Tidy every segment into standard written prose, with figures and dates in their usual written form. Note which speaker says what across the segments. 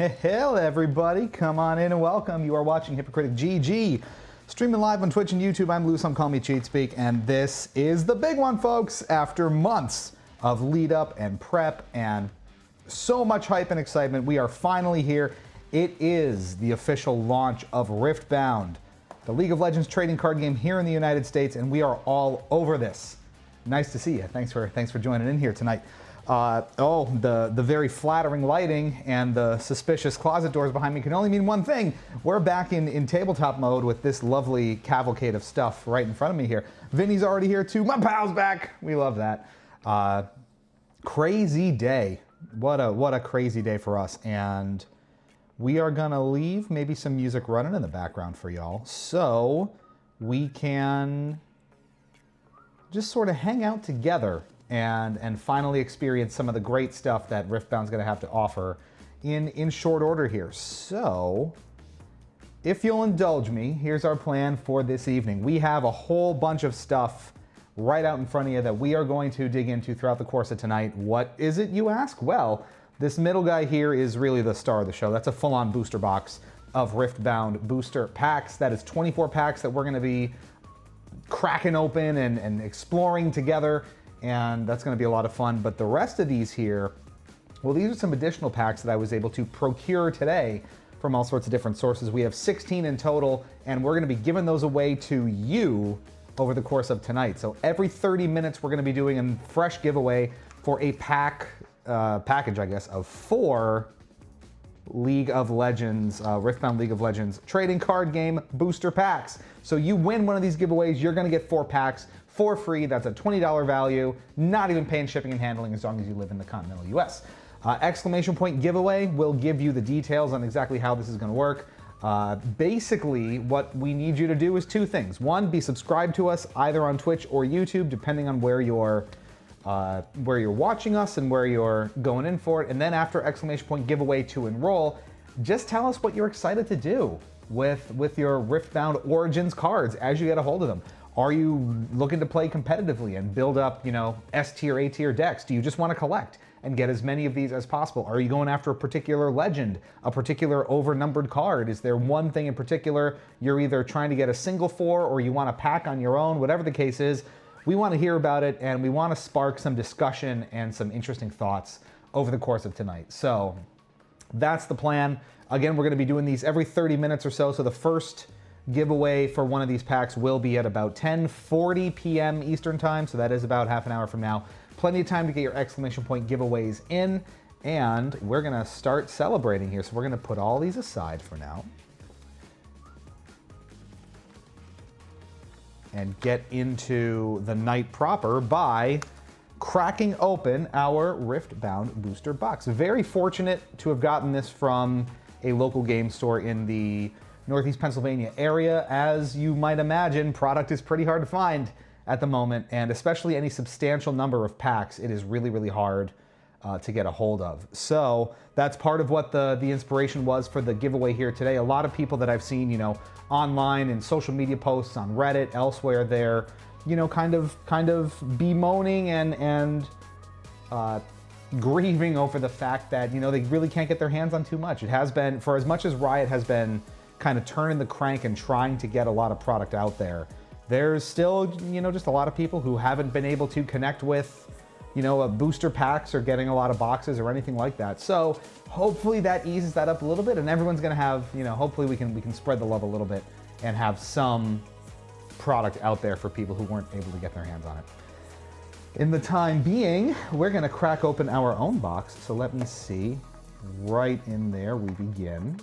Speaker 1: Hello everybody, come on in and welcome. You are watching Hypocritic GG, streaming live on Twitch and YouTube. I'm Lou, some call me Cheat Speak, and this is the big one, folks. After months of lead up and prep and so much hype and excitement, we are finally here. It is the official launch of Riftbound, the League of Legends trading card game here in the United States, and we are all over this. Nice to see you. Thanks for joining in here tonight. The very flattering lighting and the suspicious closet doors behind me can only mean one thing. We're back in tabletop mode with this lovely cavalcade of stuff right in front of me here. Vinny's already here too. My pal's back. We love that. Crazy day. What a crazy day for us. And we are gonna leave maybe some music running in the background for y'all so we can just sort of hang out together and finally experience some of the great stuff that Riftbound's gonna have to offer in short order here. So, if you'll indulge me, here's our plan for this evening. We have a whole bunch of stuff right out in front of you that we are going to dig into throughout the course of tonight. What is it, you ask? Well, this middle guy here is really the star of the show. That's a full-on booster box of Riftbound booster packs. That is 24 packs that we're gonna be cracking open and exploring together. And that's going to be a lot of fun. But the rest of these here, well, these are some additional packs that I was able to procure today from all sorts of different sources. We have 16 in total, and we're going to be giving those away to you over the course of tonight. So every 30 minutes, we're going to be doing a fresh giveaway for a package, I guess, of 4 League of Legends, Riftbound League of Legends trading card game booster packs. So you win one of these giveaways, you're going to get 4 packs for free. That's a $20 value, not even paying shipping and handling as long as you live in the continental US. Exclamation point giveaway will give you the details on exactly how this is going to work. Basically, what we need you to do is 2 things. 1, be subscribed to us either on Twitch or YouTube, depending on where you're watching us and where you're going in for it. And then after exclamation point giveaway to enroll, just tell us what you're excited to do with your Riftbound Origins cards as you get a hold of them. Are you looking to play competitively and build up, S tier, A tier decks? Do you just want to collect and get as many of these as possible? Are you going after a particular legend, a particular overnumbered card? Is there one thing in particular you're either trying to get a single for or you want a pack on your own? Whatever the case is, we want to hear about it and we want to spark some discussion and some interesting thoughts over the course of tonight. So that's the plan. Again, we're going to be doing these every 30 minutes or so. So the first giveaway for one of these packs will be at about 10:40 p.m. Eastern time. So that is about half an hour from now. Plenty of time to get your exclamation point giveaways in. And we're going to start celebrating here. So we're going to put all these aside for now and get into the night proper by cracking open our Riftbound booster box. Very fortunate to have gotten this from a local game store in the Northeast Pennsylvania area. As you might imagine, product is pretty hard to find at the moment, and especially any substantial number of packs, it is really, really hard to get a hold of. So that's part of what the inspiration was for the giveaway here today. A lot of people that I've seen, online and social media posts on Reddit, elsewhere, they're, kind of bemoaning and grieving over the fact that, they really can't get their hands on too much. It has been, for as much as Riot has been kind of turning the crank and trying to get a lot of product out there, there's still, just a lot of people who haven't been able to connect with, booster packs or getting a lot of boxes or anything like that. So hopefully that eases that up a little bit, and everyone's gonna have, hopefully we can spread the love a little bit and have some product out there for people who weren't able to get their hands on it. In the time being, we're gonna crack open our own box. So let me see, right in there we begin.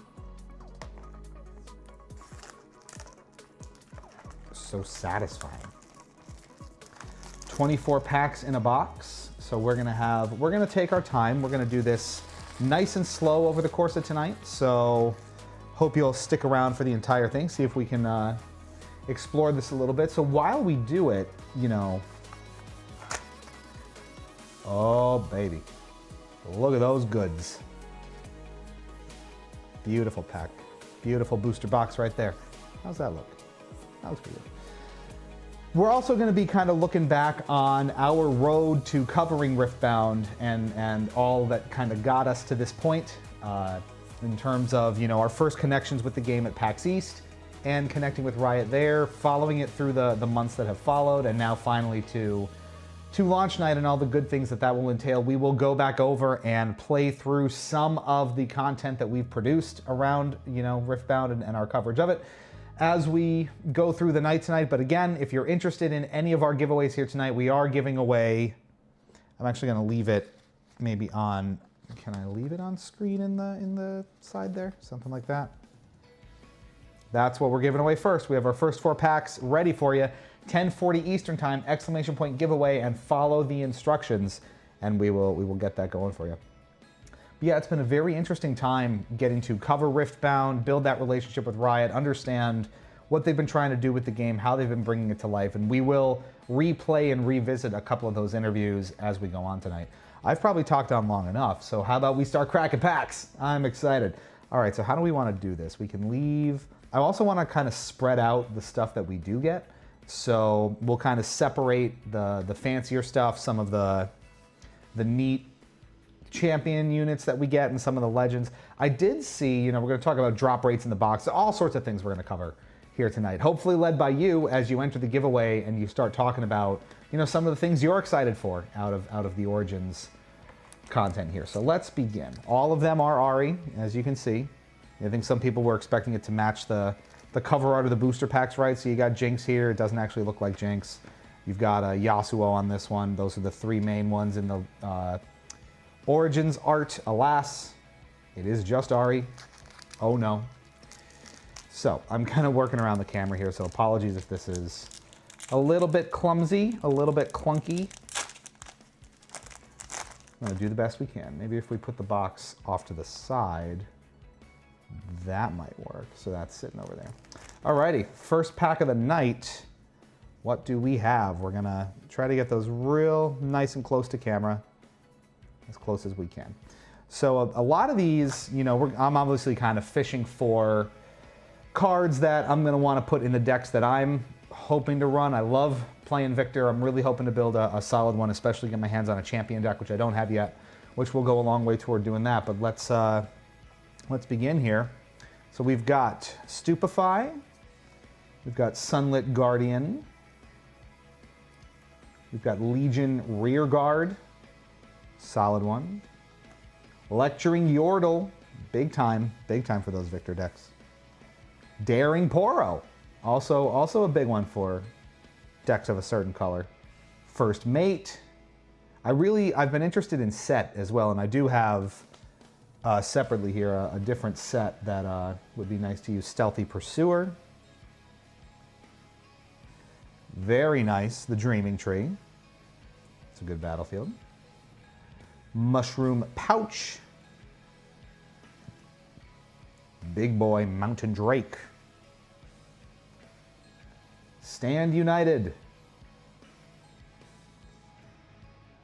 Speaker 1: So satisfying. 24 packs in a box. So we're gonna take our time. We're gonna do this nice and slow over the course of tonight. So hope you'll stick around for the entire thing. See if we can explore this a little bit. So while we do it, oh baby, look at those goods. Beautiful pack, beautiful booster box right there. How's that look? That looks pretty good. We're also going to be kind of looking back on our road to covering Riftbound and all that kind of got us to this point. in terms of, you know, our first connections with the game at PAX East and connecting with Riot there, following it through the months that have followed, and now finally to launch night and all the good things that will entail. We will go back over and play through some of the content that we've produced around, you know, Riftbound and our coverage of it as we go through the night tonight. But again, if you're interested in any of our giveaways here tonight, we are giving away, I'm actually going to leave it maybe on, can I leave it on screen in the side there? Something like that. That's what we're giving away first. We have our first 4 packs ready for you. 10:40 Eastern time, exclamation point giveaway, and follow the instructions, and we will get that going for you. But yeah, it's been a very interesting time getting to cover Riftbound, build that relationship with Riot, understand what they've been trying to do with the game, how they've been bringing it to life, and we will replay and revisit a couple of those interviews as we go on tonight. I've probably talked on long enough, so how about we start cracking packs? I'm excited. All right, so how do we want to do this? We can leave. I also want to kind of spread out the stuff that we do get. So we'll kind of separate the fancier stuff, some of the neat champion units that we get, and some of the legends. I did see, you know, we're going to talk about drop rates in the box, all sorts of things we're going to cover here tonight. Hopefully led by you as you enter the giveaway and you start talking about, you know, some of the things you're excited for out of the Origins content here. So let's begin. All of them are Ari, as you can see. I think some people were expecting it to match the cover art of the booster packs, right? So you got Jinx here. It doesn't actually look like Jinx. You've got Yasuo on this one. Those are the 3 main ones in the Origins art. Alas, it is just Ari. Oh no. So I'm kind of working around the camera here, so apologies if this is a little bit clumsy, a little bit clunky. I'm gonna do the best we can. Maybe if we put the box off to the side, that might work. So that's sitting over there. Alrighty, first pack of the night. What do we have? We're gonna try to get those real nice and close to camera, as close as we can. So a lot of these, you know, I'm obviously kind of fishing for cards that I'm gonna want to put in the decks that I'm hoping to run. I love playing Victor. I'm really hoping to build a solid one, especially get my hands on a champion deck, which I don't have yet, which will go a long way toward doing that. But let's begin here. So we've got Stupefy, we've got Sunlit Guardian, we've got Legion Rearguard, solid one. Lecturing Yordle, big time for those Victor decks. Daring Poro, also a big one for decks of a certain color. First Mate. I've been interested in set as well, and I do have separately here a different set that would be nice to use. Stealthy Pursuer. Very nice, the Dreaming Tree. It's a good battlefield. Mushroom Pouch. Big boy Mountain Drake. Stand United.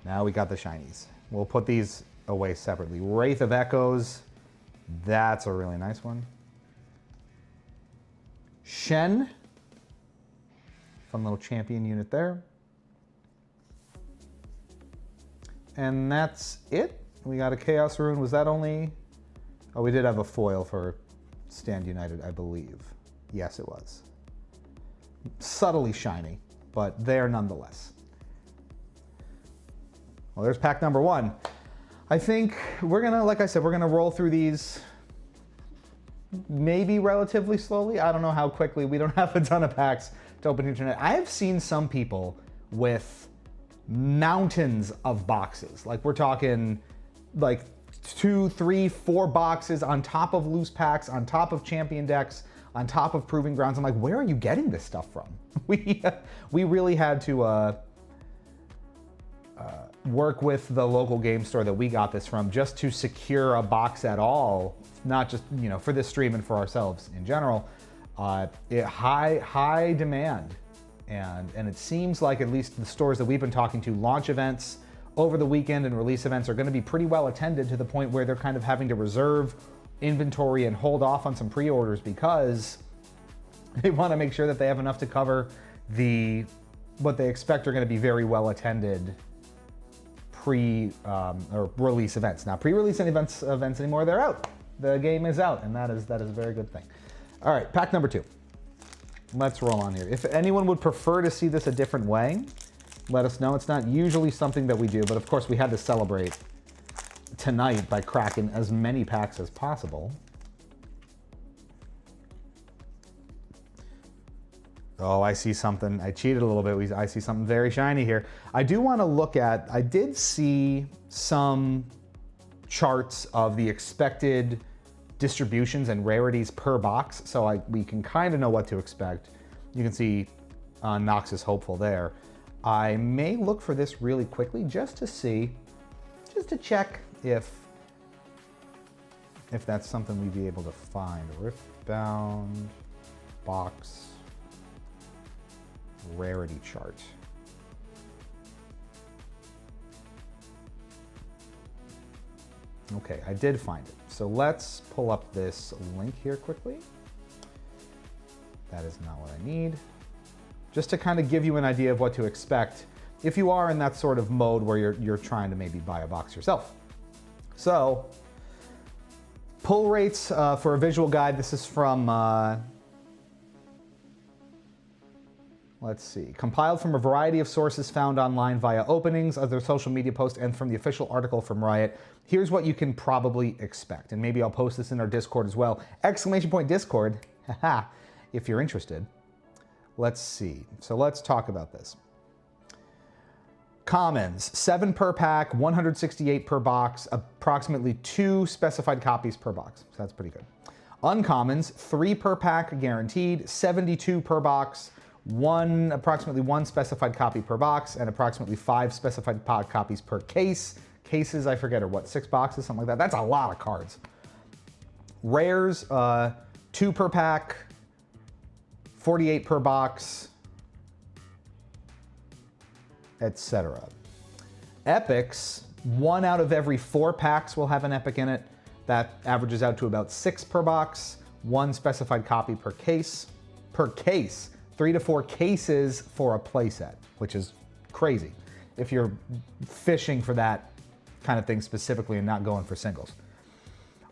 Speaker 1: Now we got the shinies. We'll put these away separately. Wraith of Echoes. That's a really nice one. Shen. Fun little champion unit there. And that's it. We got a Chaos Rune. Was that only... Oh, we did have a foil for Stand United, I believe. Yes, it was. Subtly shiny, but there nonetheless. Well, there's pack number 1. I think we're gonna, like I said, we're gonna roll through these maybe relatively slowly. I don't know how quickly. We don't have a ton of packs to open here tonight. I have seen some people with mountains of boxes. Like we're talking like 2, 3, 4 boxes on top of loose packs, on top of champion decks, on top of proving grounds. I'm like, where are you getting this stuff from? We really had to work with the local game store that we got this from just to secure a box at all, not just, you know, for this stream and for ourselves in general. High demand. And it seems like at least the stores that we've been talking to, launch events over the weekend and release events are going to be pretty well attended, to the point where they're kind of having to reserve inventory and hold off on some pre-orders because they want to make sure that they have enough to cover what they expect are going to be very well attended or release events. Now, pre-release events anymore, they're out. the game is out, and that is a very good thing. All right, pack number 2. Let's roll on here. If anyone would prefer to see this a different way, let us know. It's not usually something that we do, but of course we had to celebrate tonight by cracking as many packs as possible. Oh, I see something. I cheated a little bit. I see something very shiny here. I do want to look at, I did see some charts of the expected distributions and rarities per box, so we can kind of know what to expect. You can see Nox is hopeful there. I may look for this really quickly just to see, just to check if that's something we'd be able to find. Riftbound box rarity chart. Okay, I did find it. So let's pull up this link here quickly. That is not what I need. Just to kind of give you an idea of what to expect if you are in that sort of mode where you're trying to maybe buy a box yourself. So, pull rates for a visual guide. This is from, let's see, compiled from a variety of sources found online via openings, other social media posts, and from the official article from Riot. Here's what you can probably expect, and maybe I'll post this in our Discord as well. !Discord, haha, if you're interested. Let's see, so let's talk about this. Commons, 7 per pack, 168 per box, approximately 2 specified copies per box, so that's pretty good. Uncommons, 3 per pack guaranteed, 72 per box, approximately 1 specified copy per box, and approximately 5 specified copies per case. Cases, I forget, are what, 6 boxes, something like that. That's a lot of cards. Rares, 2 per pack, 48 per box, etc. Epics, 1 out of every 4 packs will have an epic in it. That averages out to about 6 per box, 1 specified copy per case. Per case, 3 to 4 cases for a playset, which is crazy if you're fishing for that kind of thing specifically and not going for singles.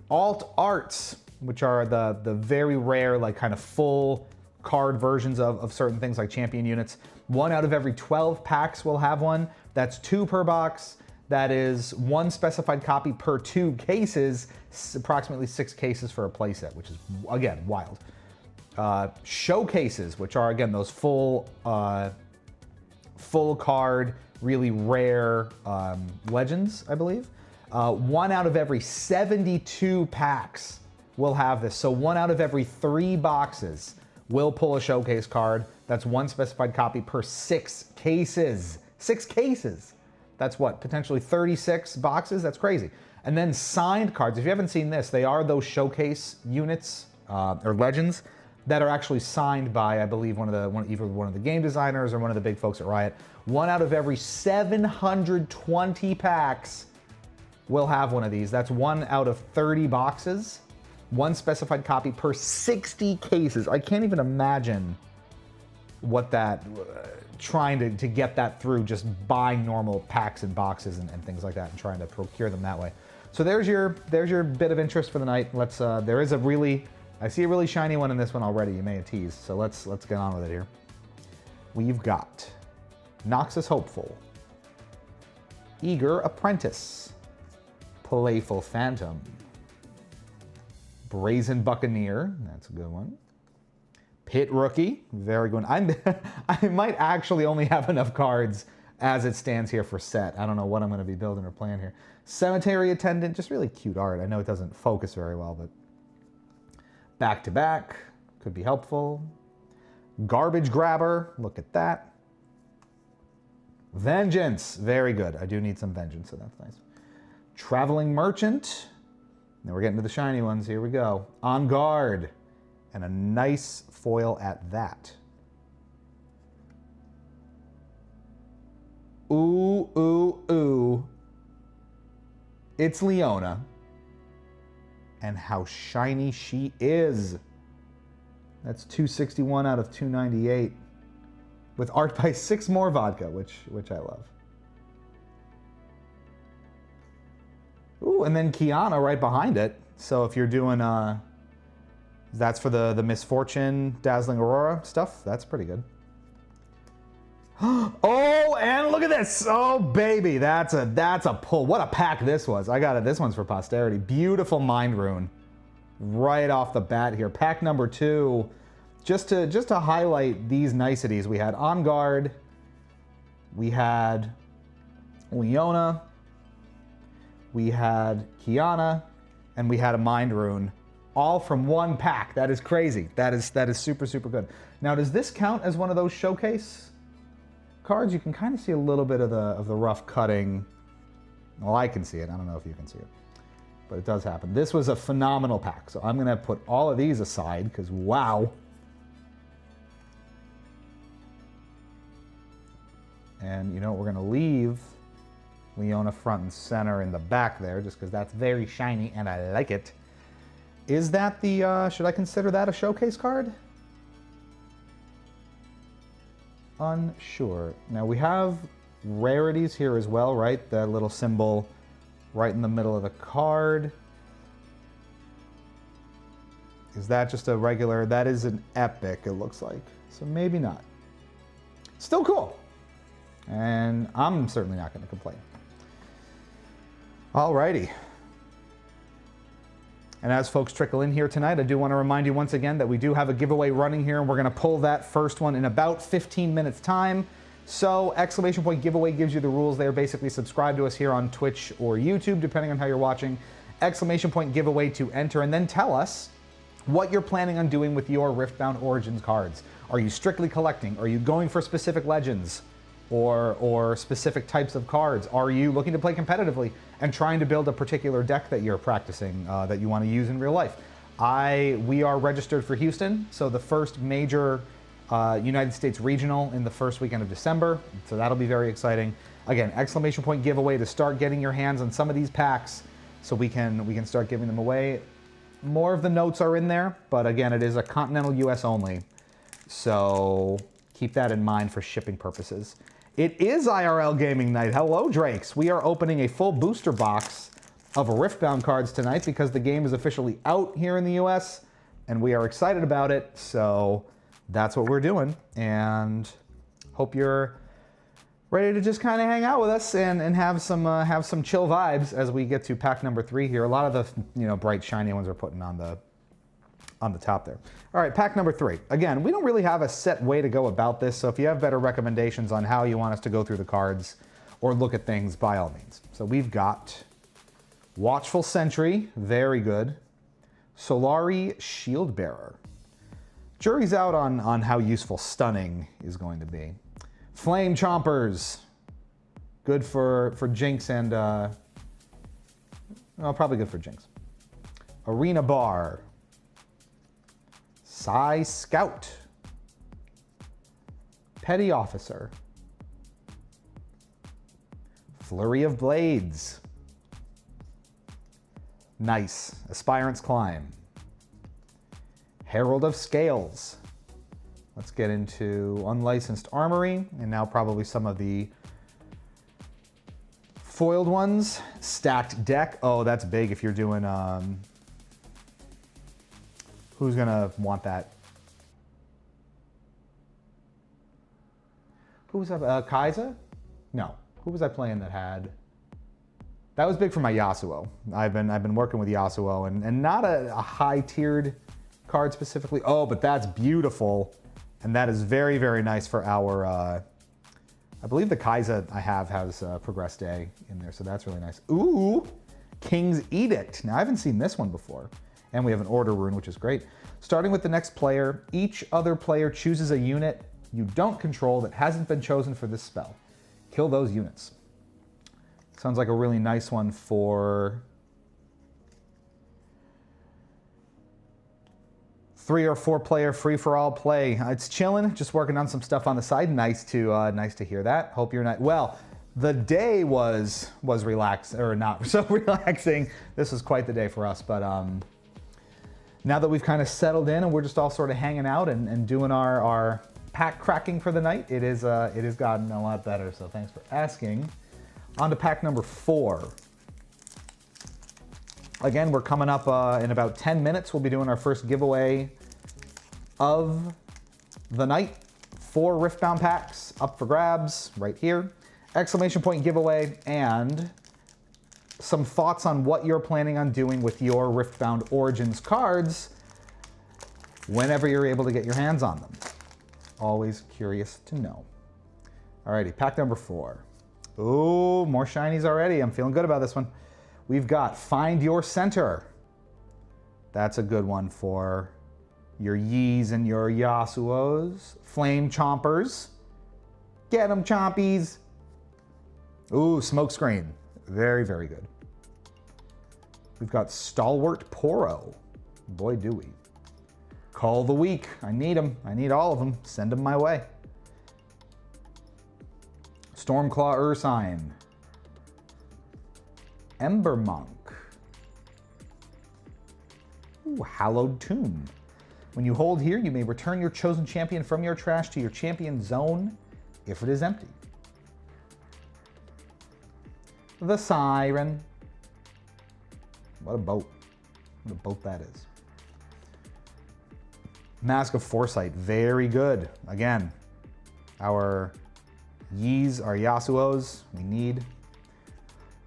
Speaker 1: Alt arts, which are the very rare, like kind of full card versions of certain things like champion units. 1 out of every 12 packs will have one. That's 2 per box. That is 1 specified copy per 2 cases, approximately 6 cases for a playset, which is, again, wild. Showcases, which are, again, those full card, really rare legends, I believe. 1 out of every 72 packs will have this. So 1 out of every 3 boxes will pull a showcase card. That's 1 specified copy per 6 cases. 6 cases. That's what, potentially 36 boxes? That's crazy. And then signed cards. If you haven't seen this, they are those showcase units or legends that are actually signed by, I believe, either one of the game designers or one of the big folks at Riot. 1 out of every 720 packs will have one of these. That's 1 out of 30 boxes. 1 specified copy per 60 cases. I can't even imagine what that, trying to get that through just buying normal packs and boxes and things like that and trying to procure them that way. So there's your bit of interest for the night. Let's, there is I see a really shiny one in this one already. You may have teased, so let's get on with it here. We've got Noxus Hopeful, Eager Apprentice, Playful Phantom, Brazen Buccaneer, that's a good one. Pit Rookie, very good one. I might actually only have enough cards as it stands here for set. I don't know what I'm going to be building or playing here. Cemetery Attendant, just really cute art. I know it doesn't focus very well, but back to back could be helpful. Garbage Grabber, look at that. Vengeance, very good. I do need some Vengeance, so that's nice. Traveling Merchant. Now we're getting to the shiny ones. Here we go. On Guard. And a nice foil at that. Ooh, ooh, ooh. It's Leona. And how shiny she is. That's 261 out of 298. With art by 6 More Vodka, which I love. Ooh, and then Kiana right behind it. So if you're doing, that's for the Misfortune, Dazzling Aurora stuff. That's pretty good. Oh, and look at this. Oh, baby. That's a pull. What a pack this was. I got it. This one's for posterity. Beautiful Mind Rune. Right off the bat here. Pack number 2. Just to highlight these niceties. We had On Guard. We had Leona. We had Kiana. And we had a Mind Rune. All from one pack. That is crazy. That is super, super good. Now, does this count as one of those showcase cards? You can kind of see a little bit of the rough cutting. Well, I can see it. I don't know if you can see it, but it does happen. This was a phenomenal pack, so I'm going to put all of these aside because wow. And you know, we're going to leave Leona front and center in the back there just because that's very shiny and I like it. Is that the, should I consider that a showcase card? Unsure. Now we have rarities here as well, right? That little symbol right in the middle of the card. Is that just a regular? That is an epic, it looks like. So maybe not. Still cool. And I'm certainly not going to complain. Alrighty. And as folks trickle in here tonight, I do want to remind you once again that we do have a giveaway running here, and we're going to pull that first one in about 15 minutes time. So exclamation point giveaway gives you the rules there. Basically subscribe to us here on Twitch or YouTube, depending on how you're watching. Exclamation point giveaway to enter, and then tell us what you're planning on doing with your Riftbound Origins cards. Are you strictly collecting? Are you going for specific legends or specific types of cards? Are you looking to play competitively and trying to build a particular deck that you're practicing that you want to use in real life? We are registered for Houston, so the first major United States regional in the first weekend of December, so that'll be very exciting. Again, exclamation point giveaway to start getting your hands on some of these packs so we can start giving them away. More of the notes are in there, but again, it is a continental US only, so keep that in mind for shipping purposes. It is IRL Gaming Night. Hello, Drakes. We are opening a full booster box of Riftbound cards tonight because the game is officially out here in the US, and we are excited about it, so that's what we're doing. And hope you're ready to just kind of hang out with us and have some chill vibes as we get to pack number 3 here. A lot of the bright shiny ones are putting on the top there. All right, pack number 3. Again, we don't really have a set way to go about this, so if you have better recommendations on how you want us to go through the cards or look at things, by all means. So we've got Watchful Sentry, very good. Solari Shieldbearer. Jury's out on how useful Stunning is going to be. Flame Chompers, good for Jinx and, well, probably good for Jinx. Arena Bar. Psy Scout. Petty Officer. Flurry of Blades. Nice. Aspirant's Climb. Herald of Scales. Let's get into Unlicensed Armory, and now probably some of the foiled ones. Stacked Deck. Oh, that's big if you're doing... Who's gonna want that? Who was that? Kaiza? No. Who was I playing that had? That was big for my Yasuo. I've been working with Yasuo and not a high tiered card specifically. Oh, but that's beautiful, and that is very, very nice for our. I believe the Kaiza I have has Progress Day in there, so that's really nice. Ooh, King's Edict. Now I haven't seen this one before. And we have an Order Rune, which is great. Starting with the next player, each other player chooses a unit you don't control that hasn't been chosen for this spell. Kill those units. Sounds like a really nice one for 3 or 4 player free-for-all play. It's chilling, just working on some stuff on the side. Nice to hear that. Hope you're not, well, the day was relaxed, or not so relaxing. This was quite the day for us, but now that we've kind of settled in and we're just all sort of hanging out and doing our pack cracking for the night, it has gotten a lot better, so thanks for asking. On to pack number 4. Again, we're coming up in about 10 minutes. We'll be doing our first giveaway of the night. 4 Riftbound packs up for grabs right here. Exclamation point giveaway and some thoughts on what you're planning on doing with your Riftbound Origins cards whenever you're able to get your hands on them. Always curious to know. Alrighty, pack number 4. Ooh, more shinies already. I'm feeling good about this one. We've got Find Your Center. That's a good one for your Yees and your Yasuos. Flame Chompers. Get them, Chompies. Ooh, Smokescreen. Very, very good. We've got Stalwart Poro. Boy, do we. Call the Weak. I need them. I need all of them. Send them my way. Stormclaw Ursine. Ember Monk. Ooh, Hallowed Tomb. When you hold here, you may return your chosen champion from your trash to your champion zone if it is empty. The Siren. What a boat. What a boat that is. Mask of Foresight. Very good. Again, our Yees, our Yasuos, we need.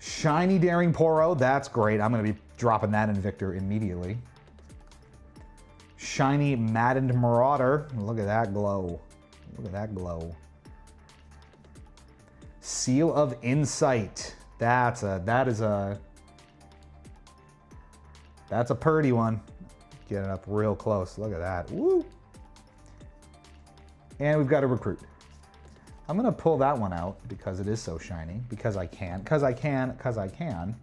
Speaker 1: Shiny Daring Poro. That's great. I'm going to be dropping that in Victor immediately. Shiny Maddened Marauder. Look at that glow. Look at that glow. Seal of Insight. That's a purty one. Getting up real close. Look at that. Woo! And we've got a Recruit. I'm gonna pull that one out because it is so shiny. Because I can. Because I can. Because I can.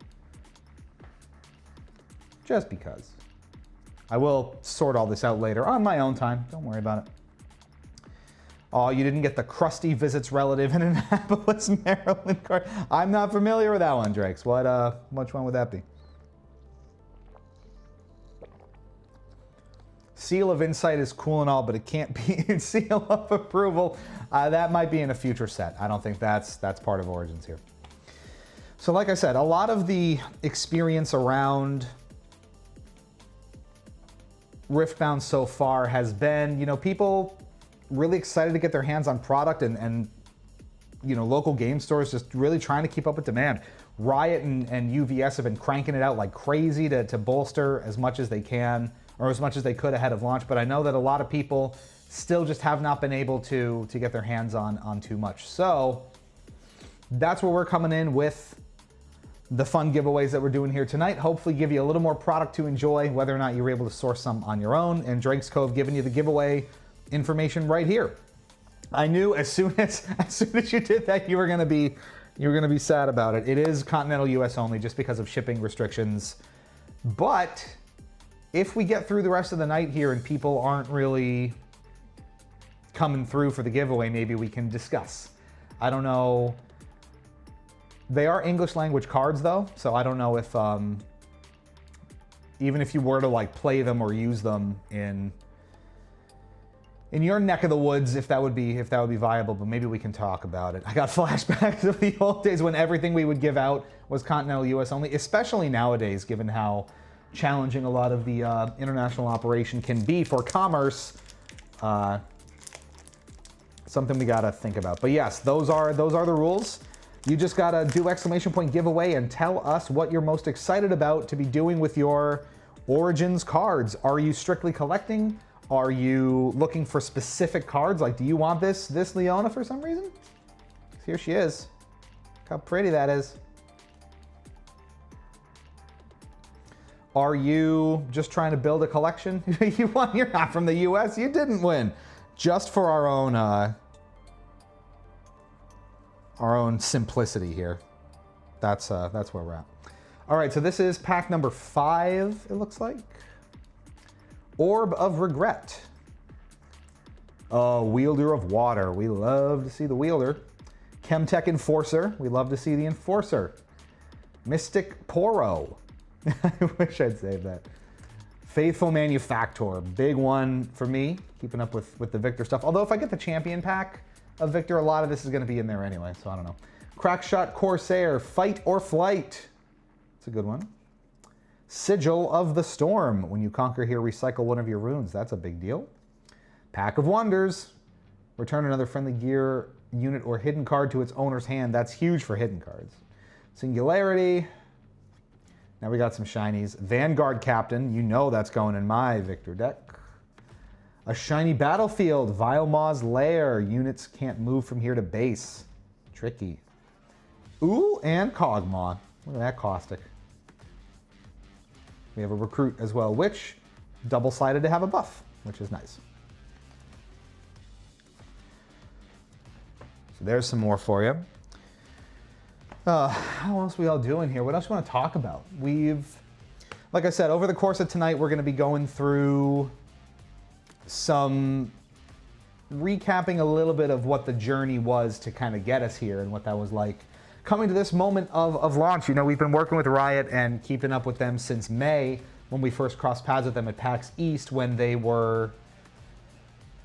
Speaker 1: Just because. I will sort all this out later on my own time. Don't worry about it. Oh, you didn't get the Krusty Visits Relative in Annapolis, Maryland card. I'm not familiar with that one, Drakes. Which one would that be? Seal of Insight is cool and all, but it can't be Seal of Approval. That might be in a future set. I don't think that's part of Origins here. So like I said, a lot of the experience around Riftbound so far has been, you know, people really excited to get their hands on product and you know, local game stores just really trying to keep up with demand. Riot and UVS have been cranking it out like crazy to bolster as much as they can, or as much as they could ahead of launch, but I know that a lot of people still just have not been able to get their hands on too much. So that's where we're coming in with the fun giveaways that we're doing here tonight. Hopefully give you a little more product to enjoy, whether or not you were able to source some on your own, and Drake's Cove giving you the giveaway information right here. I knew as soon as you did that, you were gonna be sad about it. It is continental US only just because of shipping restrictions. But if we get through the rest of the night here and people aren't really coming through for the giveaway, maybe we can discuss. I don't know. They are English language cards though, so I don't know if even if you were to like play them or use them in your neck of the woods, if that would be viable, but maybe we can talk about it. I got flashbacks of the old days when everything we would give out was continental US only, especially nowadays, given how challenging a lot of the international operation can be for commerce. Something we gotta think about. But yes, those are the rules. You just gotta do exclamation point giveaway and tell us what you're most excited about to be doing with your Origins cards. Are you strictly collecting? Are you looking for specific cards? Like, do you want this Leona for some reason? Here she is. Look how pretty that is. Are you just trying to build a collection? You're not from the US. You didn't win. Just for our own simplicity here. That's where we're at. All right, so this is pack number 5, it looks like. Orb of Regret. Wielder of Water. We love to see the wielder. Chemtech Enforcer. We love to see the Enforcer. Mystic Poro. I wish I'd saved that. Faithful Manufactor. Big one for me, keeping up with the Victor stuff. Although if I get the champion pack of Victor, a lot of this is going to be in there anyway, so I don't know. Crackshot Corsair. Fight or Flight. It's a good one. Sigil of the Storm. When you conquer here, recycle one of your runes. That's a big deal. Pack of Wonders. Return another friendly gear unit or hidden card to its owner's hand. That's huge for hidden cards. Singularity. Now we got some shinies. Vanguard Captain. You know that's going in my Victor deck. A shiny Battlefield. Vile Maw's Lair. Units can't move from here to base. Tricky. Ooh, and Cogmaw. Look at that caustic. We have a Recruit as well, which double-sided to have a buff, which is nice. So there's some more for you. How else are we all doing here? What else do we want to talk about? Like I said, over the course of tonight, we're going to be going through some recapping a little bit of what the journey was to kind of get us here and what that was like. Coming to this moment of launch, you know, we've been working with Riot and keeping up with them since May when we first crossed paths with them at PAX East when they were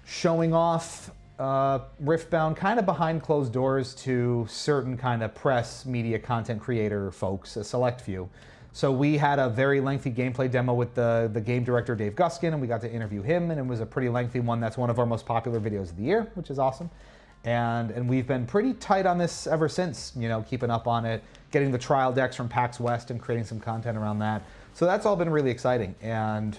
Speaker 1: showing off Riftbound kind of behind closed doors to certain kind of press, media, content creator folks, a select few. So we had a very lengthy gameplay demo with the game director, Dave Guskin, and we got to interview him, and it was a pretty lengthy one. That's one of our most popular videos of the year, which is awesome. And we've been pretty tight on this ever since, you know, keeping up on it, getting the trial decks from PAX West and creating some content around that. So that's all been really exciting. And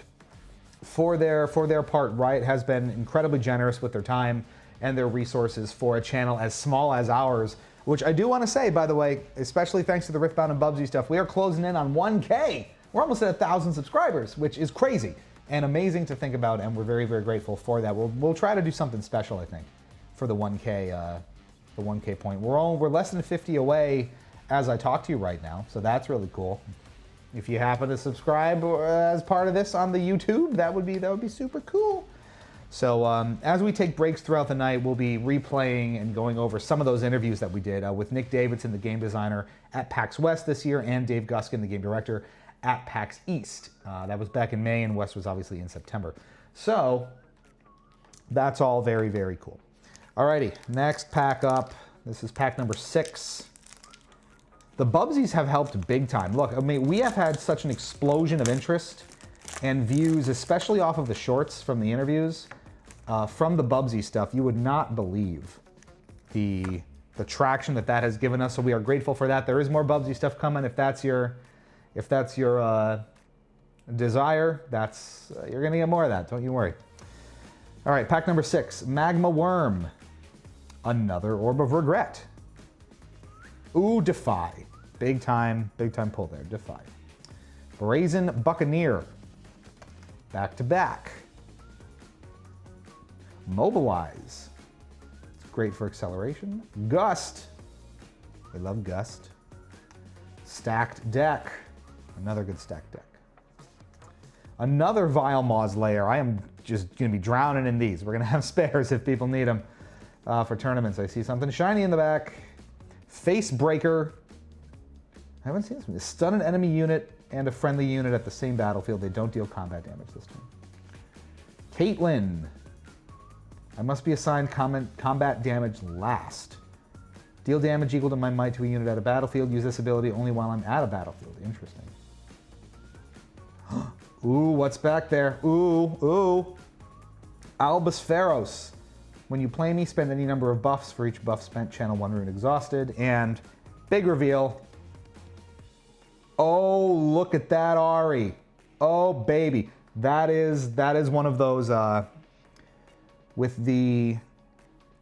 Speaker 1: for their part, Riot has been incredibly generous with their time and their resources for a channel as small as ours, which I do want to say, by the way, especially thanks to the Riftbound and Bubsy stuff, we are closing in on 1K. We're almost at 1,000 subscribers, which is crazy and amazing to think about, and we're very, very grateful for that. We'll try to do something special, I think, for the 1K point. We're less than 50 away as I talk to you right now, so that's really cool. If you happen to subscribe as part of this on the YouTube, that would be super cool. So as we take breaks throughout the night, we'll be replaying and going over some of those interviews that we did with Nick Davidson, the game designer at PAX West this year, and Dave Guskin, the game director at PAX East. That was back in May, and West was obviously in September. So that's all very, very cool. Alrighty, next pack up. This is pack number 6. The Bubsies have helped big time. Look, I mean, we have had such an explosion of interest and views, especially off of the shorts from the interviews, from the Bubsy stuff. You would not believe the traction that has given us. So we are grateful for that. There is more Bubsy stuff coming. If that's your desire, you're gonna get more of that. Don't you worry. All right, pack number 6, Magma Worm. Another Orb of Regret. Ooh, Defy. Big time pull there, Defy. Brazen Buccaneer. Back to back. Mobilize. It's great for acceleration. Gust. We love Gust. Stacked Deck. Another good stacked deck. Another Vile Maw's Lair. I am just going to be drowning in these. We're going to have spares if people need them for tournaments. I see something shiny in the back. Face Breaker. I haven't seen this one. Stun an enemy unit and a friendly unit at the same battlefield. They don't deal combat damage this turn. Caitlyn. I must be assigned combat damage last. Deal damage equal to my might to a unit at a battlefield. Use this ability only while I'm at a battlefield. Interesting. Ooh, what's back there? Ooh. Albus Pharos. When you play me, spend any number of buffs. For each buff spent, channel 1 rune exhausted. And big reveal. Oh, look at that Ari. Oh, baby. That is one of those with the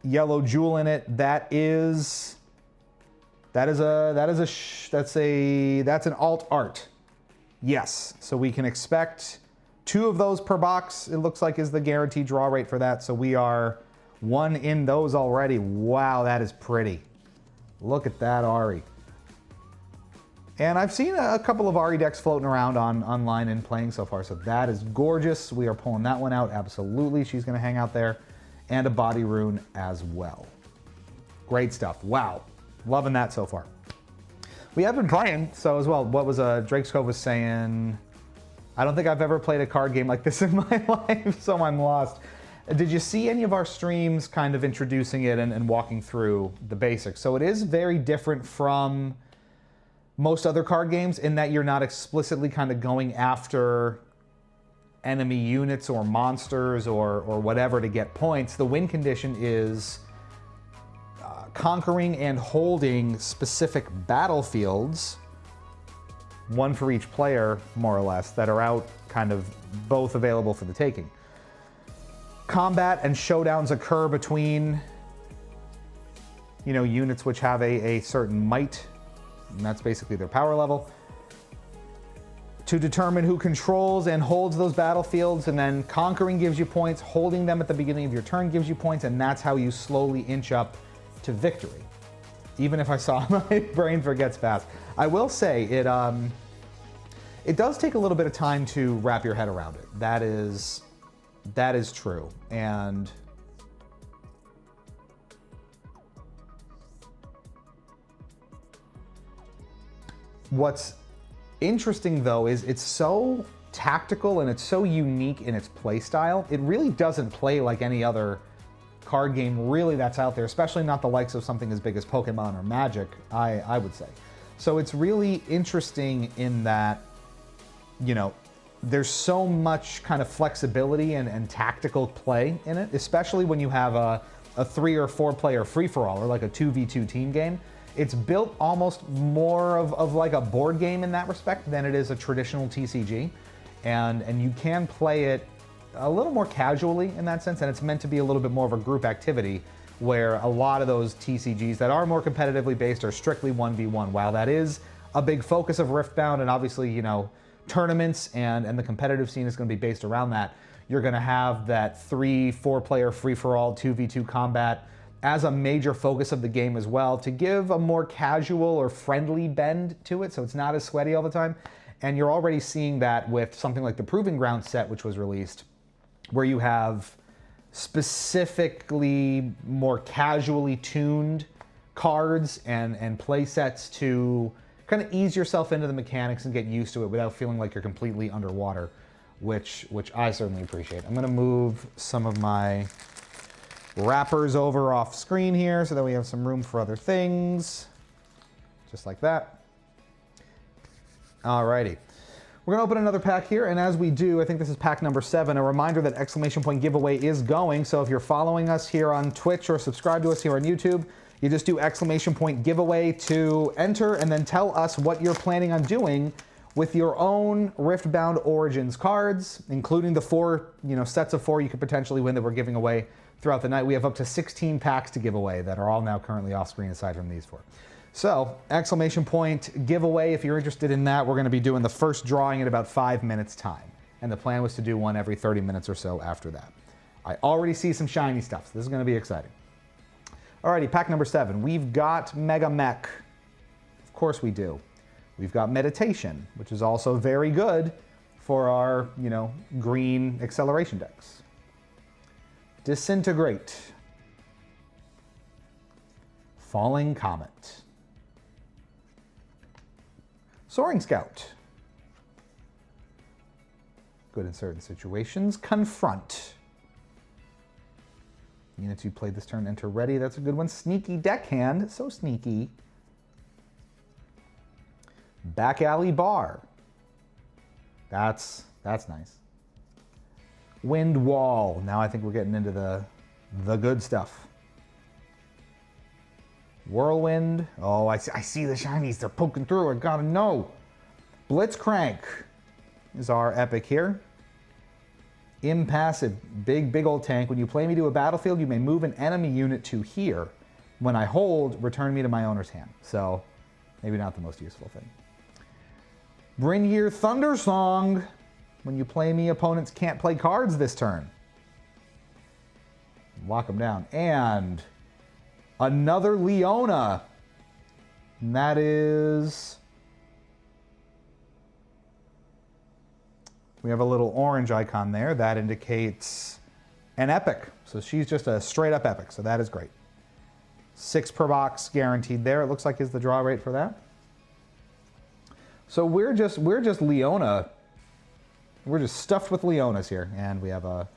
Speaker 1: yellow jewel in it. That's an alt art. Yes, so we can expect 2 of those per box, it looks like, is the guaranteed draw rate for that. So we are 1 in those already. Wow, that is pretty. Look at that Ari. And I've seen a couple of Ari decks floating around online and playing so far, so that is gorgeous. We are pulling that one out, absolutely. She's going to hang out there. And a body rune as well. Great stuff. Wow. Loving that so far. We have been playing, so as well, what was Drake's Cove was saying, I don't think I've ever played a card game like this in my life, so I'm lost. Did you see any of our streams kind of introducing it and walking through the basics? So it is very different from most other card games in that you're not explicitly kind of going after enemy units or monsters or whatever to get points. The win condition is conquering and holding specific battlefields, one for each player, more or less, that are out kind of both available for the taking. Combat and showdowns occur between, you know, units which have a certain might, and that's basically their power level, to determine who controls and holds those battlefields, and then conquering gives you points, holding them at the beginning of your turn gives you points, and that's how you slowly inch up to victory. Even if I saw my brain forgets fast. I will say it does take a little bit of time to wrap your head around it. That is true. And what's interesting though is it's so tactical and it's so unique in its play style. It really doesn't play like any other card game really that's out there, especially not the likes of something as big as Pokemon or Magic, I would say. So it's really interesting in that, you know, there's so much kind of flexibility and tactical play in it, especially when you have a 3 or 4 player free-for-all or like a 2v2 team game. It's built almost more of like a board game in that respect than it is a traditional TCG. And you can play it a little more casually in that sense, and it's meant to be a little bit more of a group activity, where a lot of those TCGs that are more competitively based are strictly 1v1. While that is a big focus of Riftbound, and obviously, you know, tournaments and the competitive scene is going to be based around that, you're going to have that 3-4 player free-for-all 2v2 combat as a major focus of the game as well, to give a more casual or friendly bend to it, so it's not as sweaty all the time. And you're already seeing that with something like the Proving Ground set, which was released, where you have specifically more casually tuned cards and play sets to kind of ease yourself into the mechanics and get used to it without feeling like you're completely underwater, which I certainly appreciate. I'm going to move some of my wrappers over off screen here so that we have some room for other things, just like that. Alrighty. We're going to open another pack here, and as we do, I think this is pack number 7, a reminder that exclamation point giveaway is going. So if you're following us here on Twitch or subscribe to us here on YouTube, you just do exclamation point giveaway to enter, and then tell us what you're planning on doing with your own Riftbound Origins cards, including the 4, you know, sets of 4 you could potentially win that we're giving away throughout the night. We have up to 16 packs to give away that are all now currently off screen aside from these 4. So, exclamation point giveaway, if you're interested in that, we're going to be doing the first drawing in about 5 minutes time. And the plan was to do one every 30 minutes or so after that. I already see some shiny stuff, so this is going to be exciting. Alrighty, pack number 7. We've got Mega Mech. Of course we do. We've got Meditation, which is also very good for our, you know, green acceleration decks. Disintegrate. Falling Comet. Soaring Scout. Good in certain situations. Confront. Units you played this turn enter ready. That's a good one. Sneaky Deckhand. So sneaky. Back Alley Bar. That's nice. Wind Wall. Now I think we're getting into the good stuff. Whirlwind. Oh, I see the shinies. They're poking through. I gotta know. Blitzcrank is our epic here. Impassive. Big old tank. When you play me to a battlefield, you may move an enemy unit to here. When I hold, return me to my owner's hand. So, maybe not the most useful thing. Brynir Thundersong. When you play me, opponents can't play cards this turn. Lock them down. And another Leona. And that is... We have a little orange icon there. That indicates an epic. So she's just a straight up epic. So that is great. 6 per box guaranteed there. It looks like is the draw rate for that. So we're just Leona. We're just stuffed with Leonas here. And we have a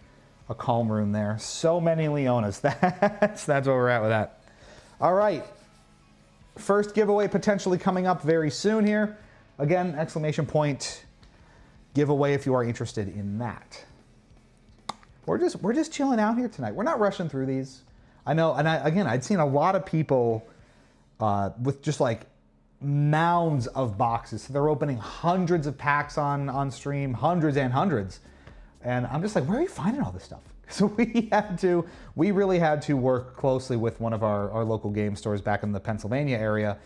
Speaker 1: calm rune there. So many Leonas. That's where we're at with that. All right. First giveaway potentially coming up very soon here. Again, exclamation point giveaway if you are interested in that. We're just chilling out here tonight. We're not rushing through these. I know, and I'd seen a lot of people with just like mounds of boxes. So they're opening hundreds of packs on stream, hundreds and hundreds. And I'm just like, where are you finding all this stuff? So we really had to work closely with one of our local game stores back in the Pennsylvania area,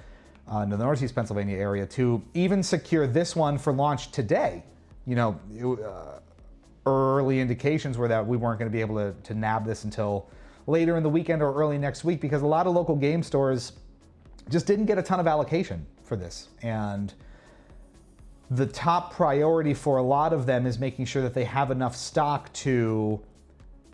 Speaker 1: in the Northeast Pennsylvania area, to even secure this one for launch today. You know, early indications were that we weren't going to be able to nab this until later in the weekend or early next week, because a lot of local game stores just didn't get a ton of allocation for this. And the top priority for a lot of them is making sure that they have enough stock to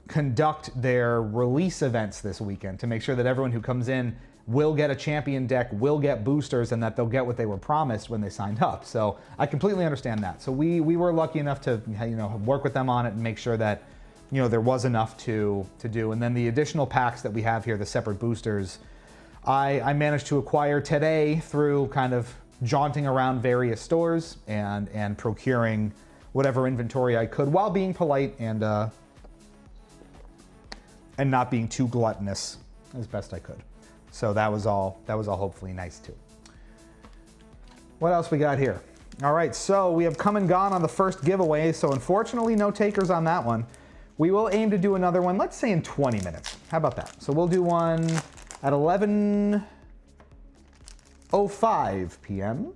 Speaker 1: conduct their release events this weekend, to make sure that everyone who comes in will get a champion deck, will get boosters, and that they'll get what they were promised when they signed up. So I completely understand that. So we were lucky enough to, you know, work with them on it and make sure that, you know, there was enough to do. And then the additional packs that we have here, the separate boosters, I managed to acquire today through kind of jaunting around various stores and procuring whatever inventory I could while being polite and not being too gluttonous as best I could. So that was all hopefully nice too. What else we got here? All right, so we have come and gone on the first giveaway. So unfortunately, no takers on that one. We will aim to do another one, let's say in 20 minutes. How about that? So we'll do one at 11:05 p.m.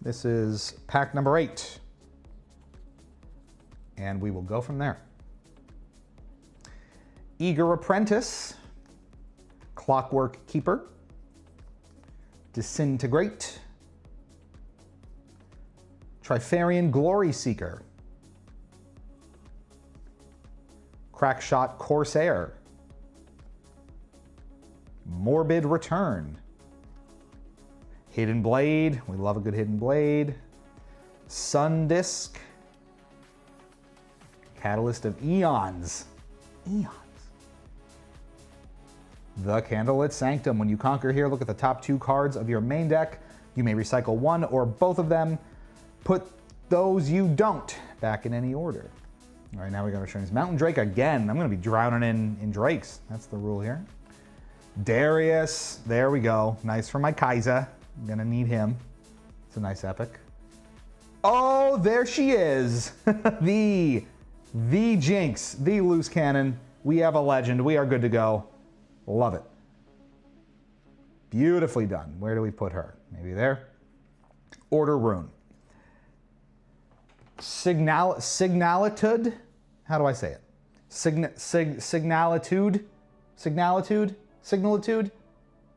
Speaker 1: This is pack number 8. And we will go from there. Eager Apprentice, Clockwork Keeper, Disintegrate, Trifarian Glory Seeker, Crackshot Corsair, Morbid Return, Hidden Blade, we love a good Hidden Blade, Sun Disk, Catalyst of Eons, the Candlelit Sanctum. When you conquer here, look at the top 2 cards of your main deck. You may recycle one or both of them. Put those you don't back in any order. All right, now we're going to show you Mountain Drake again. I'm going to be drowning in Drakes. That's the rule here. Darius, there we go. Nice for my Kaiser. I'm going to need him. It's a nice epic. Oh, there she is. the Jinx, the loose cannon. We have a legend. We are good to go. Love it. Beautifully done. Where do we put her? Maybe there. Order Rune. Signalitude. How do I say it? Signalitude.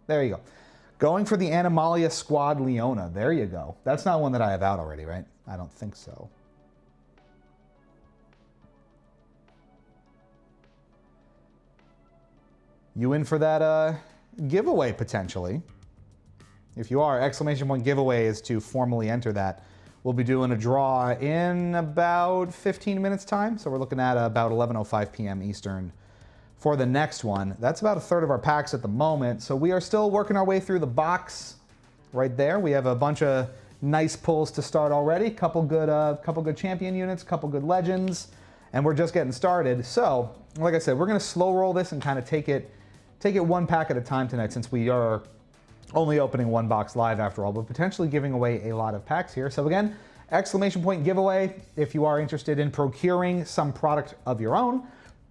Speaker 1: There you go. Going for the Animalia Squad Leona. There you go. That's not one that I have out already, right? I don't think so. You in for that giveaway potentially? If you are, exclamation point giveaway is to formally enter that. We'll be doing a draw in about 15 minutes time. So we're looking at about 11:05 p.m. Eastern for the next one. That's about 1/3 of our packs at the moment. So we are still working our way through the box right there. We have a bunch of nice pulls to start already. Couple good champion units, couple good legends, and we're just getting started. So, like I said, we're gonna slow roll this and kind of take it one pack at a time tonight, since we are only opening one box live after all, but potentially giving away a lot of packs here. So again, exclamation point giveaway if you are interested in procuring some product of your own.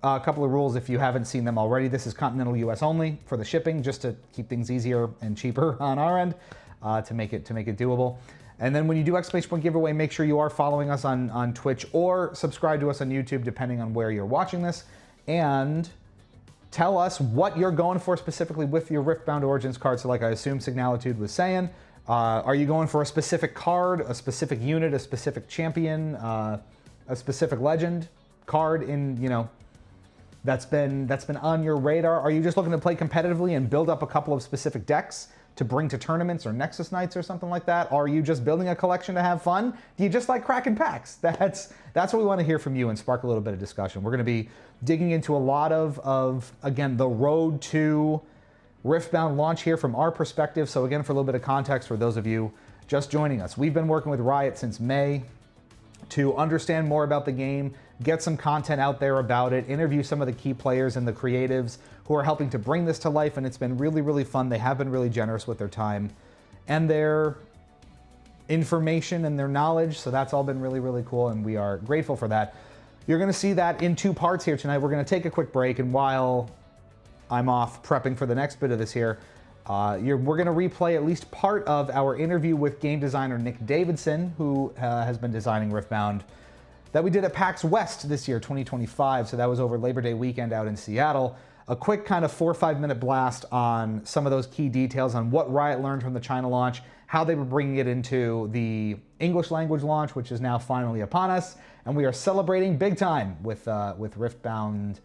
Speaker 1: A couple of rules if you haven't seen them already. This is continental US only for the shipping, just to keep things easier and cheaper on our end, to make it doable. And then when you do exclamation point giveaway, make sure you are following us on Twitch or subscribe to us on YouTube, depending on where you're watching this. And tell us what you're going for specifically with your Riftbound Origins card. So like I assume Signalitude was saying, are you going for a specific card, a specific unit, a specific champion, a specific legend card in, you know, that's been on your radar? Are you just looking to play competitively and build up a couple of specific decks to bring to tournaments or Nexus Nights or something like that? Are you just building a collection to have fun? Do you just like cracking packs? That's what we want to hear from you and spark a little bit of discussion. We're going to be digging into a lot of again, the road to Riftbound launch here from our perspective. So again, for a little bit of context for those of you just joining us, we've been working with Riot since May to understand more about the game, get some content out there about it, interview some of the key players and the creatives who are helping to bring this to life, and it's been really, really fun. They have been really generous with their time and their information and their knowledge, so that's all been really, really cool, and we are grateful for that. You're gonna see that in 2 parts here tonight. We're gonna take a quick break, and while I'm off prepping for the next bit of this here, we're gonna replay at least part of our interview with game designer Nick Davidson, who has been designing Riftbound, that we did at PAX West this year, 2025. So that was over Labor Day weekend out in Seattle. A quick kind of 4 or 5 minute blast on some of those key details on what Riot learned from the China launch, how they were bringing it into the English language launch, which is now finally upon us. And we are celebrating big time with Riftbound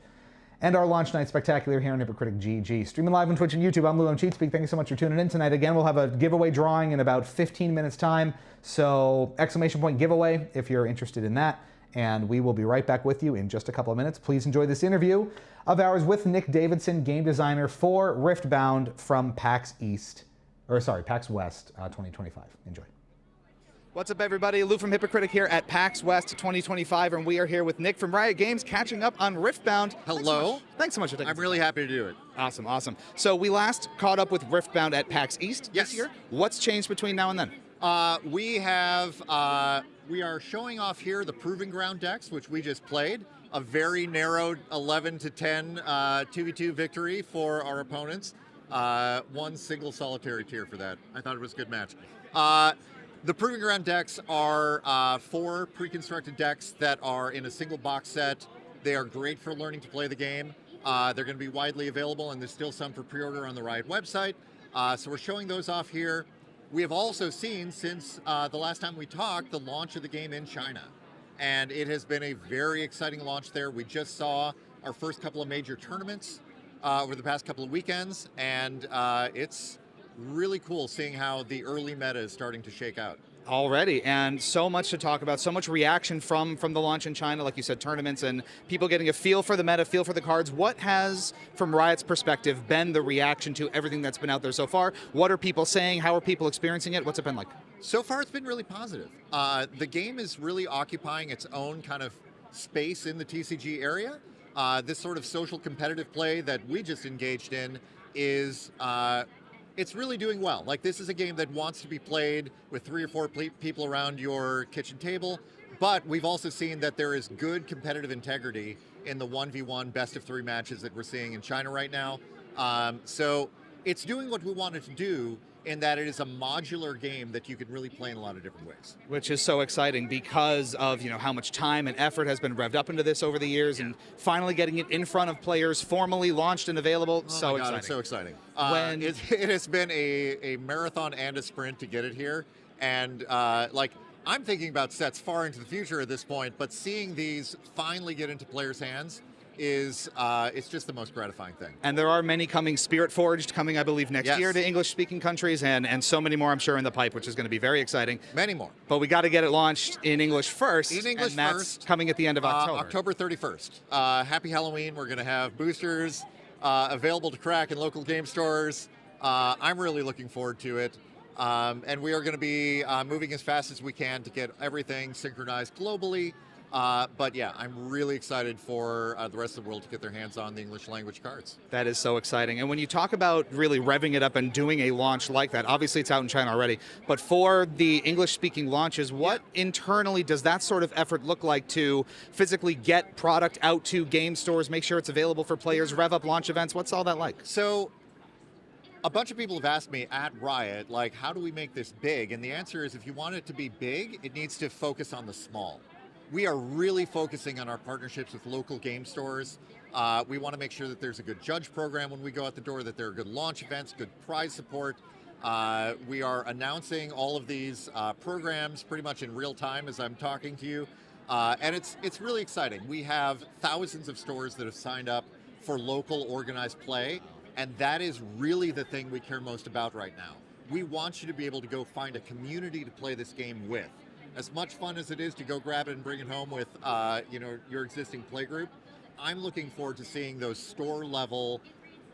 Speaker 1: and our launch night spectacular here on Hypocritic GG. Streaming live on Twitch and YouTube, I'm Lou, I'm Cheatspeak. Thank you so much for tuning in tonight. Again, we'll have a giveaway drawing in about 15 minutes time. So exclamation point giveaway if you're interested in that. And we will be right back with you in just a couple of minutes. Please enjoy this interview of ours with Nick Davidson, game designer for Riftbound from PAX West 2025. Enjoy.
Speaker 2: What's up, everybody? Lou from Hypocritic here at PAX West 2025, and we are here with Nick from Riot Games, catching up on Riftbound.
Speaker 3: Hello.
Speaker 2: Thanks so much for taking
Speaker 3: I'm really happy to do it.
Speaker 2: Awesome, awesome. So we last caught up with Riftbound at PAX East this year. What's changed between now and then?
Speaker 3: We are showing off here the Proving Ground decks, which we just played. A very narrow 11-10 2v2 victory for our opponents. 1 single solitary tier for that. I thought it was a good match. The Proving Ground decks are 4 pre-constructed decks that are in a single box set. They are great for learning to play the game. They're going to be widely available, and there's still some for pre-order on the Riot website. So we're showing those off here. We have also seen, since the last time we talked, the launch of the game in China. And it has been a very exciting launch there. We just saw our first couple of major tournaments over the past couple of weekends, and it's really cool seeing how the early meta is starting to shake out.
Speaker 2: Already, and so much to talk about, so much reaction from the launch in China, like you said, tournaments and people getting a feel for the meta, feel for the cards. What has, from Riot's perspective, been the reaction to everything that's been out there so far? What are people saying? How are people experiencing it? What's it been like?
Speaker 3: So far, it's been really positive. The game is really occupying its own kind of space in the TCG area. This sort of social competitive play that we just engaged in is it's really doing well. Like, this is a game that wants to be played with 3 or 4 people around your kitchen table, but we've also seen that there is good competitive integrity in the 1v1 best of 3 matches that we're seeing in China right now. So it's doing what we wanted to do, in that it is a modular game that you can really play in a lot of different ways.
Speaker 2: Which is so exciting because of, you know, how much time and effort has been revved up into this over the years, and finally getting it in front of players, formally launched and available. So exciting.
Speaker 3: It's so exciting. It has been a marathon and a sprint to get it here. And like, I'm thinking about sets far into the future at this point, but seeing these finally get into players' hands is it's just the most gratifying thing.
Speaker 2: And there are many coming. Spirit Forged coming, I believe, next year to English-speaking countries, and so many more, I'm sure, in the pipe, which is going to be very exciting.
Speaker 3: Many more.
Speaker 2: But we got to get it launched in English first.
Speaker 3: In English
Speaker 2: and that's
Speaker 3: first.
Speaker 2: Coming at the end of October.
Speaker 3: October 31st. Happy Halloween. We're going to have boosters available to crack in local game stores. I'm really looking forward to it. And we are going to be moving as fast as we can to get everything synchronized globally. But yeah, I'm really excited for the rest of the world to get their hands on the English language cards.
Speaker 2: That is so exciting. And when you talk about really revving it up and doing a launch like that, obviously it's out in China already, but for the English-speaking launches, what internally does that sort of effort look like to physically get product out to game stores, make sure it's available for players, rev up launch events? What's all that like?
Speaker 3: So, a bunch of people have asked me at Riot, like, how do we make this big? And the answer is, if you want it to be big, it needs to focus on the small. We are really focusing on our partnerships with local game stores. We want to make sure that there's a good judge program when we go out the door, that there are good launch events, good prize support. We are announcing all of these programs pretty much in real time as I'm talking to you. And it's really exciting. We have thousands of stores that have signed up for local organized play, and that is really the thing we care most about right now. We want you to be able to go find a community to play this game with. As much fun as it is to go grab it and bring it home with your existing play group, I'm looking forward to seeing those store level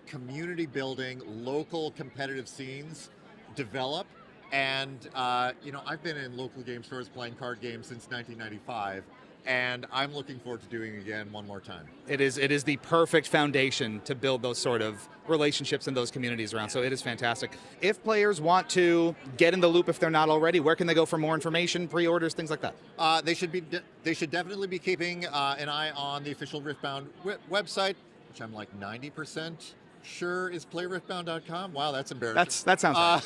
Speaker 3: community building, local competitive scenes develop. And I've been in local game stores playing card games since 1995, and I'm looking forward to doing it again one more time.
Speaker 2: It is the perfect foundation to build those sort of relationships and those communities around. So it is fantastic. If players want to get in the loop, if they're not already, where can they go for more information, pre-orders, things like that?
Speaker 3: They should definitely be keeping an eye on the official Riftbound website, which I'm like 90% sure is playriftbound.com. Wow, that's embarrassing.
Speaker 2: That sounds right.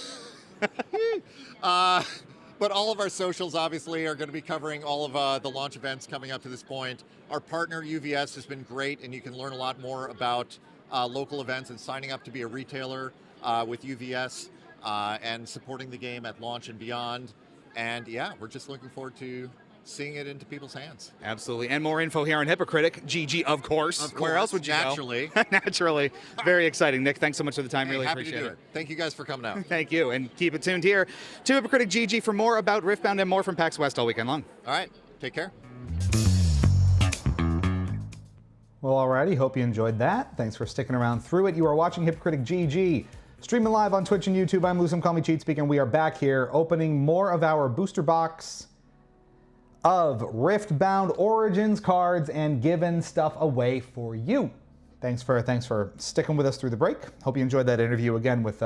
Speaker 3: But all of our socials obviously are going to be covering all of the launch events coming up to this point. Our partner UVS has been great, and you can learn a lot more about local events and signing up to be a retailer with UVS and supporting the game at launch and beyond. And yeah, we're just looking forward to seeing it into people's hands.
Speaker 2: Absolutely. And more info here on Hypocritic. GG, of course. Where else would you
Speaker 3: naturally.
Speaker 2: go? Naturally. Very exciting. Nick, thanks so much for the time.
Speaker 3: Hey,
Speaker 2: really
Speaker 3: happy
Speaker 2: appreciate
Speaker 3: to do
Speaker 2: it.
Speaker 3: Thank you guys for coming out.
Speaker 2: Thank you. And keep it tuned here to Hypocritic GG for more about Riftbound and more from PAX West all weekend long.
Speaker 3: All right. Take care.
Speaker 1: Well, alrighty, hope you enjoyed that. Thanks for sticking around through it. You are watching Hypocritic GG, streaming live on Twitch and YouTube. I'm Lou, call me Cheat Speak, and we are back here opening more of our booster box of Riftbound Origins cards and giving stuff away for you. Thanks for sticking with us through the break. Hope you enjoyed that interview again with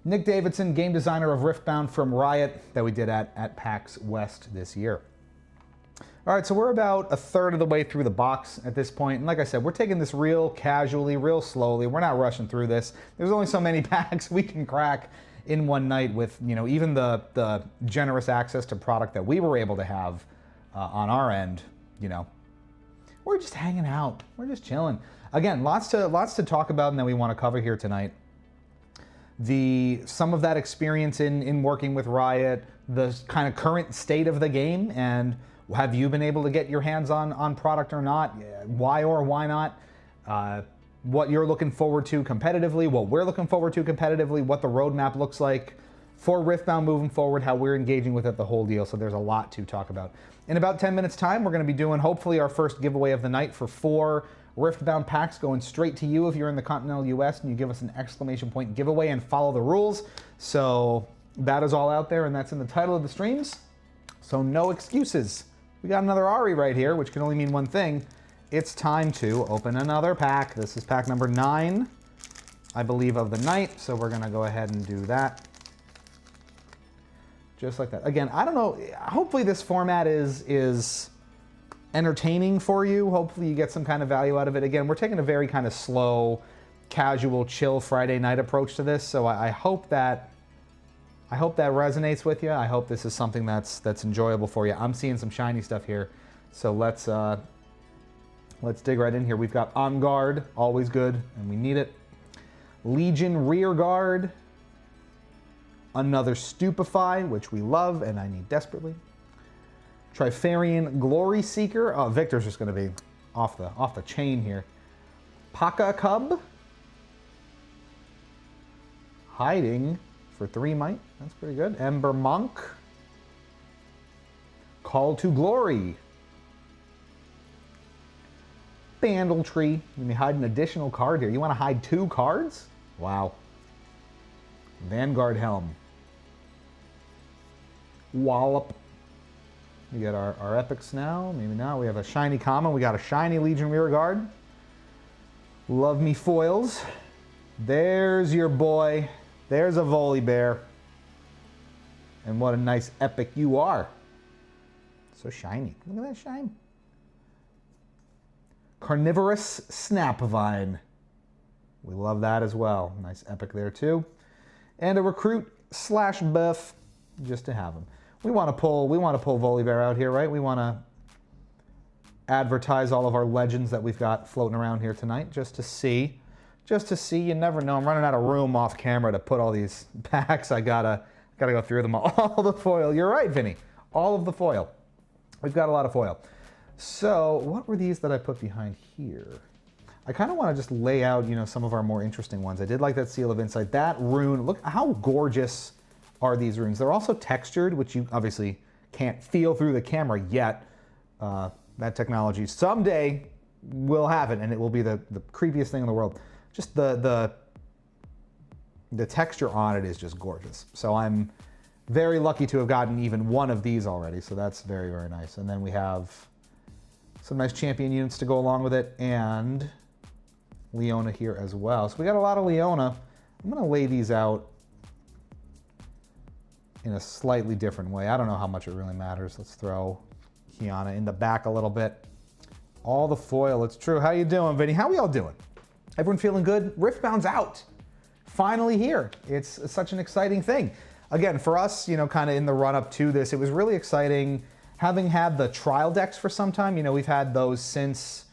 Speaker 1: Nick Davidson, game designer of Riftbound from Riot, that we did at PAX West this year. All right, so we're about a third of the way through the box at this point. And like I said, we're taking this real casually, real slowly. We're not rushing through this. There's only so many packs we can crack in one night with, even the generous access to product that we were able to have on our end. We're just hanging out. We're just chilling. Again, lots to talk about and that we want to cover here tonight. Some of that experience in working with Riot, the kind of current state of the game, and have you been able to get your hands on product or not? Why or why not? What you're looking forward to competitively, what we're looking forward to competitively, what the roadmap looks like for Riftbound moving forward, how we're engaging with it, the whole deal. So there's a lot to talk about. In about 10 minutes time, we're going to be doing hopefully our first giveaway of the night for 4 Riftbound packs going straight to you if you're in the continental US and you give us an exclamation point giveaway and follow the rules. So that is all out there, and that's in the title of the streams. So no excuses. We got another Ari right here, which can only mean one thing. It's time to open another pack. This is pack number 9, I believe, of the night. So we're gonna go ahead and do that. Just like that. Again, I don't know, hopefully this format is entertaining for you. Hopefully you get some kind of value out of it. Again, we're taking a very kind of slow, casual, chill Friday night approach to this. So I hope that resonates with you. I hope this is something that's enjoyable for you. I'm seeing some shiny stuff here. So let's dig right in here. We've got On Guard, always good, and we need it. Legion Rear Guard. Another Stupefy, which we love and I need desperately. Trifarian Glory Seeker. Oh, Victor's just going to be off the chain here. Paka Cub. Hiding for 3 might. That's pretty good. Ember Monk. Call to Glory. Bandletree. Let me hide an additional card here. You want to hide 2 cards? Wow. Vanguard Helm. Wallop. We got our epics now. Maybe not. We have a shiny common. We got a shiny Legion Rearguard. Love me foils. There's your boy. There's a Volibear. And what a nice epic you are. So shiny. Look at that shine. Carnivorous Snapvine. We love that as well. Nice epic there too. And a recruit / buff just to have him. We want to pull Volibear out here, right? We want to advertise all of our legends that we've got floating around here tonight just to see. You never know. I'm running out of room off camera to put all these packs. I gotta go through them all. All the foil. You're right, Vinny. All of the foil. We've got a lot of foil. So what were these that I put behind here? I kind of want to just lay out, some of our more interesting ones. I did like that Seal of Insight. That rune, look how gorgeous are these runes. They're also textured, which you obviously can't feel through the camera yet. That technology someday will have it, and it will be the creepiest thing in the world. just the texture on it is just gorgeous. So I'm very lucky to have gotten even one of these already. So that's very, very nice. And then we have some nice champion units to go along with it, and Leona here as well. So we got a lot of Leona. I'm gonna lay these out in a slightly different way. I don't know how much it really matters. Let's throw Kiana in the back a little bit. All the foil, it's true. How you doing, Vinny? How we all doing? Everyone feeling good? Riftbound's out. Finally here. It's such an exciting thing. Again, for us, you know, kind of in the run up to this, it was really exciting having had the trial decks for some time. You know, we've had those since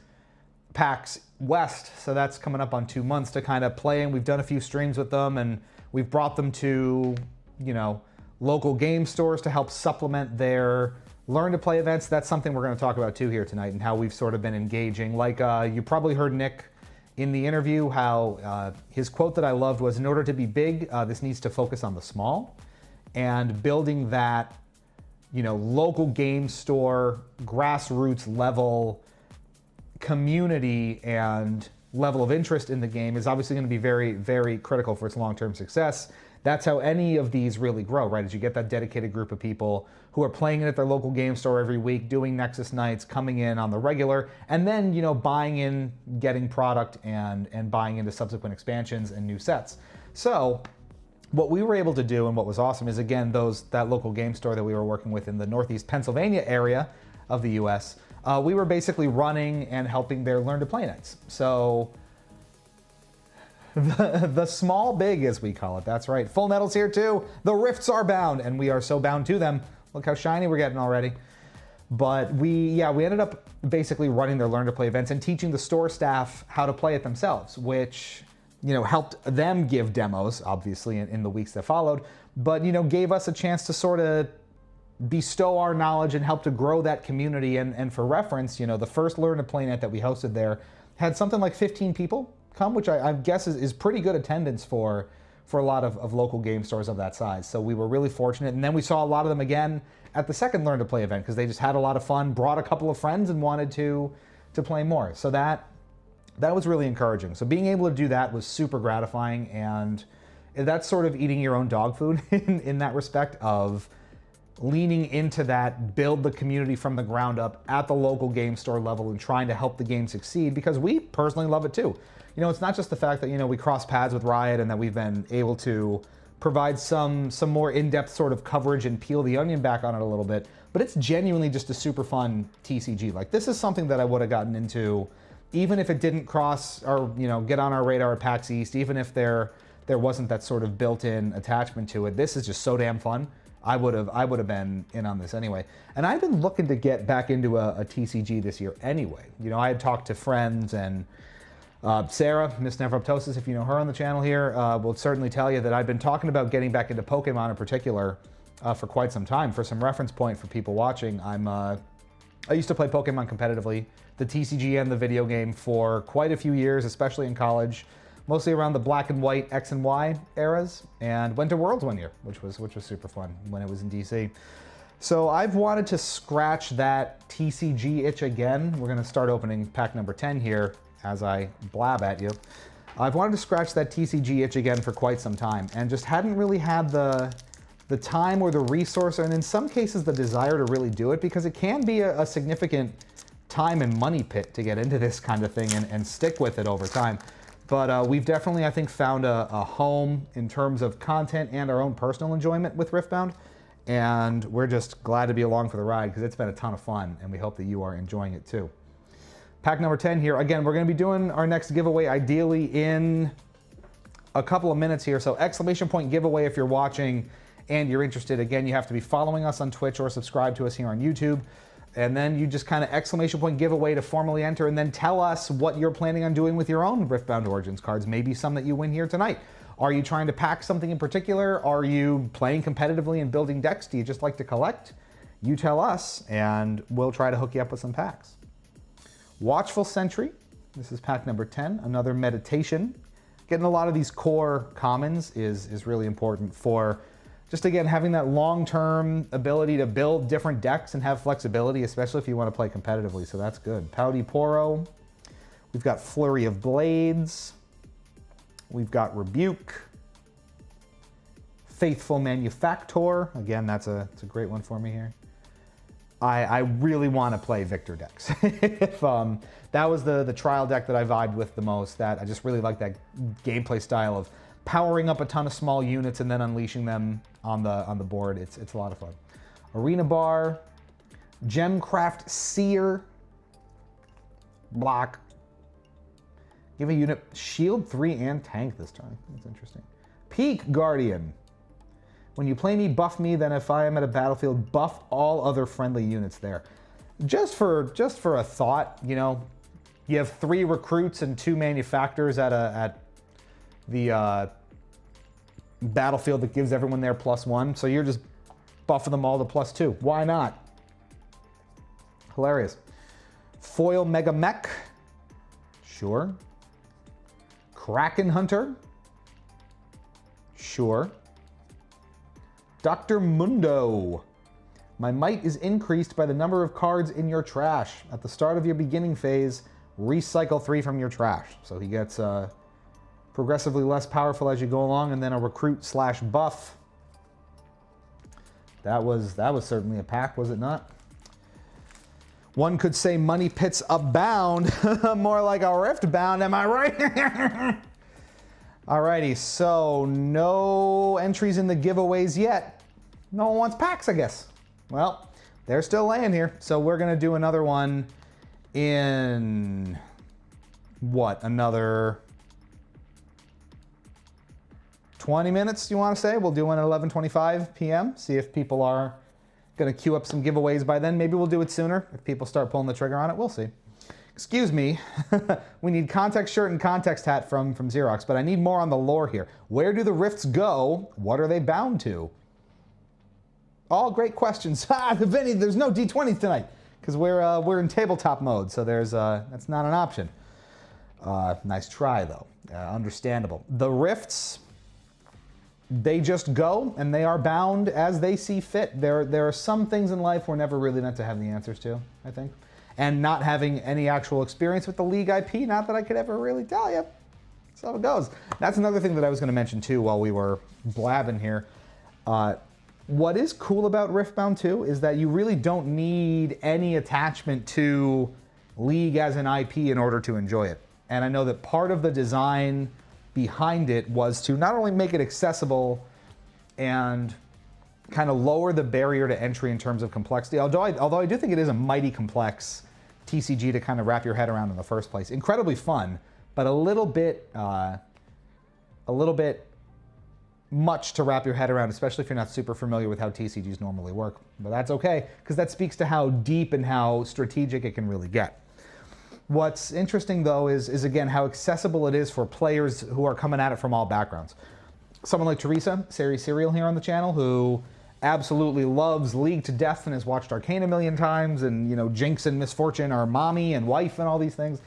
Speaker 1: PAX West, so that's coming up on 2 months to kind of play, and we've done a few streams with them, and we've brought them to, you know, local game stores to help supplement their learn to play events. That's something we're going to talk about too here tonight, and how we've sort of been engaging. Like you probably heard Nick in the interview, how his quote that I loved was, in order to be big, this needs to focus on the small, and building that, you know, local game store, grassroots level community and level of interest in the game is obviously going to be very, very critical for its long-term success. That's how any of these really grow, right? As you get that dedicated group of people who are playing it at their local game store every week, doing Nexus nights, coming in on the regular, and then, you know, buying in, getting product, and buying into subsequent expansions and new sets. So what we were able to do, and what was awesome, is again, that local game store that we were working with in the Northeast Pennsylvania area of the US, we were basically running and helping their Learn to Play nights. So the small big, as we call it, that's right. Full Metal's here too. The Rifts are bound, and we are so bound to them. Look how shiny we're getting already. But we ended up basically running their Learn to Play events and teaching the store staff how to play it themselves, which, you know, helped them give demos, obviously, in the weeks that followed, but, you know, gave us a chance to sort of bestow our knowledge and help to grow that community. And for reference, you know, the first Learn to Play night that we hosted there had something like 15 people come, which I guess is pretty good attendance for a lot of local game stores of that size. So we were really fortunate. And then we saw a lot of them again at the second Learn to Play event, because they just had a lot of fun, brought a couple of friends, and wanted to play more. So that was really encouraging. So being able to do that was super gratifying, and that's sort of eating your own dog food in that respect of leaning into that, build the community from the ground up at the local game store level and trying to help the game succeed, because we personally love it too. You know, it's not just the fact that, you know, we cross paths with Riot and that we've been able to provide some more in-depth sort of coverage and peel the onion back on it a little bit, but it's genuinely just a super fun TCG. Like, this is something that I would have gotten into even if it didn't cross or, you know, get on our radar at PAX East, even if there wasn't that sort of built-in attachment to it. This is just so damn fun. I would have been in on this anyway. And I've been looking to get back into a TCG this year anyway. You know, I had talked to friends, and Sarah, Miss Neveroptosis, if you know her on the channel here, will certainly tell you that I've been talking about getting back into Pokemon in particular for quite some time. For some reference point for people watching, I used to play Pokemon competitively, the TCG and the video game, for quite a few years, especially in college, mostly around the black and white X and Y eras, and went to Worlds one year, which was super fun when it was in DC. So I've wanted to scratch that TCG itch again. We're gonna start opening pack number 10 here as I blab at you. I've wanted to scratch that TCG itch again for quite some time, and just hadn't really had the time or the resource, and in some cases the desire to really do it, because it can be a significant time and money pit to get into this kind of thing and stick with it over time. But we've definitely, I think, found a home in terms of content and our own personal enjoyment with Riftbound, and we're just glad to be along for the ride, because it's been a ton of fun, and we hope that you are enjoying it too. Pack number 10 here. Again, we're going to be doing our next giveaway ideally in a couple of minutes here. So exclamation point giveaway if you're watching and you're interested. Again, you have to be following us on Twitch or subscribe to us here on YouTube. And then you just kind of exclamation point giveaway to formally enter, and then tell us what you're planning on doing with your own Riftbound Origins cards. Maybe some that you win here tonight. Are you trying to pack something in particular? Are you playing competitively and building decks? Do you just like to collect? You tell us, and we'll try to hook you up with some packs. Watchful Sentry, this is pack number 10, another meditation. Getting a lot of these core commons is really important for just, again, having that long-term ability to build different decks and have flexibility, especially if you want to play competitively, so that's good. Pouty Poro, we've got Flurry of Blades, We've got Rebuke. Faithful Manufactor. Again, it's a great one for me here. I really want to play Victor decks. If that was the trial deck that I vibed with the most, that I just really like that gameplay style of powering up a ton of small units and then unleashing them on the board. It's a lot of fun. Arena Bar, Gemcraft Seer, block. Give a unit shield 3 and tank this turn. That's interesting. Peak Guardian. When you play me, buff me, then if I am at a battlefield, buff all other friendly units there. Just for a thought, you know, you have 3 recruits and 2 manufacturers at the battlefield that gives everyone there +1, so you're just buffing them all to +2. Why not? Hilarious. Foil Mega Mech. Sure. Kraken Hunter. Sure. Dr. Mundo. My might is increased by the number of cards in your trash. At the start of your beginning phase, recycle 3 from your trash. So he gets progressively less powerful as you go along, and then a recruit/buff. That was certainly a pack, was it not? One could say money pits abound. More like a Riftbound, am I right? Alrighty, so no entries in the giveaways yet. No one wants packs, I guess. Well, they're still laying here. So we're gonna do another one in, what, another 20 minutes, you wanna say? We'll do one at 11:25 p.m. See if people are gonna queue up some giveaways by then. Maybe we'll do it sooner. If people start pulling the trigger on it, we'll see. Excuse me, we need context shirt and context hat from Xerox, but I need more on the lore here. Where do the rifts go? What are they bound to? All great questions. Vinny, there's no D20s tonight because we're in tabletop mode, so that's not an option. Nice try though, understandable. The rifts, they just go and they are bound as they see fit. There are some things in life we're never really meant to have the answers to, I think. And not having any actual experience with the League IP, not that I could ever really tell you. That's how it goes. That's another thing that I was going to mention too while we were blabbing here. What is cool about Riftbound 2 is that you really don't need any attachment to League as an IP in order to enjoy it. And I know that part of the design behind it was to not only make it accessible and kind of lower the barrier to entry in terms of complexity, although I do think it is a mighty complex TCG to kind of wrap your head around in the first place. Incredibly fun, but a little bit much to wrap your head around, especially if you're not super familiar with how TCGs normally work. But that's okay, because that speaks to how deep and how strategic it can really get. What's interesting though is again how accessible it is for players who are coming at it from all backgrounds. Someone like Teresa, Sari Serial here on the channel, who absolutely loves League to death and has watched Arcane a million times, and you know, Jinx and Misfortune are mommy and wife and all these things.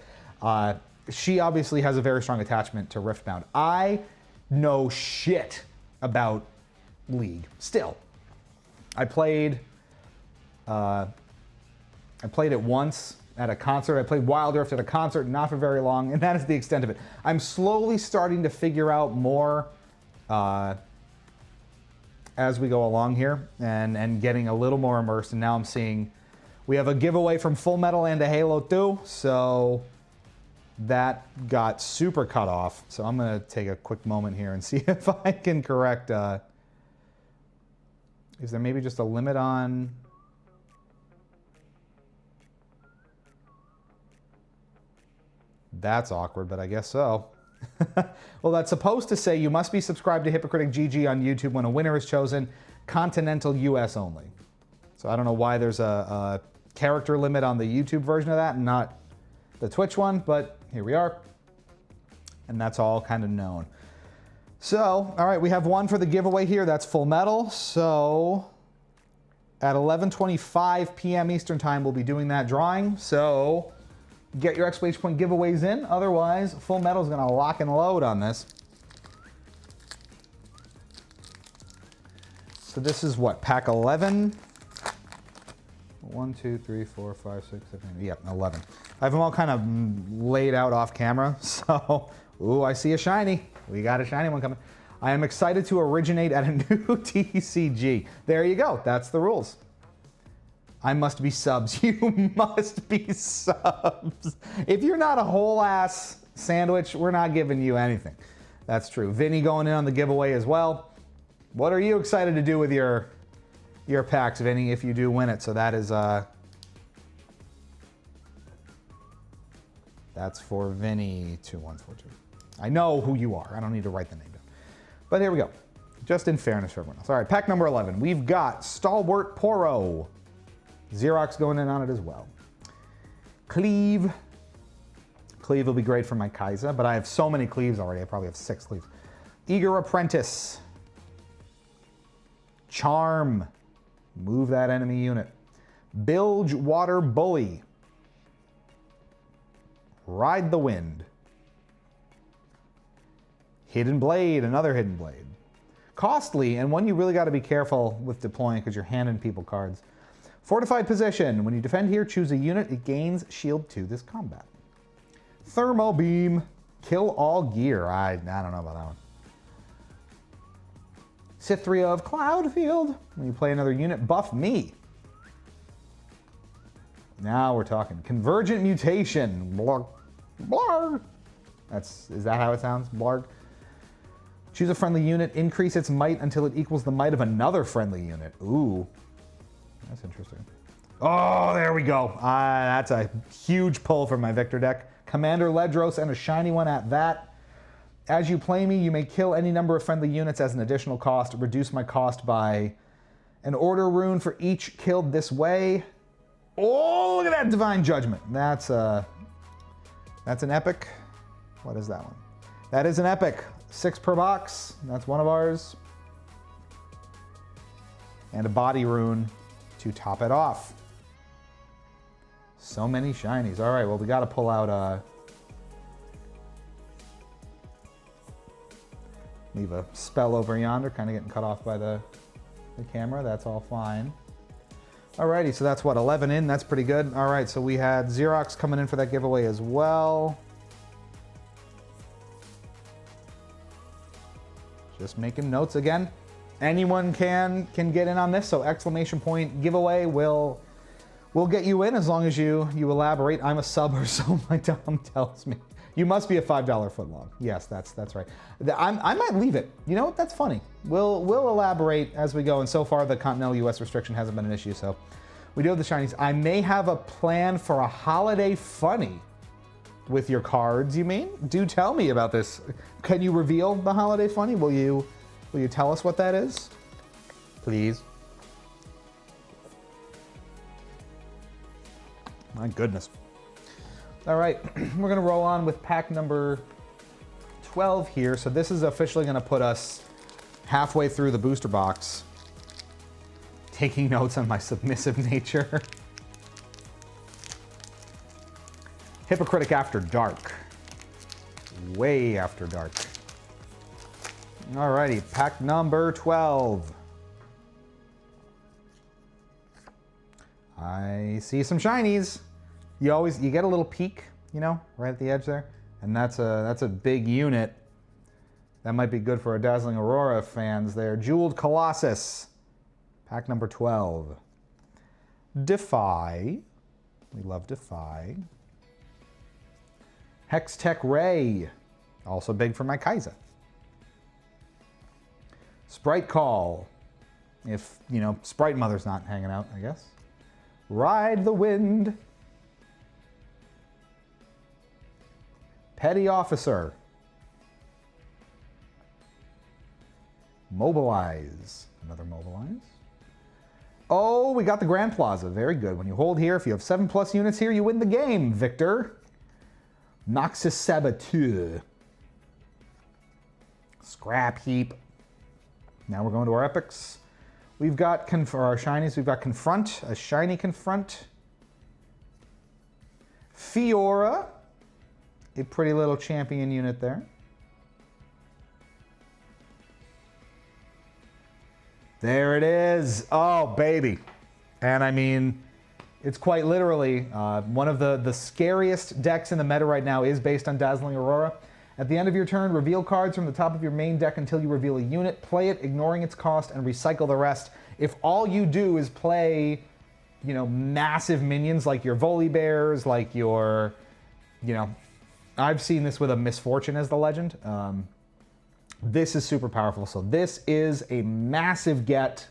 Speaker 1: She obviously has a very strong attachment to Riftbound. I know shit about League still. I played it once at a concert. I played Wild Rift at a concert, not for very long, and that is the extent of it. I'm slowly starting to figure out more as we go along here and getting a little more immersed, and now I'm seeing we have a giveaway from Full Metal and a Halo 2, so that got super cut off. So I'm gonna take a quick moment here and see if I can correct, is there maybe just a limit on? That's awkward, but I guess so. Well, that's supposed to say you must be subscribed to Hypocritic GG on YouTube when a winner is chosen, continental US only. So I don't know why there's a character limit on the YouTube version of that and not the Twitch one, but here we are. And that's all kind of known. So, all right, we have one for the giveaway here. That's Full Metal. So at 11:25 p.m. Eastern time, we'll be doing that drawing. So get your exclamation point giveaways in. Otherwise, Full Metal is going to lock and load on this. So this is what, pack 11? 1, 2, 3, 4, 5, 6, 7, 8. Yep, 11. I have them all kind of laid out off camera. So, ooh, I see a shiny. We got a shiny one coming. I am excited to originate at a new TCG. There you go. That's the rules. I must be subs. You must be subs. If you're not a whole ass sandwich, we're not giving you anything. That's true. Vinny going in on the giveaway as well. What are you excited to do with your packs, Vinny, if you do win it? So that is that's for Vinny 2142. I know who you are. I don't need to write the name down. But here we go. Just in fairness for everyone else. All right, pack number 11. We've got Stalwart Poro. Xerox going in on it as well. Cleave. Cleave will be great for my Kaiser, but I have so many Cleaves already. I probably have 6 Cleaves. Eager Apprentice. Charm. Move that enemy unit. Bilge Water Bully. Ride the Wind. Hidden Blade, another Hidden Blade. Costly, and one you really got to be careful with deploying because you're handing people cards. Fortified Position. When you defend here, choose a unit. It gains shield 2 this combat. Thermo Beam. Kill all gear. I don't know about that one. Sithria of Cloudfield. When you play another unit, buff me. Now we're talking. Convergent Mutation. Blarg. Blarg. Is that how it sounds? Blarg. Choose a friendly unit. Increase its might until it equals the might of another friendly unit. Ooh. That's interesting. Oh, there we go. That's a huge pull from my Victor deck. Commander Ledros and a shiny one at that. As you play me, you may kill any number of friendly units as an additional cost. Reduce my cost by an order rune for each killed this way. Oh, look at that Divine Judgment. That's an epic. What is that one? That is an epic. 6 per box. That's one of ours. And a body rune to top it off. So many shinies. All right, well, we got to pull out leave a spell over yonder, kind of getting cut off by the camera. That's all fine. Alrighty, so that's what, 11 in. That's pretty good. All right, so we had Xerox coming in for that giveaway as well. Just making notes again. Anyone can get in on this, so exclamation point giveaway will get you in as long as you elaborate. I'm a subber, so my Dom tells me. You must be a $5 footlong. Yes, that's right. I might leave it. You know what? That's funny. We'll elaborate as we go, and so far the continental US restriction hasn't been an issue, so we do have the shinies. I may have a plan for a holiday funny with your cards, you mean? Do tell me about this. Can you reveal the holiday funny? Will you tell us what that is? Please. My goodness. All right, we're gonna roll on with pack number 12 here. So this is officially gonna put us halfway through the booster box. Taking notes on my submissive nature. Hypocritic After Dark. Way after dark. Alrighty, pack number 12. I see some shinies. You get a little peek, you know, right at the edge there. And that's a big unit. That might be good for our Dazzling Aurora fans there. Jeweled Colossus. Pack number 12. Defy. We love Defy. Hextech Ray. Also big for my Kaiser. Sprite Call. If, you know, Sprite Mother's not hanging out, I guess. Ride the Wind. Petty Officer. Mobilize. Another Mobilize. Oh, we got the Grand Plaza. Very good. When you hold here, if you have 7+ units here, you win the game, Victor. Noxus Saboteur. Scrap Heap. Now we're going to our epics. We've got, for our shinies, we've got Confront, a shiny Confront. Fiora, a pretty little champion unit there. There it is. Oh, baby. And I mean, it's quite literally one of the scariest decks in the meta right now is based on Dazzling Aurora. At the end of your turn, reveal cards from the top of your main deck until you reveal a unit. Play it, ignoring its cost, and recycle the rest. If all you do is play, you know, massive minions like your Volibears, like your, you know, I've seen this with a Misfortune as the legend. This is super powerful. So this is a massive get.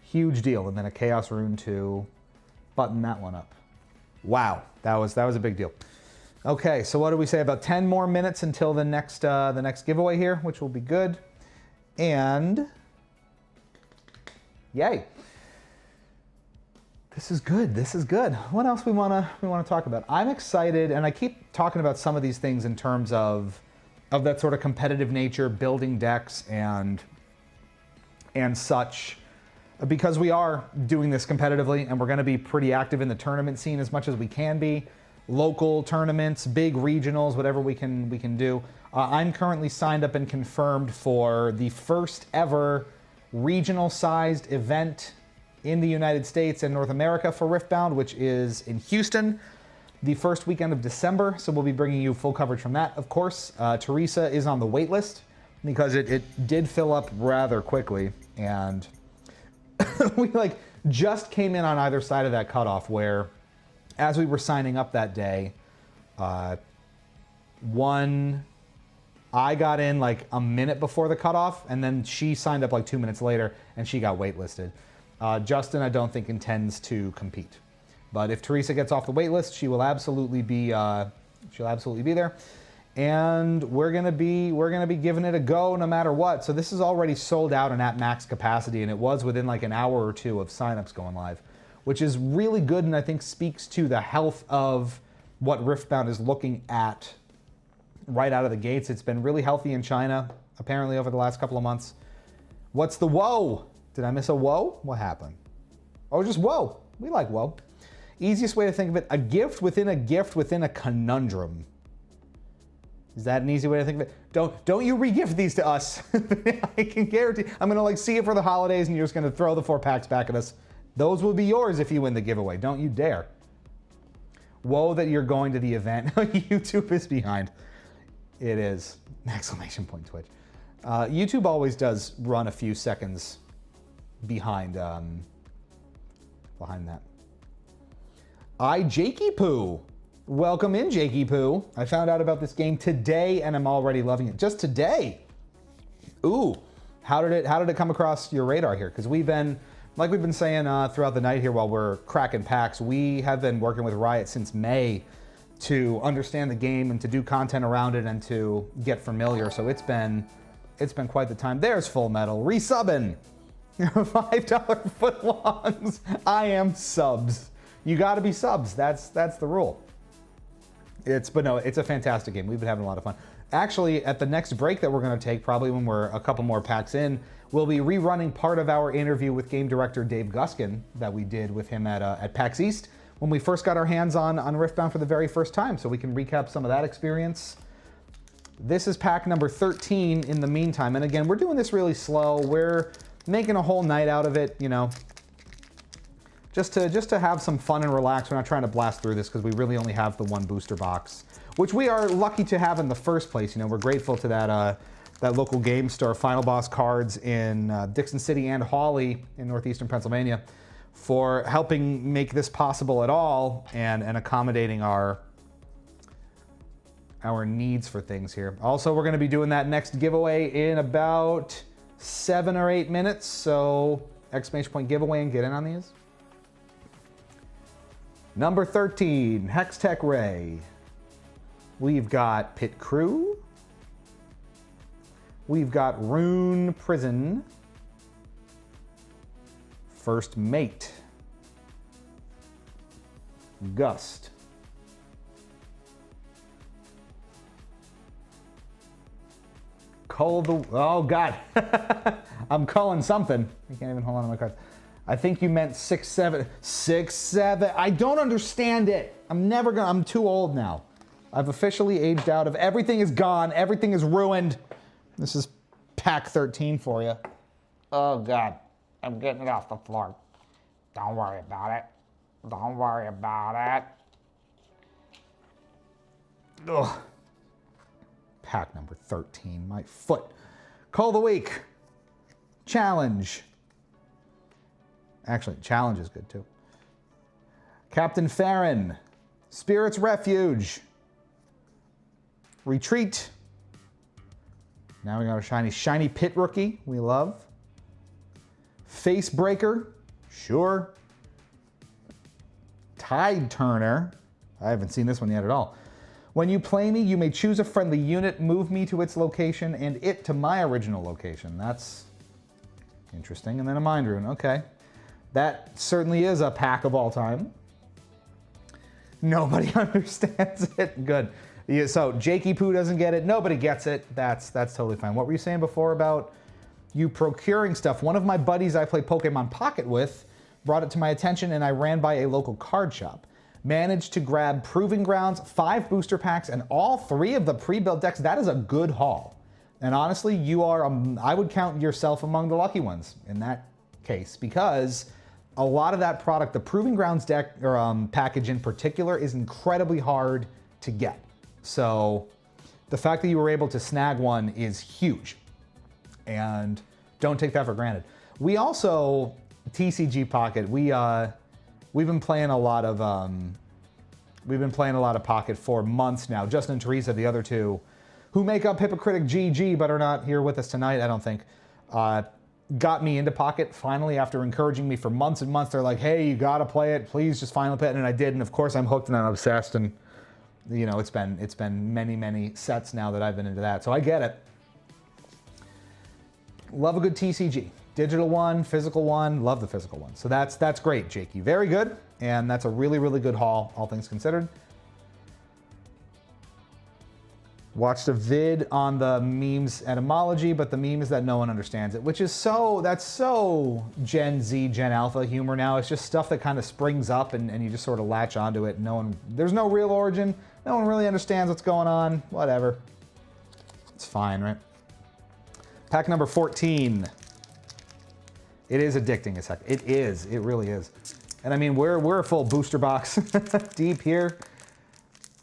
Speaker 1: Huge deal. And then a Chaos Rune to button that one up. Wow, that was a big deal. Okay, so what do we say? About 10 more minutes until the next giveaway here, which will be good. And yay. This is good. This is good. What else we wanna talk about? I'm excited, and I keep talking about some of these things in terms of that sort of competitive nature, building decks and such, because we are doing this competitively, and we're going to be pretty active in the tournament scene as much as we can be. Local tournaments, big regionals, whatever we can do. I'm currently signed up and confirmed for the first ever regional-sized event in the United States and North America for Riftbound, which is in Houston, the first weekend of December. So we'll be bringing you full coverage from that. Of course, Teresa is on the wait list because it did fill up rather quickly, and we like just came in on either side of that cutoff where, as we were signing up that day, I got in like a minute before the cutoff, and then she signed up like 2 minutes later, and she got waitlisted. Justin, I don't think, intends to compete, but if Teresa gets off the wait list, she will absolutely be there, and we're gonna be giving it a go no matter what. So this is already sold out and at max capacity, and it was within like an hour or two of signups going live, which is really good, and I think speaks to the health of what Riftbound is looking at right out of the gates. It's been really healthy in China, apparently, over the last couple of months. What's the whoa? Did I miss a whoa? What happened? Oh, just whoa. We like whoa. Easiest way to think of it, a gift within a conundrum. Is that an easy way to think of it? Don't you re-gift these to us. I can guarantee. I'm going to like see it for the holidays, and you're just going to throw the 4 packs back at us. Those will be yours if you win the giveaway. Don't you dare. Whoa that you're going to the event. YouTube is behind. It is. Exclamation point Twitch. YouTube always does run a few seconds behind that. Jakey Poo. Welcome in, Jakey Poo. I found out about this game today, and I'm already loving it. Just today. Ooh, how did it come across your radar here? Because we've been saying throughout the night here while we're cracking packs, we have been working with Riot since May to understand the game and to do content around it and to get familiar. So it's been quite the time. There's Full Metal resubbing. $5 footlongs. I am subs. You got to be subs. That's the rule. But no, it's a fantastic game. We've been having a lot of fun. Actually, at the next break that we're going to take, probably when we're a couple more packs in, we'll be rerunning part of our interview with game director Dave Guskin that we did with him at PAX East when we first got our hands on Riftbound for the very first time, so we can recap some of that experience. This is pack number 13 in the meantime, and again, we're doing this really slow. We're making a whole night out of it, you know, just to have some fun and relax. We're not trying to blast through this because we really only have the one booster box, which we are lucky to have in the first place. You know, we're grateful to that local game store, Final Boss Cards in Dixon City and Hawley in northeastern Pennsylvania, for helping make this possible at all and accommodating our needs for things here. Also, we're going to be doing that next giveaway in about 7 or 8 minutes, so exclamation point giveaway and get in on these. Number 13, Hextech Ray. We've got Pit Crew. We've got Rune Prison. First Mate. Gust. Cull the... Oh, God. I'm culling something. I can't even hold on to my cards. I think you meant 6, 7. 6, 7. I don't understand it. I'm too old now. I've officially aged out of... Everything is gone. Everything is ruined. This is pack 13 for you. Oh, God. I'm getting it off the floor. Don't worry about it. Don't worry about it. Ugh. pack number 13. My foot. Call of the week. Challenge. Actually, challenge is good too. Captain Farron. Spirit's Refuge. Retreat. Now we got a shiny Pit Rookie. We love. Facebreaker. Sure. Tide Turner. I haven't seen this one yet at all. When you play me, you may choose a friendly unit, move me to its location, and it to my original location. That's interesting. And then a Mind Rune. Okay. That certainly is a pack of all time. Nobody understands it. Good. Yeah, so Jakey Poo doesn't get it. Nobody gets it. That's totally fine. What were you saying before about you procuring stuff? One of my buddies I play Pokemon Pocket with brought it to my attention, and I ran by a local card shop. Managed to grab Proving Grounds, 5 booster packs, and all 3 of the pre-built decks. That is a good haul. And honestly, you are, I would count yourself among the lucky ones in that case, because a lot of that product, the Proving Grounds deck or package in particular, is incredibly hard to get. So the fact that you were able to snag one is huge, and don't take that for granted. We also, TCG Pocket, we've been playing a lot of Pocket for months now. Justin and Teresa, the other two, who make up Hypocritic GG but are not here with us tonight, I don't think, got me into Pocket finally after encouraging me for months and months. They're like, hey, you gotta play it, please just finally play it, and I did, and of course I'm hooked and I'm obsessed, and you know, it's been many sets now that I've been into that, so I get it. Love a good TCG. Digital one, physical one, love the physical one. So that's great, Jakey. Very good, and that's a really good haul, all things considered. Watched a vid on the memes etymology, but the meme is that no one understands it, which is that's so Gen Z, Gen Alpha humor now. It's just stuff that kind of springs up and you just sort of latch onto it. There's no real origin. No one really understands what's going on. Whatever. It's fine, right? Pack number 14. It is addicting as heck. It is. It really is. And I mean, we're a full booster box deep here.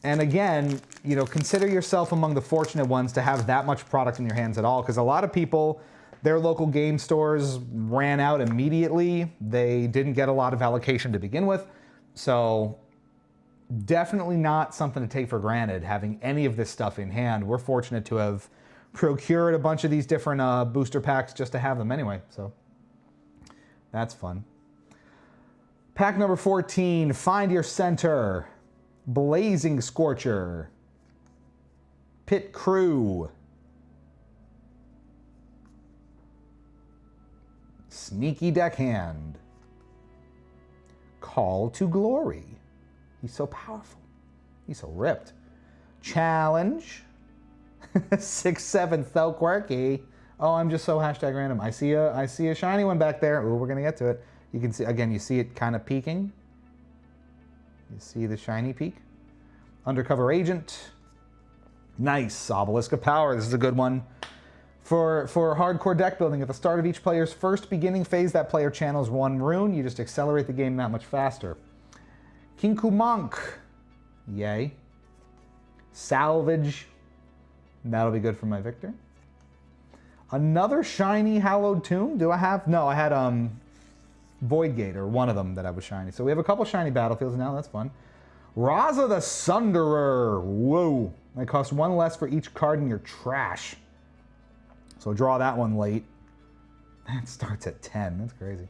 Speaker 1: And again, you know, consider yourself among the fortunate ones to have that much product in your hands at all, because a lot of people, their local game stores ran out immediately. They didn't get a lot of allocation to begin with. So definitely not something to take for granted, having any of this stuff in hand. We're fortunate to have procured a bunch of these different booster packs just to have them anyway. So that's fun. Pack number 14, Find Your Center. Blazing Scorcher. Pit Crew. Sneaky Deckhand. Call to Glory. He's so powerful. He's so ripped. Challenge. 6/7 so quirky. Oh, I'm just so hashtag random. I see a shiny one back there. Ooh, we're gonna get to it. You can see, again, you see it kind of peeking. You see the shiny peak. Undercover Agent. Nice. Obelisk of Power. This is a good one. For hardcore deck building, at the start of each player's first beginning phase, that player channels 1 rune. You just accelerate the game that much faster. Kinku Monk. Yay. Salvage. That'll be good for my Victor. Another shiny Hallowed Tomb. Do I have? No, I had Void Gate, or one of them that I was shiny. So we have a couple shiny battlefields now. That's fun. Raza the Sunderer. Whoa. That costs 1 less for each card in your trash. So draw that one late. That starts at 10. That's crazy.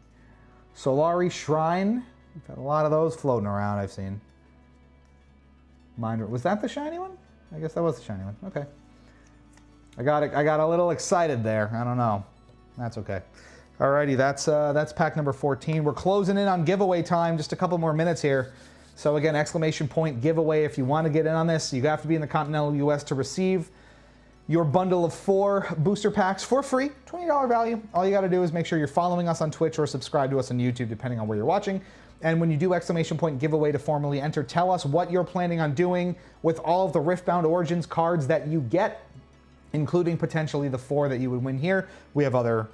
Speaker 1: Solari Shrine. We've had a lot of those floating around, I've seen. Was that the shiny one? I guess that was the shiny one. Okay. I got a little excited there. I don't know. That's okay. Alrighty, that's pack number 14. We're closing in on giveaway time. Just a couple more minutes here. So again, exclamation point giveaway. If you want to get in on this, you have to be in the continental US to receive your bundle of 4 booster packs for free, $20 value. All you got to do is make sure you're following us on Twitch or subscribe to us on YouTube, depending on where you're watching. And when you do exclamation point giveaway to formally enter, tell us what you're planning on doing with all of the Riftbound Origins cards that you get, including potentially the 4 that you would win here. We have other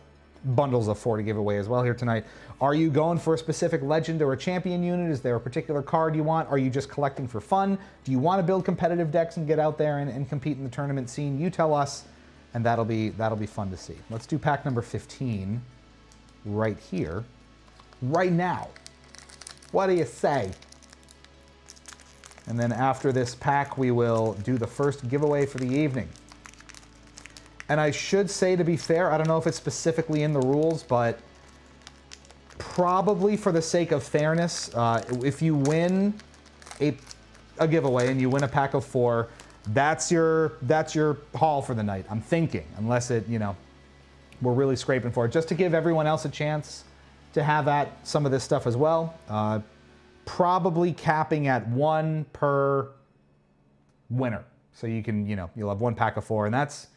Speaker 1: bundles of 4 to give away as well here tonight. Are you going for a specific legend or a champion unit? Is there a particular card you want? Are you just collecting for fun? Do you want to build competitive decks and get out there and compete in the tournament scene? You tell us, and that'll be fun to see. Let's do pack number 15 right here, right now. What do you say? And then after this pack, we will do the first giveaway for the evening. And I should say, to be fair, I don't know if it's specifically in the rules, but probably for the sake of fairness, if you win a giveaway and you win a pack of 4, that's your haul for the night. I'm thinking, unless it, you know, we're really scraping for it, just to give everyone else a chance to have at some of this stuff as well. Probably capping at 1 per winner. So you can, you know, you'll have 1 pack of 4, and it's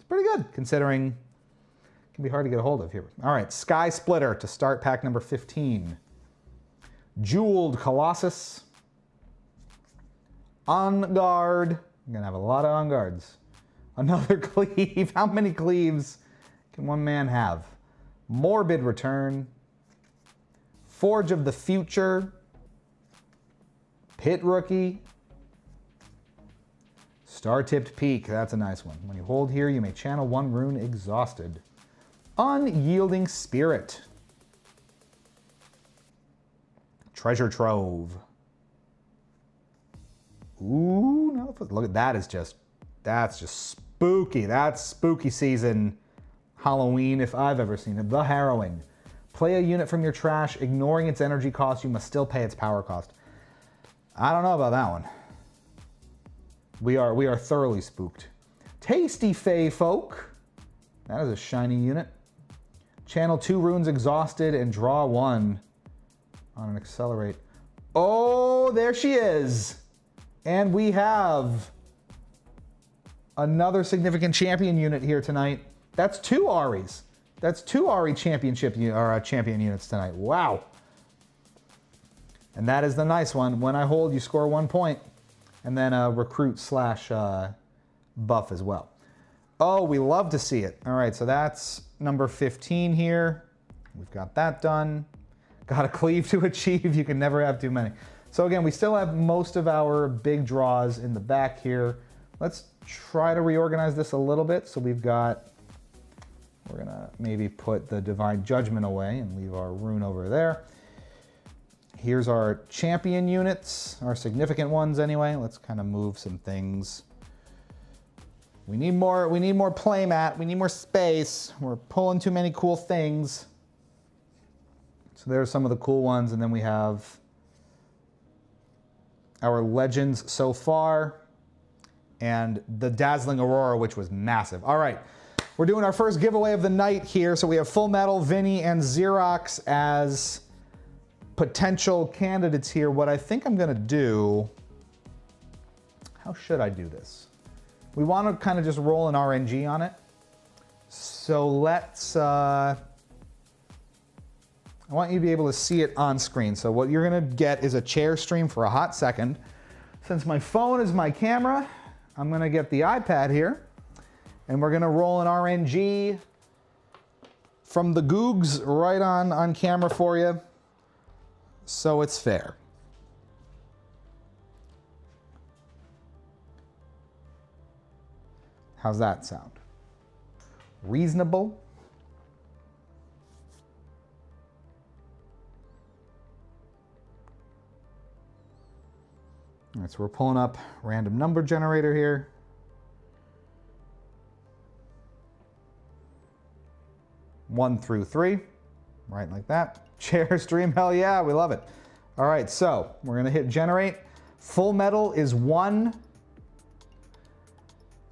Speaker 1: pretty good considering it can be hard to get a hold of here. All right, Sky Splitter to start pack number 15. Jeweled Colossus. On Guard. I'm gonna have a lot of on guards. Another Cleave. How many Cleaves can one man have? Morbid Return. Forge of the Future. Pit Rookie. Star-Tipped Peak, that's a nice one. When you hold here, you may channel 1 rune Exhausted. Unyielding Spirit. Treasure Trove. Ooh, no, look at that, that's just spooky. That's spooky season Halloween if I've ever seen it. The Harrowing. Play a unit from your trash, ignoring its energy cost, you must still pay its power cost. I don't know about that one. We are thoroughly spooked. Tasty Fey Folk. That is a shiny unit. Channel 2 runes Exhausted and draw 1 on an Accelerate. Oh, there she is. And we have another significant champion unit here tonight. That's 2 Aries. That's 2 Ari championship champion units tonight. Wow. And that is the nice one. When I hold, you score 1 point. And then a recruit slash buff as well. Oh, we love to see it. All right, so that's number 15 here. We've got that done. Got a Cleave to achieve. You can never have too many. So again, we still have most of our big draws in the back here. Let's try to reorganize this a little bit. So we're gonna maybe put the Divine Judgment away and leave our rune over there. Here's our champion units, our significant ones anyway. Let's kind of move some things. We need more playmat. We need more space. We're pulling too many cool things. So there's some of the cool ones, and then we have our legends so far and the Dazzling Aurora, which was massive. All right, we're doing our first giveaway of the night here. So we have Full Metal, Vinny, and Xerox as potential candidates here. What I think I'm gonna do, how should I do this? We want to kind of just roll an RNG on it. So let's, I want you to be able to see it on screen. So what you're gonna get is a chair stream for a hot second. Since my phone is my camera, I'm gonna get the iPad here and we're gonna roll an RNG from the Googs right on camera for you. So it's fair. How's that sound? Reasonable? All right, so we're pulling up random number generator here. One through 3, right like that. Chair stream, hell yeah, we love it. All right, so we're gonna hit generate. Full Metal is 1.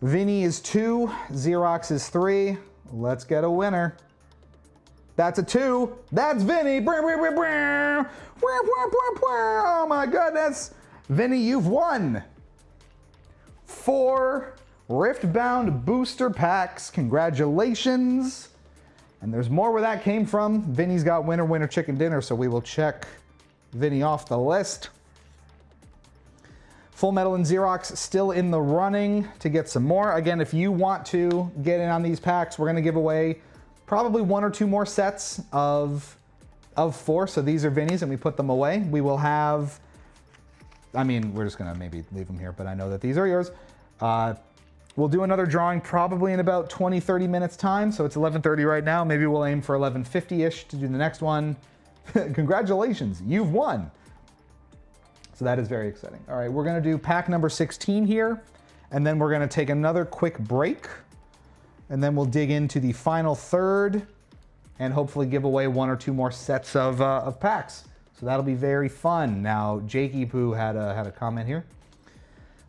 Speaker 1: Vinny is 2. Xerox is 3. Let's get a winner. That's a 2. That's Vinny. Oh my goodness. Vinny, you've won 4 Riftbound booster packs. Congratulations. And there's more where that came from. Vinny's got winner, winner, chicken dinner, so we will check Vinny off the list. Full Metal and Xerox still in the running to get some more. Again, if you want to get in on these packs, we're gonna give away probably 1 or 2 more sets of 4. So these are Vinny's and we put them away. We will have, I mean, we're just gonna maybe leave them here, but I know that these are yours. We'll do another drawing probably in about 20, 30 minutes time. So it's 11:30 right now. Maybe we'll aim for 11:50-ish to do the next one. Congratulations, you've won. So that is very exciting. All right, we're gonna do pack number 16 here, and then we're gonna take another quick break, and then we'll dig into the final third and hopefully give away 1 or 2 more sets of packs. So that'll be very fun. Now, Jakey Poo had a comment here.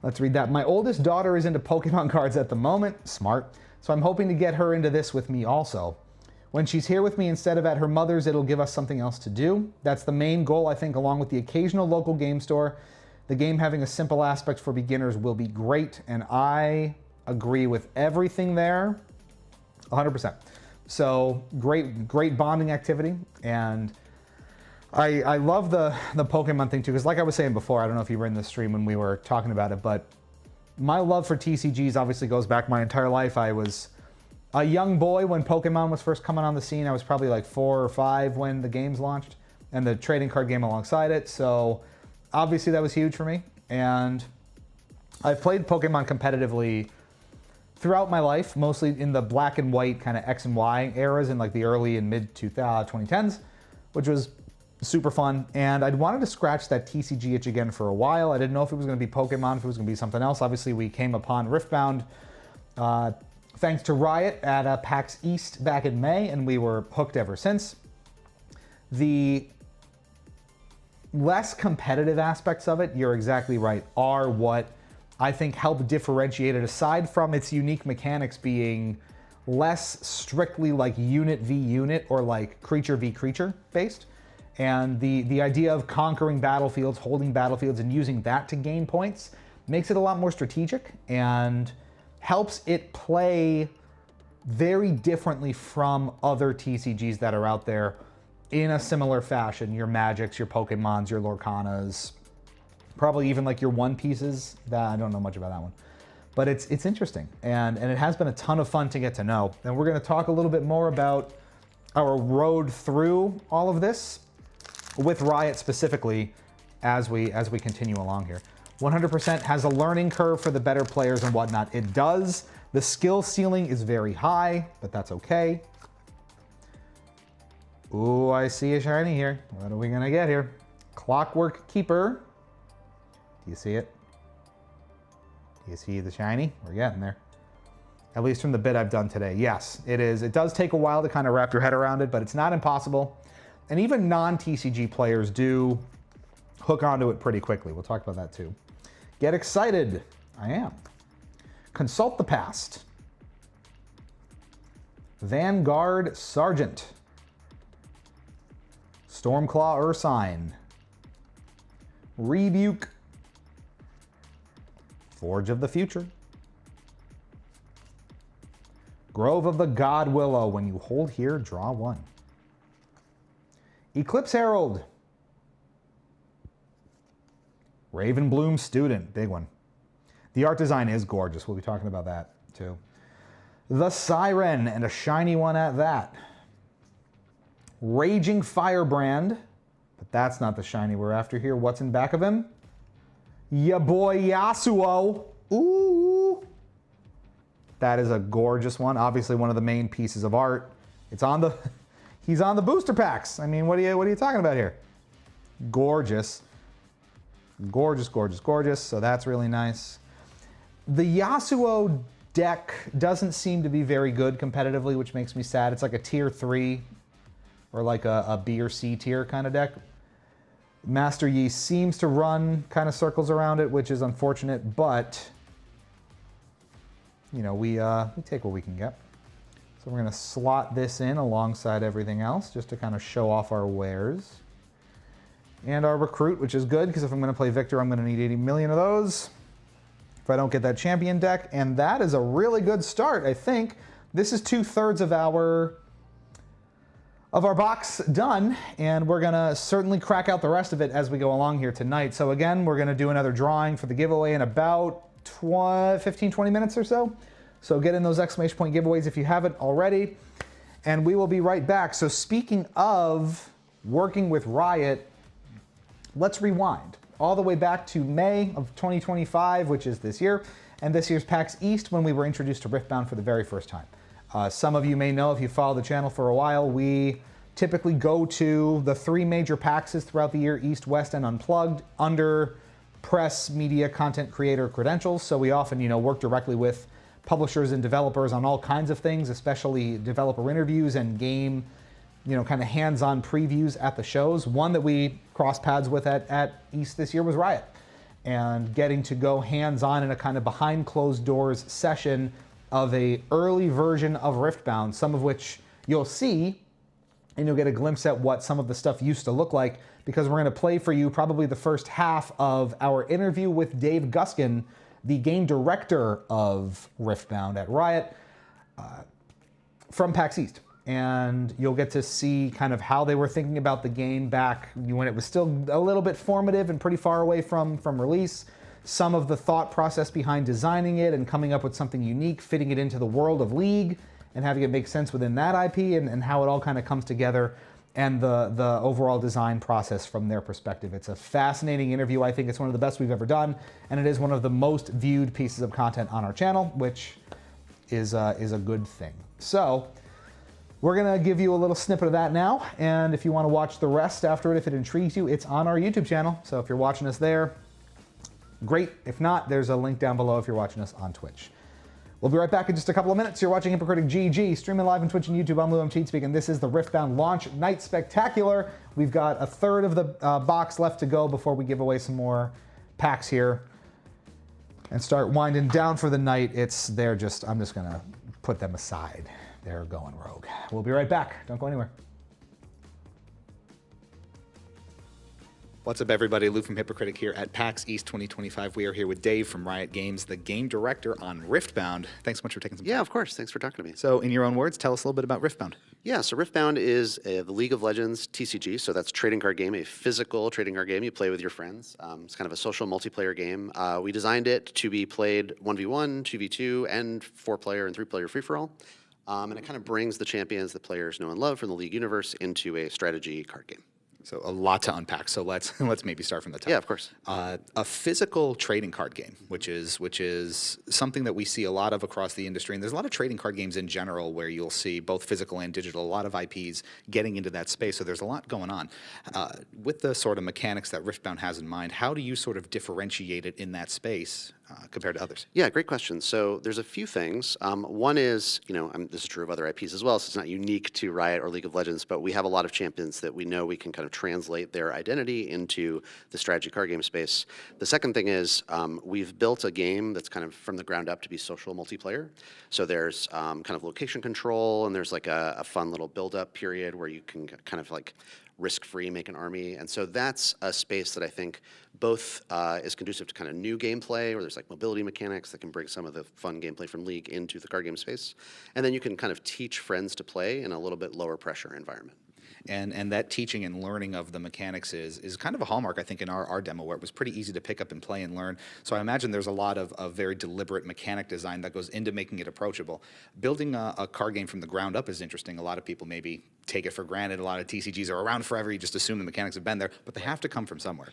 Speaker 1: Let's read that. My oldest daughter is into Pokemon cards at the moment. Smart. So I'm hoping to get her into this with me also. When she's here with me instead of at her mother's, it'll give us something else to do. That's the main goal, I think, along with the occasional local game store. The game having a simple aspect for beginners will be great, and I agree with everything there, 100%. So great bonding activity, and I love the Pokemon thing too, because like I was saying before, I don't know if you were in the stream when we were talking about it, but my love for TCGs obviously goes back my entire life. I was a young boy when Pokemon was first coming on the scene. I was probably like 4 or 5 when the games launched, and the trading card game alongside it. So obviously that was huge for me, and I've played Pokemon competitively throughout my life, mostly in the black and white kind of X and Y eras in like the early and mid 2010s, which was super fun. And I'd wanted to scratch that TCG itch again for a while. I didn't know if it was going to be Pokemon, if it was going to be something else. Obviously, we came upon Riftbound thanks to Riot at PAX East back in May, and we were hooked ever since. The less competitive aspects of it, you're exactly right, are what I think help differentiate it, aside from its unique mechanics being less strictly like unit v unit or like creature v creature based. And the idea of conquering battlefields, holding battlefields, and using that to gain points makes it a lot more strategic and helps it play very differently from other TCGs that are out there in a similar fashion. Your Magics, your Pokemons, your Lorcanas, probably even like your One Pieces. That I don't know much about that one. But it's interesting, and it has been a ton of fun to get to know. And we're gonna talk a little bit more about our road through all of this with Riot specifically as we continue along here. 100% has a learning curve for the better players and whatnot. It does. The skill ceiling is very high, but that's okay. Ooh, I see a shiny here. What are we gonna get here? Clockwork Keeper. Do you see it? Do you see the shiny? We're getting there. At least from the bit I've done today. Yes, it is. It does take a while to kind of wrap your head around it, but it's not impossible. And even non-TCG players do hook onto it pretty quickly. We'll talk about that too. Get excited. I am. Consult the past. Vanguard Sergeant. Stormclaw Ursine. Rebuke. Forge of the Future. Grove of the God Willow. When you hold here, draw 1. Eclipse Herald. Ravenbloom Student, big one. The art design is gorgeous. We'll be talking about that too. The Siren, and a shiny one at that. Raging Firebrand, but that's not the shiny we're after here. What's in back of him? Ya boy Yasuo. Ooh. That is a gorgeous one. Obviously one of the main pieces of art. It's on the he's on the booster packs. I mean, what are you talking about here? Gorgeous. Gorgeous, gorgeous, gorgeous. So that's really nice. The Yasuo deck doesn't seem to be very good competitively, which makes me sad. It's like a tier 3 or like a B or C tier kind of deck. Master Yi seems to run kind of circles around it, which is unfortunate, but you know, we take what we can get. So we're gonna slot this in alongside everything else just to kind of show off our wares. And our recruit, which is good, because if I'm going to play Victor, I'm going to need 80 million of those if I don't get that champion deck. And that is a really good start, I think. This is 2/3 of our box done, and we're going to certainly crack out the rest of it as we go along here tonight. So again, we're going to do another drawing for the giveaway in about 15-20 minutes or so. So get in those exclamation point giveaways if you haven't already. and we will be right back. So speaking of working with Riot, let's rewind all the way back to May of 2025, which is this year, and this year's PAX East when we were introduced to Riftbound for the very first time. Some of you may know, if you follow the channel for a while, we typically go to the 3 major PAXs throughout the year, East, West, and Unplugged, under press, media, content creator credentials. So we often, work directly with publishers and developers on all kinds of things, especially developer interviews and game, kind of hands-on previews at the shows. One that we crossed paths with at East this year was Riot. And getting to go hands-on in a kind of behind closed doors session of a early version of Riftbound, some of which you'll see, and you'll get a glimpse at what some of the stuff used to look like, because we're going to play for you probably the first half of our interview with Dave Guskin, the game director of Riftbound at Riot, from PAX East. And you'll get to see kind of how they were thinking about the game back when it was still a little bit formative and pretty far away from release. Some of the thought process behind designing it and coming up with something unique, fitting it into the world of League, and having it make sense within that IP, and how it all kind of comes together, and the overall design process from their perspective. It's a fascinating interview. I think it's one of the best we've ever done, and it is one of the most viewed pieces of content on our channel, which is a good thing. So we're gonna give you a little snippet of that now, and if you want to watch the rest after it, if it intrigues you, it's on our YouTube channel. So if you're watching us there, great. If not, there's a link down below if you're watching us on Twitch. We'll be right back in just a couple of minutes. You're watching Hypocritic GG, streaming live on Twitch and YouTube. I'm Lou, I'm Cheatspeak, and this is the Riftbound Launch Night Spectacular. We've got a third of the box left to go before we give away some more packs here and start winding down for the night. I'm just gonna put them aside. They're going rogue. We'll be right back. Don't go anywhere.
Speaker 2: What's up, everybody? Lou from Hypocritic here at PAX East 2025. We are here with Dave from Riot Games, the game director on Riftbound. Thanks so much for taking some time.
Speaker 4: Yeah, of course. Thanks for talking to me.
Speaker 2: So, in your own words, tell us a little bit about Riftbound.
Speaker 4: Yeah, so Riftbound is the League of Legends TCG, so that's trading card game, a physical trading card game you play with your friends. It's kind of a social multiplayer game. We designed it to be played 1v1, 2v2, and 4-player and 3-player free-for-all. And it kind of brings the champions that players know and love from the League universe into a strategy card game.
Speaker 2: So a lot to unpack. So let's maybe start from the top.
Speaker 4: Yeah, of course.
Speaker 2: A physical trading card game, which is something that we see a lot of across the industry, and there's a lot of trading card games in general where you'll see both physical and digital. A lot of IPs getting into that space. So there's a lot going on. With the sort of mechanics that Riftbound has in mind, how do you sort of differentiate it in that space compared to others?
Speaker 4: Yeah, great question. So there's a few things. One is, this is true of other IPs as well, so it's not unique to Riot or League of Legends, but we have a lot of champions that we know we can kind of translate their identity into the strategy card game space. The second thing is we've built a game that's kind of from the ground up to be social multiplayer. So there's kind of location control, and there's like a fun little build-up period where you can kind of like risk-free make an army. And so that's a space that I think both is conducive to kind of new gameplay, where there's like mobility mechanics that can bring some of the fun gameplay from League into the card game space. And then you can kind of teach friends to play in a little bit lower pressure environment.
Speaker 2: And that teaching and learning of the mechanics is kind of a hallmark, I think, in our demo, where it was pretty easy to pick up and play and learn. So I imagine there's a lot of very deliberate mechanic design that goes into making it approachable. Building a card game from the ground up is interesting. A lot of people maybe take it for granted. A lot of TCGs are around forever. You just assume the mechanics have been there, but they have to come from somewhere.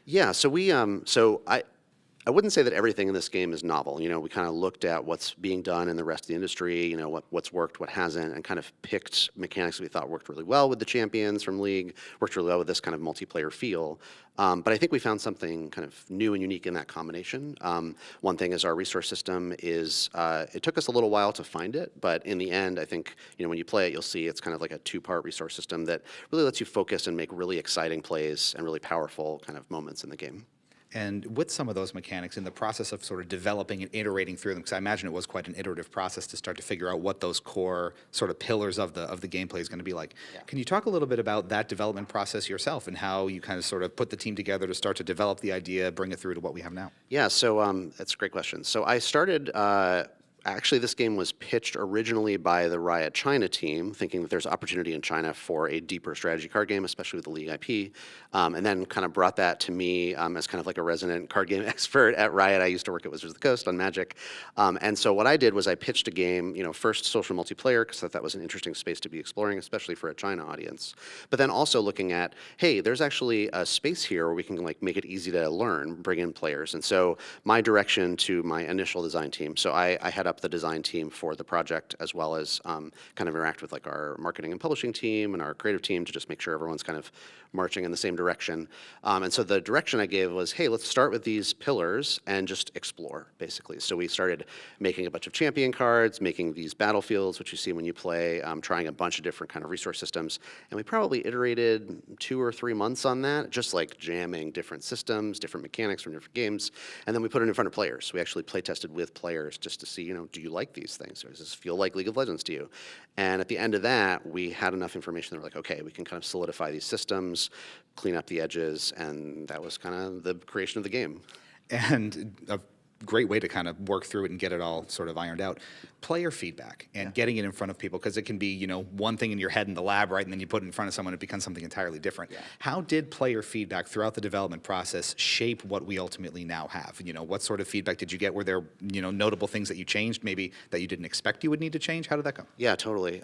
Speaker 4: Yeah, so I wouldn't say that everything in this game is novel. We kind of looked at what's being done in the rest of the industry, what's worked, what hasn't, and kind of picked mechanics that we thought worked really well with the champions from League, worked really well with this kind of multiplayer feel. But I think we found something kind of new and unique in that combination. One thing is our resource system is, it took us a little while to find it, but in the end, I think, when you play it, you'll see it's kind of like a 2-part resource system that really lets you focus and make really exciting plays and really powerful kind of moments in the game.
Speaker 2: And with some of those mechanics, in the process of sort of developing and iterating through them, because I imagine it was quite an iterative process to start to figure out what those core sort of pillars of the gameplay is going to be like. Yeah. Can you talk a little bit about that development process yourself and how you kind of sort of put the team together to start to develop the idea, bring it through to what we have now?
Speaker 4: Yeah, so that's a great question. So I started actually, this game was pitched originally by the Riot China team, thinking that there's opportunity in China for a deeper strategy card game, especially with the League IP, and then kind of brought that to me as kind of like a resident card game expert at Riot. I used to work at Wizards of the Coast on Magic, and so what I did was I pitched a game, first social multiplayer, because that was an interesting space to be exploring, especially for a China audience, but then also looking at, hey, there's actually a space here where we can like make it easy to learn, bring in players, and so my direction to my initial design team. So I head up the design team for the project, as well as kind of interact with like our marketing and publishing team and our creative team to just make sure everyone's kind of marching in the same direction. And so the direction I gave was, hey, let's start with these pillars and just explore, basically. So we started making a bunch of champion cards, making these battlefields, which you see when you play, trying a bunch of different kind of resource systems. And we probably iterated 2 or 3 months on that, just like jamming different systems, different mechanics from different games. And then we put it in front of players. We actually play tested with players just to see, do you like these things? Or does this feel like League of Legends to you? And at the end of that, we had enough information that we're like, okay, we can kind of solidify these systems, clean up the edges, and that was kind of the creation of the game.
Speaker 2: And a great way to kind of work through it and get it all sort of ironed out. Player feedback and getting it in front of people, because it can be, one thing in your head in the lab, right? And then you put it in front of someone, it becomes something entirely different. Yeah. How did player feedback throughout the development process shape what we ultimately now have? What sort of feedback did you get? Were there, notable things that you changed, maybe that you didn't expect you would need to change? How did that go?
Speaker 4: Yeah, totally.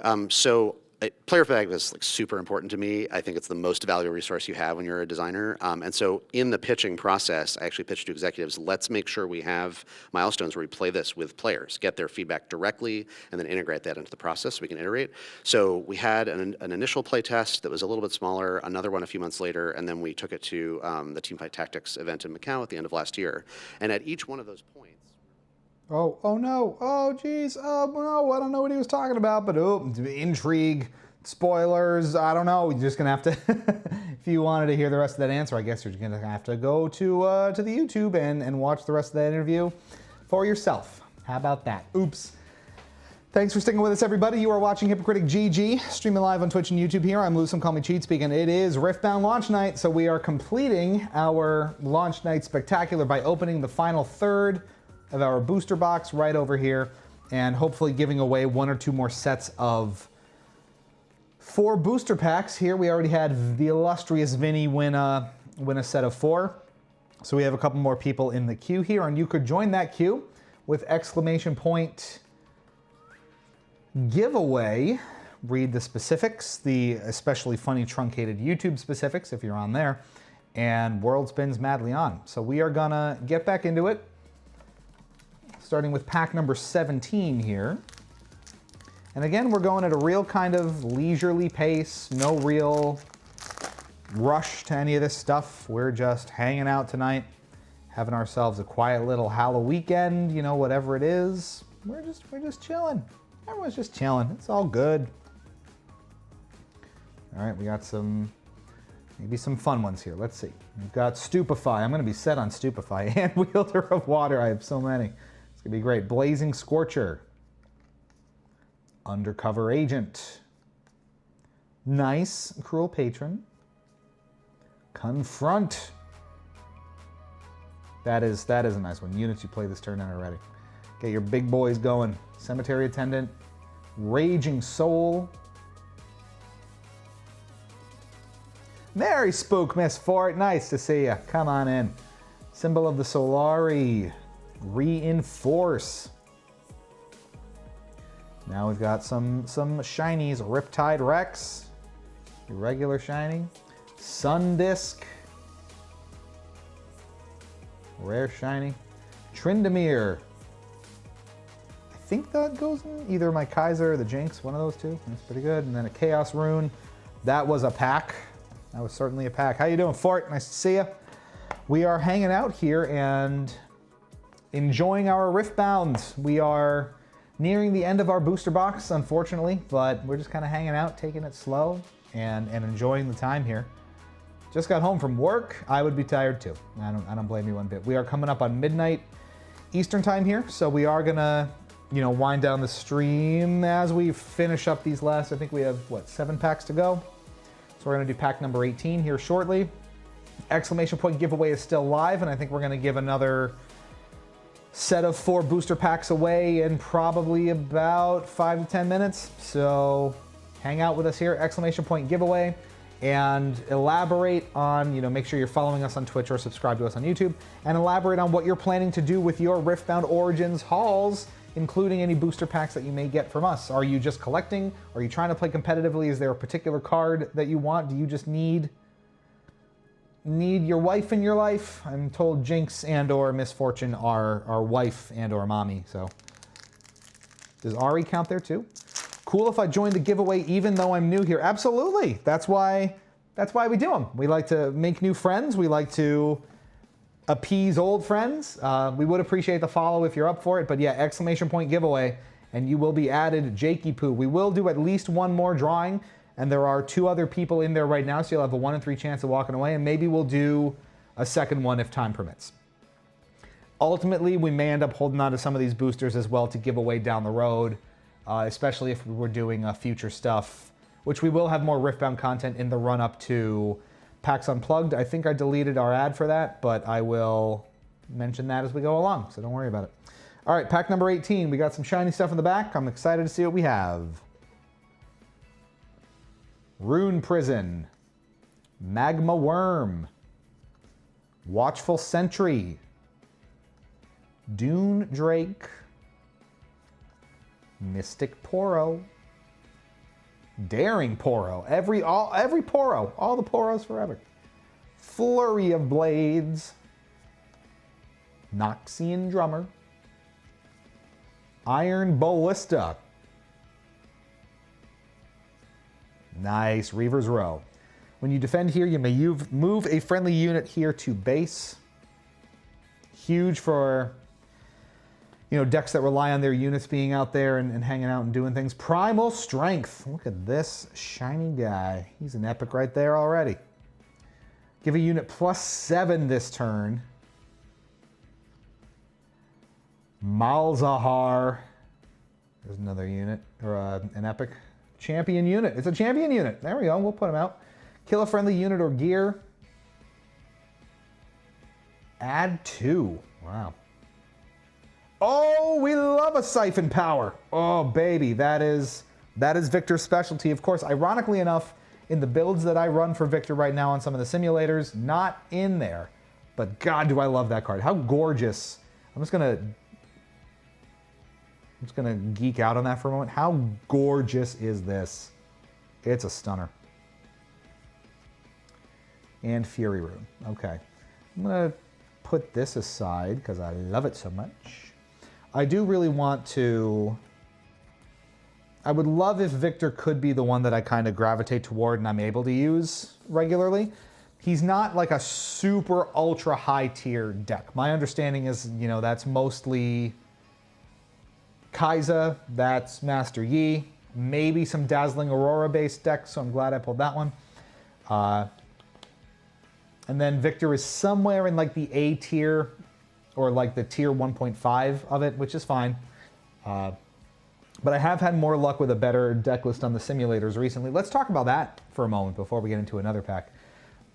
Speaker 4: Player feedback is like super important to me. I think it's the most valuable resource you have when you're a designer. And so in the pitching process, I actually pitched to executives, let's make sure we have milestones where we play this with players, get their feedback directly, and then integrate that into the process so we can iterate. So we had an initial play test that was a little bit smaller, another one a few months later, and then we took it to the Teamfight Tactics event in Macau at the end of last year. And at each one of those points,
Speaker 1: Oh no, oh geez, oh no, I don't know what he was talking about, but intrigue, spoilers, I don't know, you're just gonna have to, if you wanted to hear the rest of that answer, I guess you're gonna have to go to the YouTube and watch the rest of that interview for yourself. How about that? Oops. Thanks for sticking with us, everybody. You are watching Hypocritic GG, streaming live on Twitch and YouTube here. I'm Lou, some call me Cheat Speak, and it is Riftbound launch night, so we are completing our launch night spectacular by opening the final third of our booster box right over here, and hopefully giving away 1 or 2 more sets of 4 booster packs. Here we already had the illustrious Vinny win a set of 4. So we have a couple more people in the queue here, and you could join that queue with exclamation point giveaway. Read the specifics, the especially funny truncated YouTube specifics if you're on there, and World spins madly on. So we are gonna get back into it, starting with pack number 17 here. And again, we're going at a real kind of leisurely pace, no real rush to any of this stuff. We're just hanging out tonight, having ourselves a quiet little Halloween weekend, whatever it is. We're just chilling. Everyone's just chilling. It's all good. All right, we got maybe some fun ones here. Let's see. We've got Stupefy. I'm gonna be set on Stupefy and Wielder of Water. I have so many. It's gonna be great. Blazing Scorcher. Undercover Agent. Nice. Cruel Patron. Confront. That is a nice one. Units you play this turn in already. Get your big boys going. Cemetery Attendant. Raging Soul. Merry Spook, Miss Fort. Nice to see you. Come on in. Symbol of the Solari. Reinforce. Now we've got some shinies. Riptide Rex. Irregular shiny. Sun Disk. Rare shiny. Tryndamere. I think that goes in either my Kaiser or the Jinx, one of those two. That's pretty good. And then a Chaos Rune. That was a pack. That was certainly a pack. How you doing, Fort? Nice to see you. We are hanging out here and enjoying our Riftbound. We are nearing the end of our booster box, unfortunately, but we're just kind of hanging out, taking it slow, and enjoying the time here. Just got home from work. I would be tired too. I don't blame you one bit. We are coming up on midnight Eastern time here, so we are gonna, wind down the stream as we finish up these last. I think we have 7 packs to go. So we're gonna do pack number 18 here shortly. Exclamation point giveaway is still live, and I think we're gonna give another set of 4 booster packs away in probably about 5 to 10 minutes. So hang out with us here, exclamation point giveaway, and elaborate on, make sure you're following us on Twitch or subscribe to us on YouTube, and elaborate on what you're planning to do with your Riftbound Origins hauls, including any booster packs that you may get from us. Are you just collecting? Are you trying to play competitively? Is there a particular card that you want? Do you just need your wife in your life? I'm told Jinx and or Misfortune are wife and or mommy, so. Does Ari count there too? Cool if I joined the giveaway even though I'm new here. Absolutely, that's why we do them. We like to make new friends. We like to appease old friends. We would appreciate the follow if you're up for it, but yeah, exclamation point giveaway, and you will be added, Jakey Poo. We will do at least one more drawing, and there are 2 other people in there right now, so you'll have a 1 in 3 chance of walking away, and maybe we'll do a second one if time permits. Ultimately, we may end up holding on to some of these boosters as well to give away down the road, especially if we're doing future stuff, which we will have more Riftbound content in the run-up to PAX Unplugged. I think I deleted our ad for that, but I will mention that as we go along, so don't worry about it. All right, pack number 18. We got some shiny stuff in the back. I'm excited to see what we have. Rune Prison, Magma Worm, Watchful Sentry, Dune Drake, Mystic Poro, Daring Poro, every Poro, all the Poros forever. Flurry of Blades, Noxian Drummer, Iron Ballista. Nice, Reaver's Row. When you defend here, you may move a friendly unit here to base. Huge for, decks that rely on their units being out there and hanging out and doing things. Primal Strength. Look at this shiny guy. He's an epic right there already. Give a unit +7 this turn. Malzahar. There's another unit, or an epic. Champion unit. It's a champion unit. There we go. We'll put him out. Kill a friendly unit or gear. Add 2. Wow. Oh, we love a Siphon Power. Oh, baby. That is Victor's specialty. Of course, ironically enough, in the builds that I run for Victor right now on some of the simulators, not in there. But God, do I love that card. How gorgeous. I'm just going to geek out on that for a moment. How gorgeous is this? It's a stunner. And Fury Rune. Okay. I'm going to put this aside because I love it so much. I do really want to... I would love if Victor could be the one that I kind of gravitate toward and I'm able to use regularly. He's not like a super ultra high tier deck. My understanding is, that's mostly Kai'Sa, that's Master Yi, maybe some Dazzling Aurora based decks, so I'm glad I pulled that one. And then Victor is somewhere in like the A tier, or like the tier 1.5 of it, which is fine. But I have had more luck with a better deck list on the simulators recently. Let's talk about that for a moment before we get into another pack.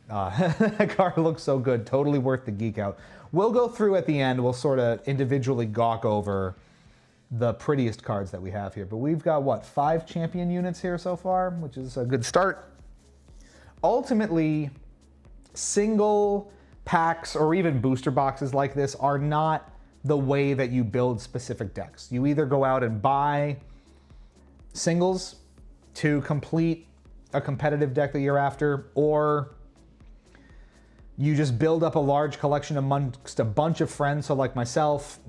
Speaker 1: That card looks so good, totally worth the geek out. We'll go through at the end, we'll sort of individually gawk over the prettiest cards that we have here. But we've got, what, 5 champion units here so far, which is a good start. Ultimately, single packs or even booster boxes like this are not the way that you build specific decks. You either go out and buy singles to complete a competitive deck that you're after, or you just build up a large collection amongst a bunch of friends. So like myself,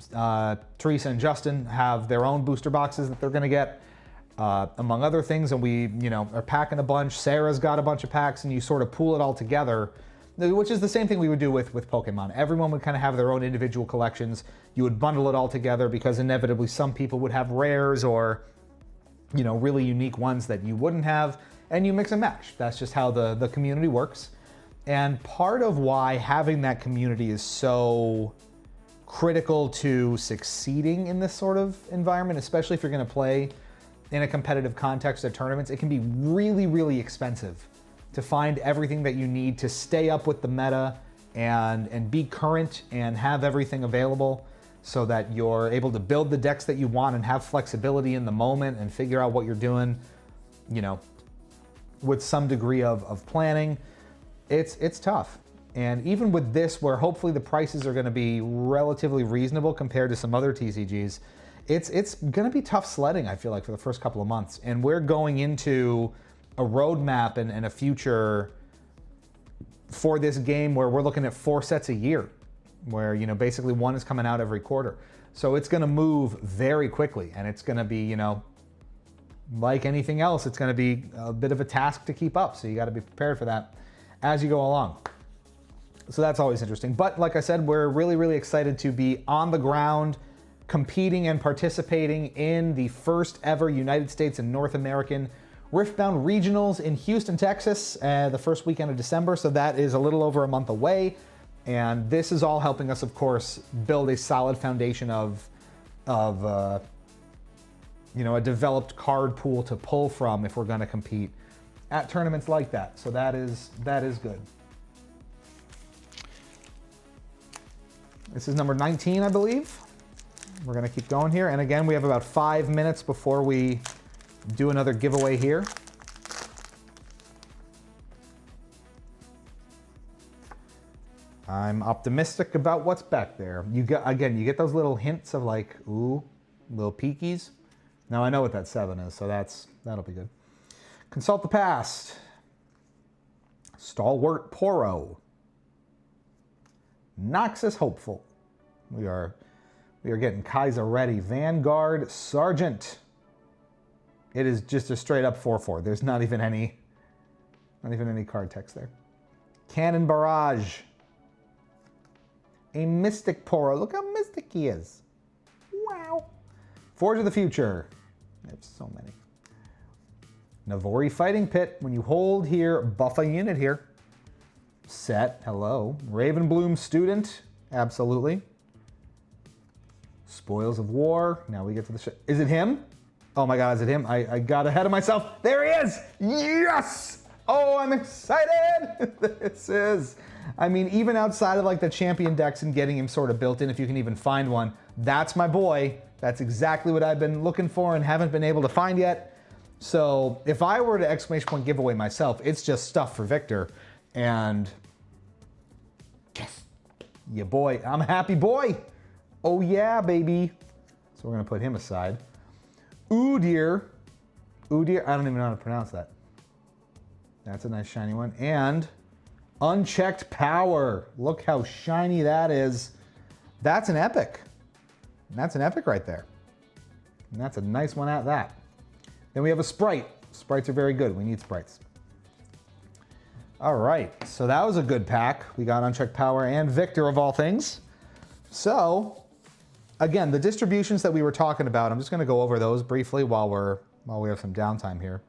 Speaker 1: Teresa and Justin have their own booster boxes that they're gonna get, among other things, and we are packing a bunch. Sarah's got a bunch of packs, and you sort of pool it all together, which is the same thing we would do with Pokemon. Everyone would kind of have their own individual collections. You would bundle it all together because inevitably some people would have rares or really unique ones that you wouldn't have, and you mix and match. That's just how the community works. And part of why having that community is so critical to succeeding in this sort of environment, especially if you're going to play in a competitive context at tournaments, it can be really, really expensive to find everything that you need to stay up with the meta and be current and have everything available. so that you're able to build the decks that you want and have flexibility in the moment and figure out what you're doing, you know, with some degree of planning. It's tough. And even with this, where hopefully the prices are going to be relatively reasonable compared to some other TCGs, it's going to be tough sledding, I feel like, for the first couple of months. And we're going into a roadmap and a future for this game where we're looking at 4 sets a year, where, you know, basically one is coming out every quarter. So it's going to move very quickly, and it's going to be, you know, like anything else, it's going to be a bit of a task to keep up. So you got to be prepared for that as you go along. So that's always interesting. But like I said, we're really, really excited to be on the ground, competing and participating in the first ever United States and North American Riftbound Regionals in Houston, Texas, the first weekend of December. So that is a little over a month away. And this is all helping us, of course, build a solid foundation of you know, a developed card pool to pull from if we're going to compete at tournaments like that. So that is good. This is number 19, I believe. We're going to keep going here. And again, we have about 5 minutes before we do another giveaway here. I'm optimistic about what's back there. You get those little hints of like, ooh, little peekies. Now I know what that 7 is, so that'll be good. Consult the past. Stalwart Poro. Noxus Hopeful. We are getting Kaiser ready. Vanguard Sergeant. It is just a straight up 4/4. There's not even any card text there. Cannon Barrage. A Mystic Poro. Look how mystic he is. Wow. Forge of the Future. There's so many. Navori Fighting Pit. When you hold here, buff a unit here. Set. Hello. Ravenbloom Student. Absolutely. Spoils of War. Now we get to the Is it him? Oh my God, is it him? I got ahead of myself. There he is! Yes! Oh, I'm excited! This is... I mean, even outside of like the champion decks and getting him sort of built in, if you can even find one, that's my boy. That's exactly what I've been looking for and haven't been able to find yet. So if I were to exclamation point giveaway myself, it's just stuff for Victor. And yes, yeah, boy, I'm a happy boy. Oh yeah, baby. So we're gonna put him aside. Udyr, I don't even know how to pronounce that. That's a nice shiny one. And Unchecked Power. Look how shiny that is. That's an epic. That's an epic right there. And that's a nice one at that. Then we have a Sprite. Sprites are very good. We need sprites. All right, so that was a good pack. We got Unchecked Power and Victor of all things. So, again, the distributions that we were talking about, I'm just going to go over those briefly while we have some downtime here.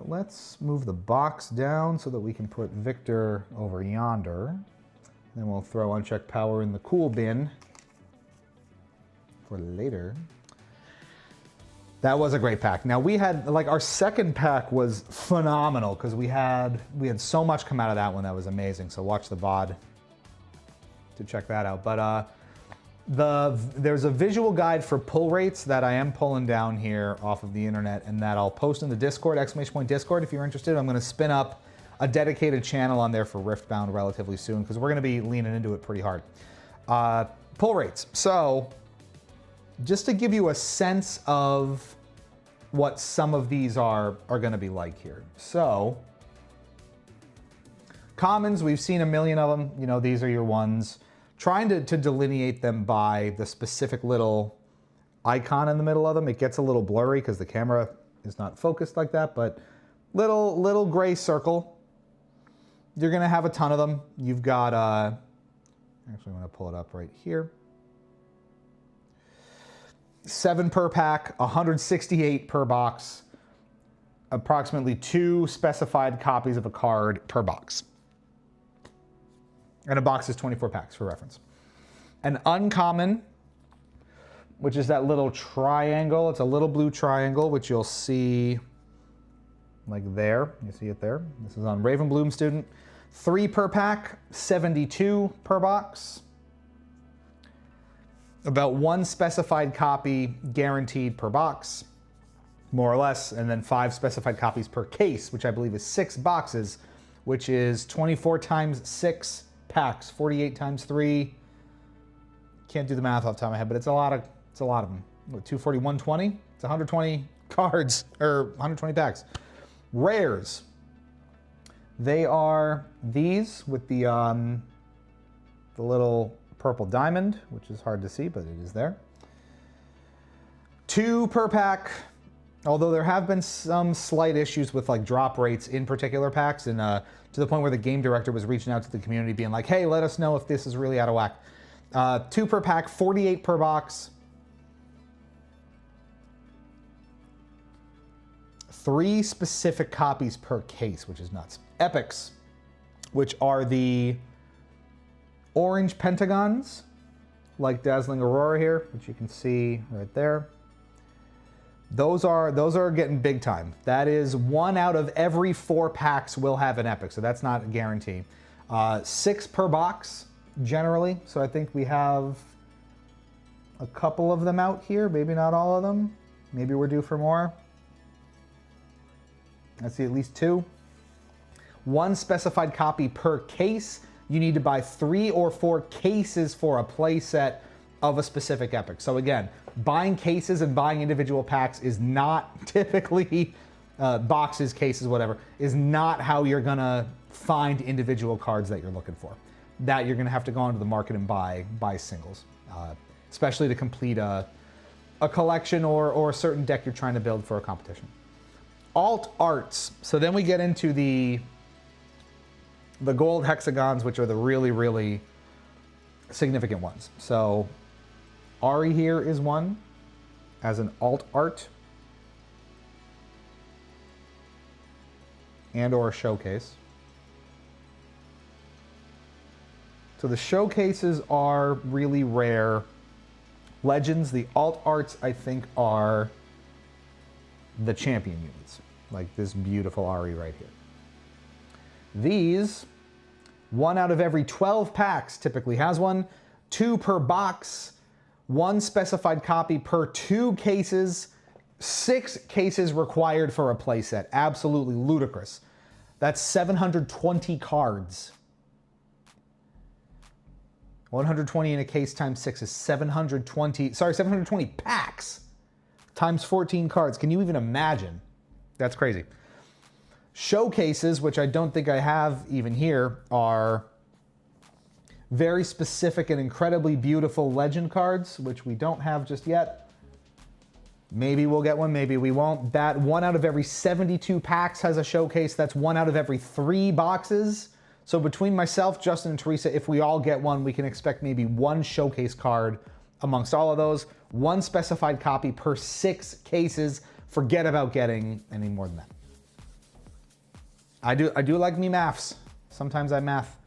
Speaker 1: Let's move the box down so that we can put Victor over yonder. Then we'll throw Unchecked Power in the cool bin for later. That was a great pack. Now we had, like, our second pack was phenomenal because we had so much come out of that one that was amazing. So watch the VOD to check that out. But there's a visual guide for pull rates that I am pulling down here off of the internet, and that I'll post in the Discord, exclamation point Discord. If you're interested, I'm going to spin up a dedicated channel on there for Riftbound relatively soon because we're going to be leaning into it pretty hard. Pull rates. So just to give you a sense of what some of these are going to be like here. So commons, we've seen a million of them. You know, these are your ones. Trying to delineate them by the specific little icon in the middle of them. It gets a little blurry because the camera is not focused like that, but little gray circle. You're gonna have a ton of them. You've got, actually I'm gonna pull it up right here. 7 per pack, 168 per box, approximately 2 specified copies of a card per box. And a box is 24 packs, for reference. An uncommon, which is that little triangle. It's a little blue triangle, which you'll see like there. You see it there? This is on Ravenbloom Student. 3 per pack, 72 per box. about 1 specified copy guaranteed per box, more or less, and then 5 specified copies per case, which I believe is 6 boxes, which is 24 times 6 packs, 48 times 3. Can't do the math off the top of my head, but it's a lot of them. What, 240, 120? It's 120 cards, or 120 packs. Rares. They are these with the little purple diamond, which is hard to see, but it is there. 2 per pack, although there have been some slight issues with like drop rates in particular packs, and to the point where the game director was reaching out to the community being like, hey, let us know if this is really out of whack. 2 per pack, 48 per box. 3 specific copies per case, which is nuts. Epics, which are the orange pentagons, like Dazzling Aurora here, which you can see right there. Those are getting big time. That is 1 out of every 4 packs will have an epic, so that's not a guarantee. 6 per box, generally, so I think we have a couple of them out here, maybe not all of them. Maybe we're due for more. I see at least 2. 1 specified copy per case. You need to buy 3 or 4 cases for a play set of a specific epic. So again, buying cases and buying individual packs is not typically, boxes, cases, whatever, is not how you're gonna find individual cards that you're looking for. That you're gonna have to go onto the market and buy singles, especially to complete a collection or a certain deck you're trying to build for a competition. Alt arts. So then we get into the gold hexagons, which are the really, really significant ones. So Ari here is one as an alt art and or a showcase. So the showcases are really rare. Legends, the alt arts, I think, are the champion units, like this beautiful Ari right here. These, 1 out of every 12 packs typically has one. 2 per box, 1 specified copy per 2 cases, 6 cases required for a playset. Absolutely ludicrous. That's 720 cards. 120 in a case times 6 is 720 packs times 14 cards. Can you even imagine? That's crazy. Showcases, which I don't think I have even here, are very specific and incredibly beautiful legend cards, which we don't have just yet. Maybe we'll get one, maybe we won't. That 1 out of every 72 packs has a showcase. That's 1 out of every 3 boxes. So between myself, Justin, and Teresa, if we all get one, we can expect maybe 1 showcase card amongst all of those. 1 specified copy per 6 cases. Forget about getting any more than that. I do like me maths. Sometimes I math.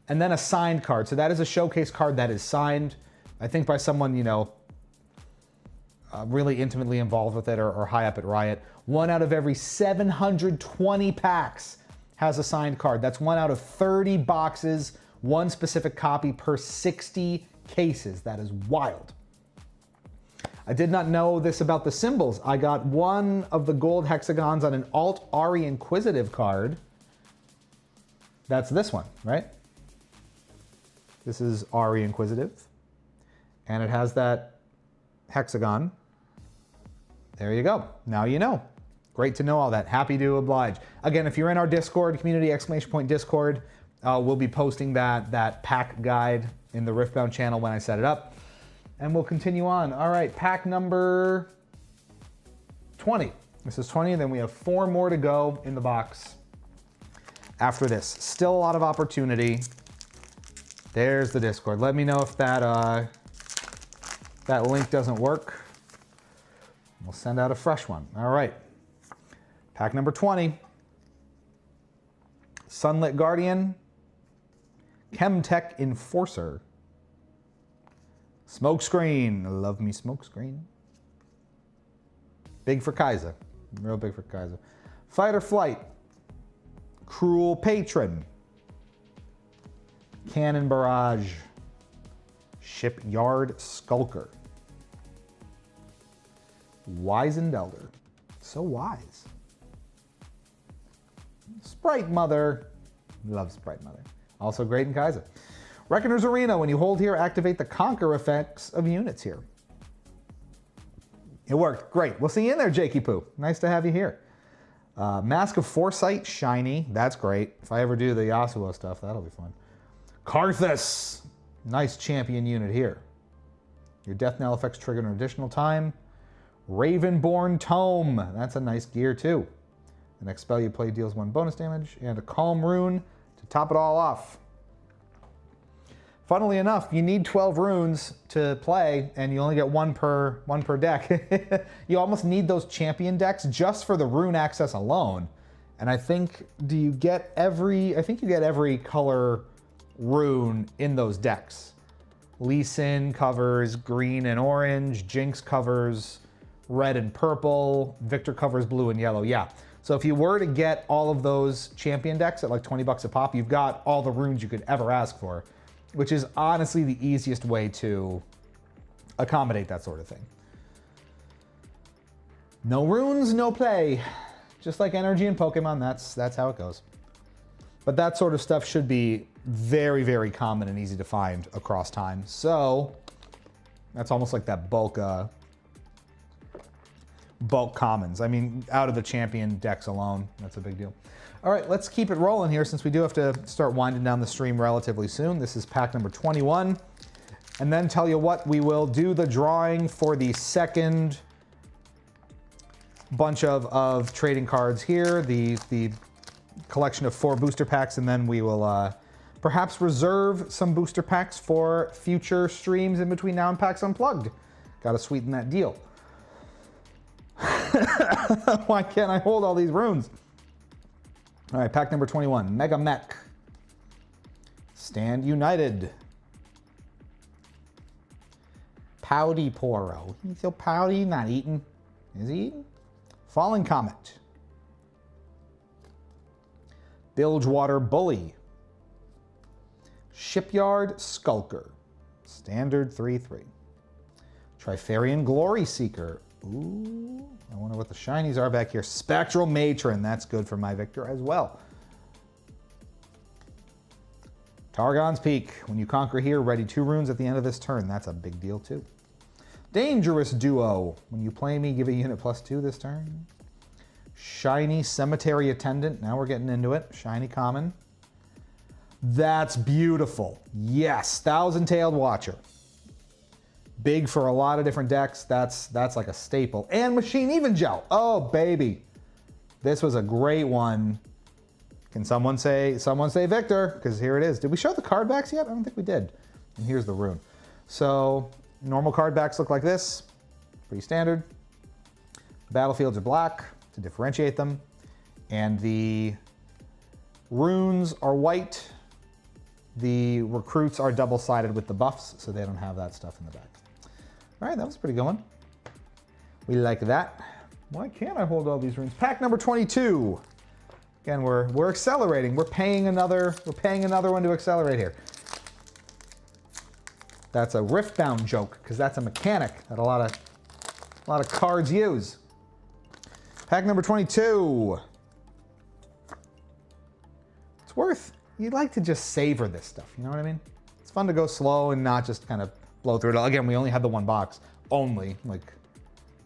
Speaker 1: And then a signed card. So that is a showcase card that is signed, I think by someone, you know, really intimately involved with it or high up at Riot. 1 out of every 720 packs has a signed card. That's 1 out of 30 boxes, 1 specific copy per 60 cases. That is wild. I did not know this about the symbols. I got 1 of the gold hexagons on an Alt Ari Inquisitive card. That's this one, right? This is Ari Inquisitive. And it has that hexagon. There you go. Now you know. Great to know all that. Happy to oblige. Again, if you're in our Discord, community ! Discord, we'll be posting that pack guide in the Riftbound channel when I set it up. And we'll continue on. All right, pack number 20. This is 20, and then we have 4 more to go in the box after this. Still a lot of opportunity. There's the Discord. Let me know if that link doesn't work. We'll send out a fresh one. All right. Pack number 20. Sunlit Guardian. Chemtech Enforcer. Smokescreen. Love me Smokescreen. Big for Kaiser. Real big for Kaiser. Fight or Flight. Cruel Patron. Cannon Barrage. Shipyard Skulker. Wizened Elder. So wise. Sprite Mother. Love Sprite Mother. Also great in Kaiser. Reckoner's Arena. When you hold here, activate the conquer effects of units here. It worked. Great. We'll see you in there, Jakey Poo. Nice to have you here. Mask of Foresight. Shiny. That's great. If I ever do the Yasuo stuff, that'll be fun. Karthus. Nice champion unit here. Your death knell effects trigger an additional time. Ravenborn Tome. That's a nice gear too. The next spell you play deals 1 bonus damage. And a Calm Rune to top it all off. Funnily enough, you need 12 runes to play, and you only get one per deck. You almost need those champion decks just for the rune access alone. And I think, I think you get every color rune in those decks. Lee Sin covers green and orange, Jinx covers red and purple, Victor covers blue and yellow, yeah. So if you were to get all of those champion decks at like 20 bucks a pop, you've got all the runes you could ever ask for, which is honestly the easiest way to accommodate that sort of thing. No runes, no play. Just like energy in Pokemon, that's how it goes. But that sort of stuff should be very, very common and easy to find across time. So that's almost like that bulk commons. I mean, out of the champion decks alone, that's a big deal. All right, let's keep it rolling here since we do have to start winding down the stream relatively soon. This is pack number 21. And then tell you what, we will do the drawing for the second bunch of trading cards here, the collection of 4 booster packs, and then we will perhaps reserve some booster packs for future streams in between now and PAX Unplugged. Got to sweeten that deal. Why can't I hold all these runes? All right, pack number 21, Mega Mech. Stand United. Pouty Poro. He's so pouty, not eating. Is he eating? Falling Comet. Bilgewater Bully. Shipyard Skulker. Standard 3/3. Trifarian Glory Seeker. Ooh, I wonder what the shinies are back here. Spectral Matron. That's good for my Victor as well. Targon's Peak. When you conquer here, ready 2 runes at the end of this turn. That's a big deal too. Dangerous Duo. When you play me, give a unit +2 this turn. Shiny Cemetery Attendant. Now we're getting into it. Shiny Common. That's beautiful. Yes, Thousand-Tailed Watcher. Big for a lot of different decks. That's like a staple. And Machine Evangel. Oh, baby. This was a great one. Can someone say Victor? Because here it is. Did we show the card backs yet? I don't think we did. And here's the rune. So normal card backs look like this. Pretty standard. Battlefields are black to differentiate them. And the runes are white. The recruits are double-sided with the buffs, so they don't have that stuff in the back. All right, that was a pretty good one. We like that. Why can't I hold all these runes? Pack number 22. Again, we're accelerating. We're paying another one to accelerate here. That's a Riftbound joke, because that's a mechanic that a lot of cards use. Pack number 22. It's worth. You'd like to just savor this stuff, you know what I mean? It's fun to go slow and not just kind of blow through it. Again, we only had the 1 box, only. Like,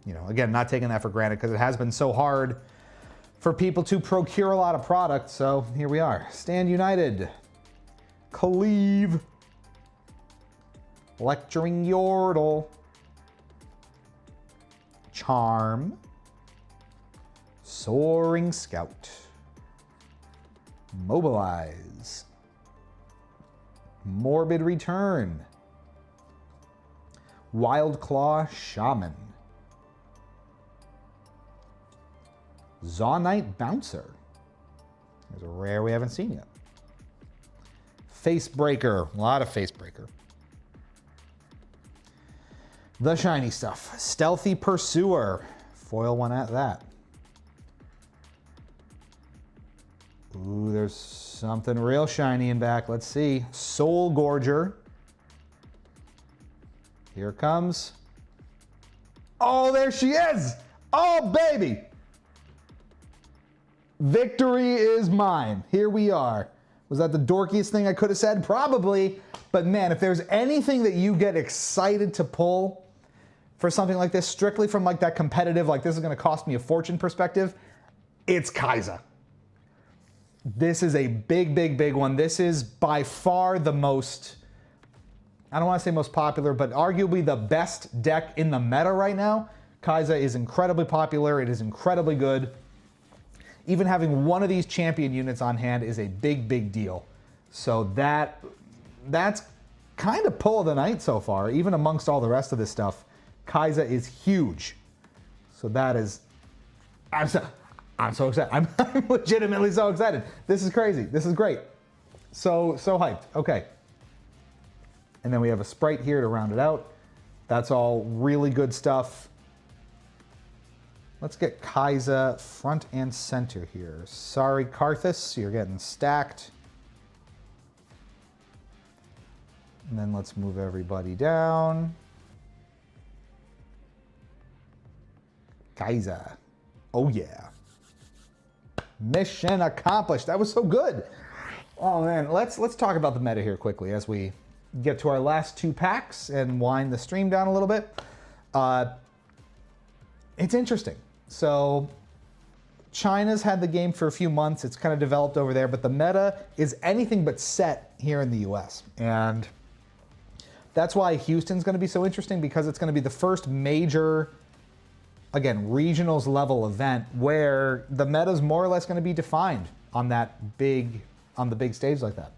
Speaker 1: you know, again, not taking that for granted because it has been so hard for people to procure a lot of product. So here we are. Stand United. Cleave. Lecturing Yordle. Charm. Soaring Scout. Mobilize. Morbid Return. Wild Claw Shaman. Zaunite Bouncer. There's a rare we haven't seen yet. Facebreaker. A lot of Facebreaker. The shiny stuff. Stealthy Pursuer. Foil one at that. Ooh, there's something real shiny in back. Let's see. Soul Gorger. Here comes. Oh, there she is. Oh, baby. Victory is mine. Here we are. Was that the dorkiest thing I could have said? Probably. But man, if there's anything that you get excited to pull for something like this, strictly from like that competitive, like this is going to cost me a fortune perspective, it's Kaiza. This is a big, big, big one. This is by far the most, I don't want to say most popular, but arguably the best deck in the meta right now. Kaiza is incredibly popular. It is incredibly good. Even having one of these champion units on hand is a big, big deal. So that's kind of pull of the night so far, even amongst all the rest of this stuff. Kaiza is huge. So that is, I'm so excited. I'm legitimately so excited. This is crazy. This is great. So hyped. Okay. And then we have a sprite here to round it out. That's all really good stuff. Let's get Kaiza front and center here. Sorry, Karthus, you're getting stacked. And then let's move everybody down. Kaiza. Oh yeah. Mission accomplished. That was so good. Oh man, let's talk about the meta here quickly as we get to our last two packs and wind the stream down a little bit. It's interesting. So China's had the game for a few months. It's kind of developed over there, but the meta is anything but set here in the US. And that's why Houston's going to be so interesting, because it's going to be the first major, again, regionals level event where the meta's more or less going to be defined on the big stage like that.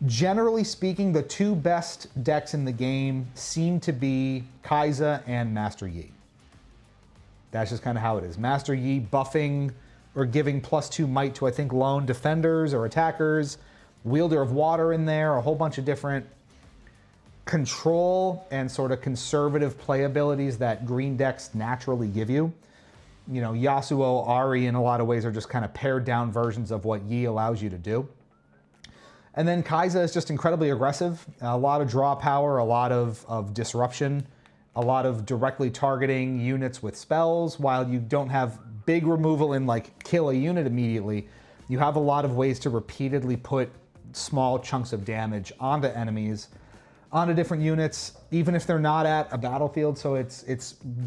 Speaker 1: Generally speaking, the two best decks in the game seem to be Kaiza and Master Yi. That's just kind of how it is. Master Yi buffing or giving +2 might to, I think, lone defenders or attackers, Wielder of Water in there, a whole bunch of different control and sort of conservative play abilities that green decks naturally give you. You know, Yasuo, Ari in a lot of ways are just kind of pared down versions of what Yi allows you to do. And then Kaiza is just incredibly aggressive, a lot of draw power, a lot of disruption, a lot of directly targeting units with spells. While you don't have big removal and like kill a unit immediately, you have a lot of ways to repeatedly put small chunks of damage onto enemies, onto different units, even if they're not at a battlefield. So it's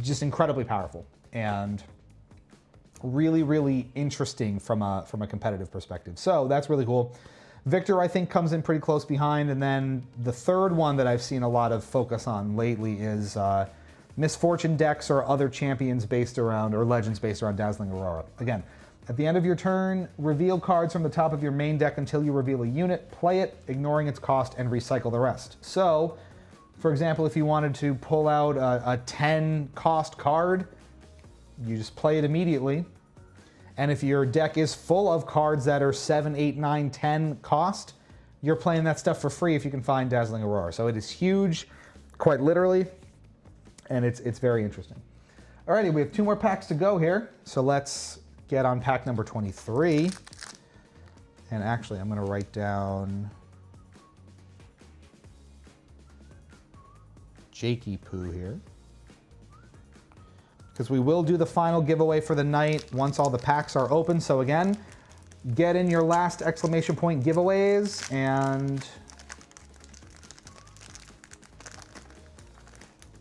Speaker 1: just incredibly powerful and really, really interesting from a competitive perspective. So that's really cool. Victor, I think, comes in pretty close behind. And then the third one that I've seen a lot of focus on lately is Misfortune decks or other champions based around, or legends based around Dazzling Aurora. Again, at the end of your turn, reveal cards from the top of your main deck until you reveal a unit, play it, ignoring its cost, and recycle the rest. So, for example, if you wanted to pull out a 10 cost card, you just play it immediately. And if your deck is full of cards that are 7, 8, 9, 10 cost, you're playing that stuff for free if you can find Dazzling Aurora. So it is huge, quite literally, and it's very interesting. Alrighty, we have 2 more packs to go here. So let's get on pack number 23. And actually, I'm going to write down Jakey Poo here, because we will do the final giveaway for the night once all the packs are open. So again, get in your last exclamation point giveaways and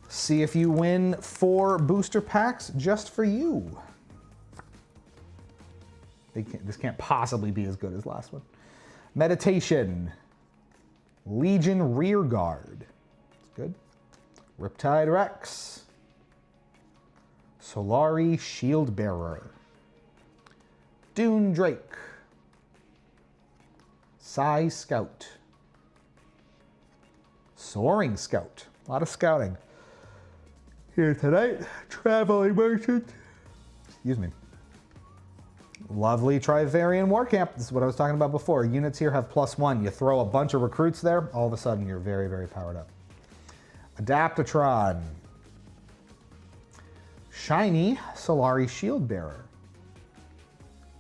Speaker 1: see if you win 4 booster packs just for you. This can't possibly be as good as last one. Meditation. Legion Rearguard. That's good. Riptide Rex. Solari Shieldbearer. Dune Drake. Psy Scout. Soaring Scout. A lot of scouting here tonight. Traveling Merchant. Excuse me. Lovely Trivarian Warcamp. This is what I was talking about before. Units here have +1. You throw a bunch of recruits there, all of a sudden you're very, very powered up. Adaptatron. Shiny Solari Shieldbearer.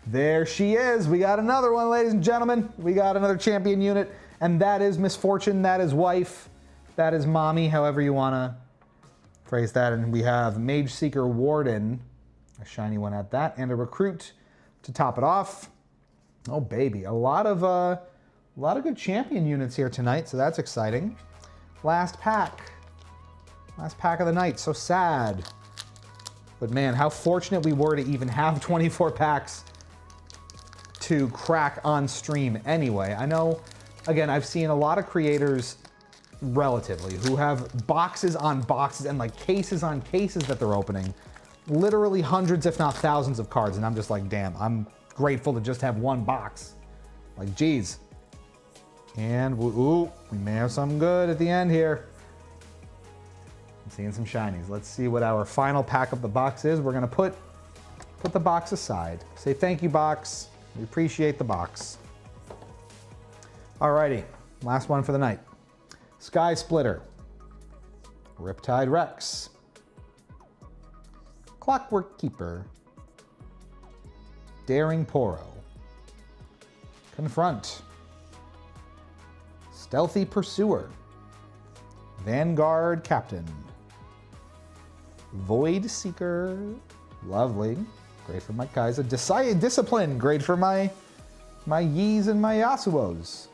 Speaker 1: There she is. We got another one, ladies and gentlemen. We got another champion unit, and that is Misfortune. That is wife. That is mommy, however you want to Phrase that, and we have Mage Seeker Warden, a shiny one at that, and a Recruit to top it off. Oh baby, a lot of good champion units here tonight, so that's exciting. Last pack of the night. So sad, but man, how fortunate we were to even have 24 packs to crack on stream. Anyway, I know, again, I've seen a lot of creators relatively who have boxes on boxes and like cases on cases that they're opening, literally hundreds if not thousands of cards, and I'm just like, damn, I'm grateful to just have one box. Like, geez. And ooh, we may have something good at the end here. I'm seeing some shinies. Let's see what our final pack of the box is. We're gonna put the box aside. Say thank you, box. We appreciate the box. Alrighty, last one for the night. Sky Splitter, Riptide Rex, Clockwork Keeper, Daring Poro, Confront, Stealthy Pursuer, Vanguard Captain, Void Seeker, lovely, great for my Kaiser, Discipline, great for my Ys and my Yasuos.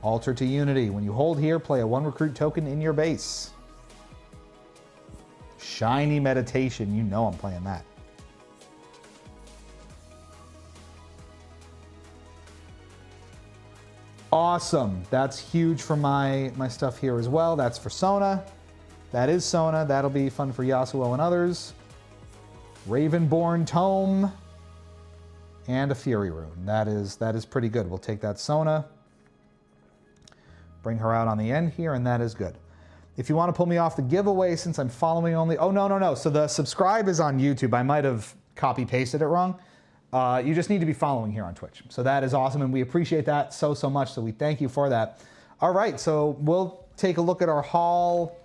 Speaker 1: Altar to Unity. When you hold here, play a 1 recruit token in your base. Shiny Meditation. You know I'm playing that. Awesome. That's huge for my stuff here as well. That's for Sona. That is Sona. That'll be fun for Yasuo and others. Ravenborn Tome. And a Fury Rune. That is pretty good. We'll take that Sona. Bring her out on the end here, and that is good. If you want to pull me off the giveaway, since I'm following only... Oh, no. So the subscribe is on YouTube. I might have copy-pasted it wrong. You just need to be following here on Twitch. So that is awesome, and we appreciate that so much, so we thank you for that. All right, so we'll take a look at our haul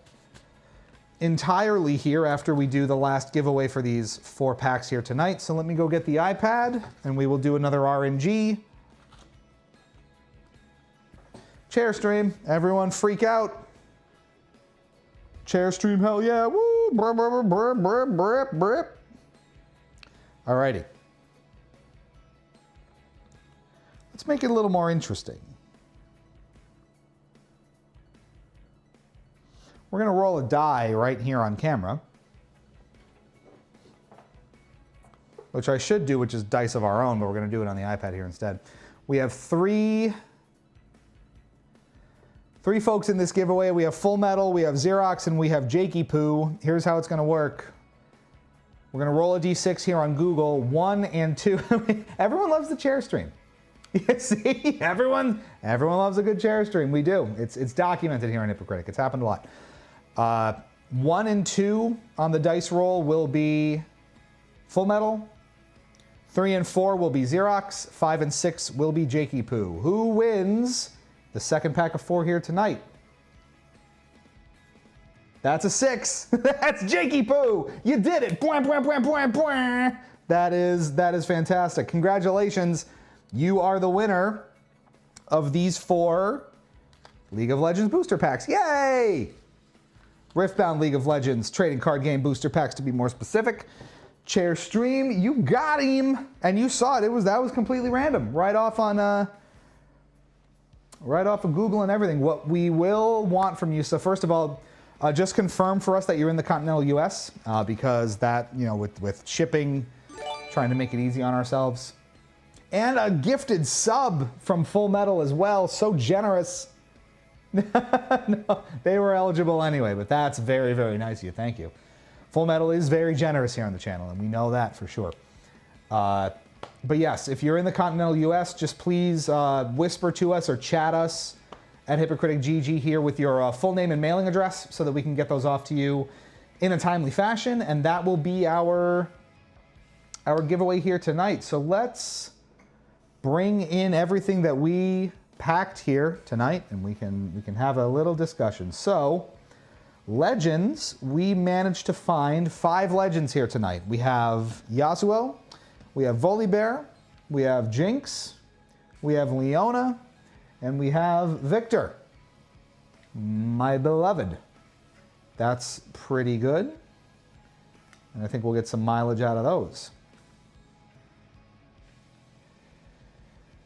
Speaker 1: entirely here after we do the last giveaway for these 4 packs here tonight. So let me go get the iPad, and we will do another RNG. Chair stream, everyone freak out. Chair stream, hell yeah, woo, brr, brr, brr, brr, brr, brr. Alrighty. Let's make it a little more interesting. We're gonna roll a die right here on camera, which I should do, which is dice of our own, but we're gonna do it on the iPad here instead. We have three folks in this giveaway. We have Full Metal, we have Xerox, and we have Jakey Poo. Here's how it's gonna work. We're gonna roll a d6 here on Google, 1 and 2. Everyone loves the chair stream. You see, everyone loves a good chair stream. We do. It's documented here on Hypocritic. It's happened a lot. 1 and 2 on the dice roll will be Full Metal. 3 and 4 will be Xerox. 5 and 6 will be Jakey Poo. Who wins the second pack of 4 here tonight? That's a 6. That's Jakey Poo. You did it. Bwah, bwah, bwah, bwah, bwah. That is fantastic. Congratulations. You are the winner of these 4 League of Legends booster packs. Yay! Riftbound League of Legends trading card game booster packs, to be more specific. Chair stream, you got him, and you saw it. That was completely random, right off of Google and everything. What we will want from you, so first of all, just confirm for us that you're in the continental U.S. Because that, with shipping, trying to make it easy on ourselves. And a gifted sub from Full Metal as well. So generous. No, they were eligible anyway, but that's very, very nice of you. Thank you. Full Metal is very generous here on the channel, and we know that for sure. But yes, if you're in the continental US, just please whisper to us or chat us at Hypocritic GG here with your full name and mailing address so that we can get those off to you in a timely fashion, and that will be our giveaway here tonight. So let's bring in everything that we packed here tonight, and we can have a little discussion. So, Legends, we managed to find 5 Legends here tonight. We have Yasuo, we have Volibear, we have Jinx, we have Leona, and we have Victor, my beloved. That's pretty good. And I think we'll get some mileage out of those.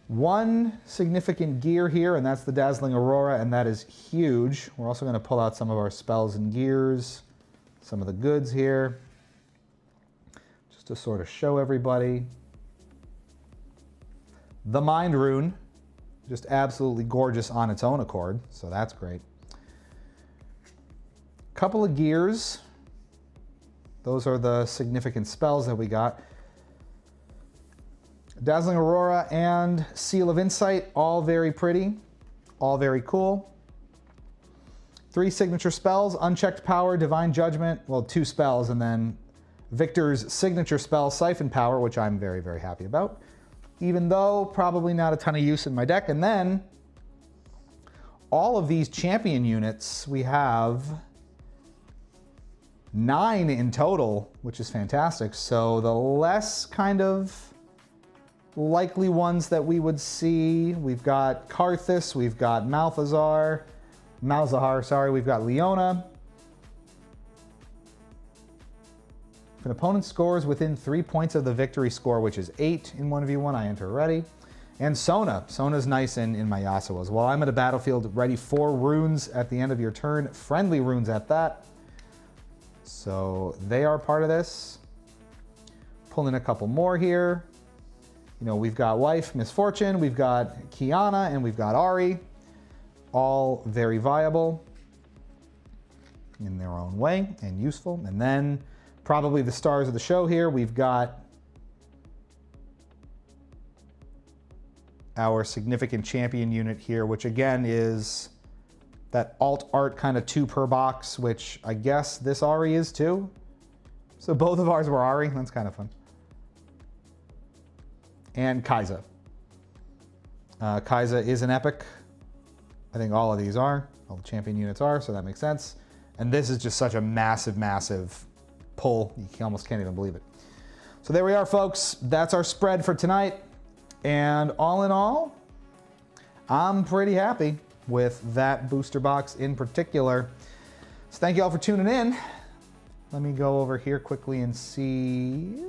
Speaker 1: One significant gear here, and that's the Dazzling Aurora, and that is huge. We're also going to pull out some of our spells and gears, some of the goods here, just to sort of show everybody. The Mind Rune, just absolutely gorgeous on its own accord, so that's great. Couple of gears. Those are the significant spells that we got. Dazzling Aurora and Seal of Insight, all very pretty, all very cool. 3 signature spells, Unchecked Power, Divine Judgment, well, 2 spells, and then Victor's signature spell, Siphon Power, which I'm very, very happy about, even though probably not a ton of use in my deck. And then all of these champion units, we have 9 in total, which is fantastic. So the less kind of likely ones that we would see, we've got Karthus, we've got Malzahar, we've got Leona. If an opponent scores within 3 points of the victory score, which is 8 in 1v1, I enter ready. And Sona. Sona's nice in my Yasuo as well. I'm at a battlefield ready for runes at the end of your turn, friendly runes at that. So they are part of this. Pulling a couple more here. You know, we've got Wife, Misfortune, we've got Kiana, and we've got Ari. All very viable in their own way and useful. And then probably the stars of the show here, we've got our significant champion unit here, which again is that alt art kind of 2 per box, which I guess this Ari is too. So both of ours were Ari, that's kind of fun. And Kai'Sa. Kai'Sa is an epic. I think all of these are. All the champion units are, so that makes sense. And this is just such a massive, massive pull. You almost can't even believe it. So there we are, folks. That's our spread for tonight. And all in all, I'm pretty happy with that booster box in particular. So thank you all for tuning in. Let me go over here quickly and see.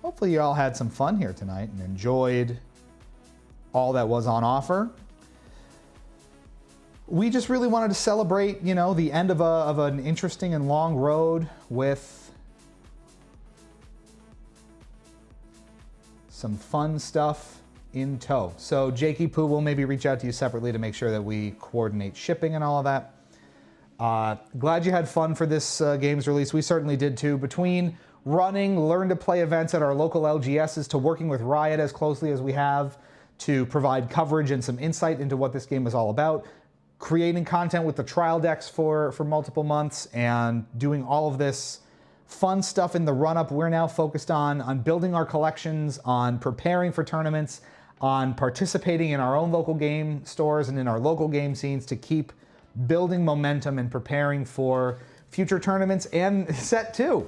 Speaker 1: Hopefully you all had some fun here tonight and enjoyed all that was on offer. We just really wanted to celebrate, you know, the end of an interesting and long road with some fun stuff in tow. So Jakey Poo will maybe reach out to you separately to make sure that we coordinate shipping and all of that. Glad you had fun for this game's release. We certainly did too. Between running Learn to Play events at our local LGSs to working with Riot as closely as we have to provide coverage and some insight into what this game is all about, creating content with the trial decks for multiple months, and doing all of this fun stuff in the run-up. We're now focused on building our collections, on preparing for tournaments, on participating in our own local game stores and in our local game scenes to keep building momentum and preparing for future tournaments and Set 2.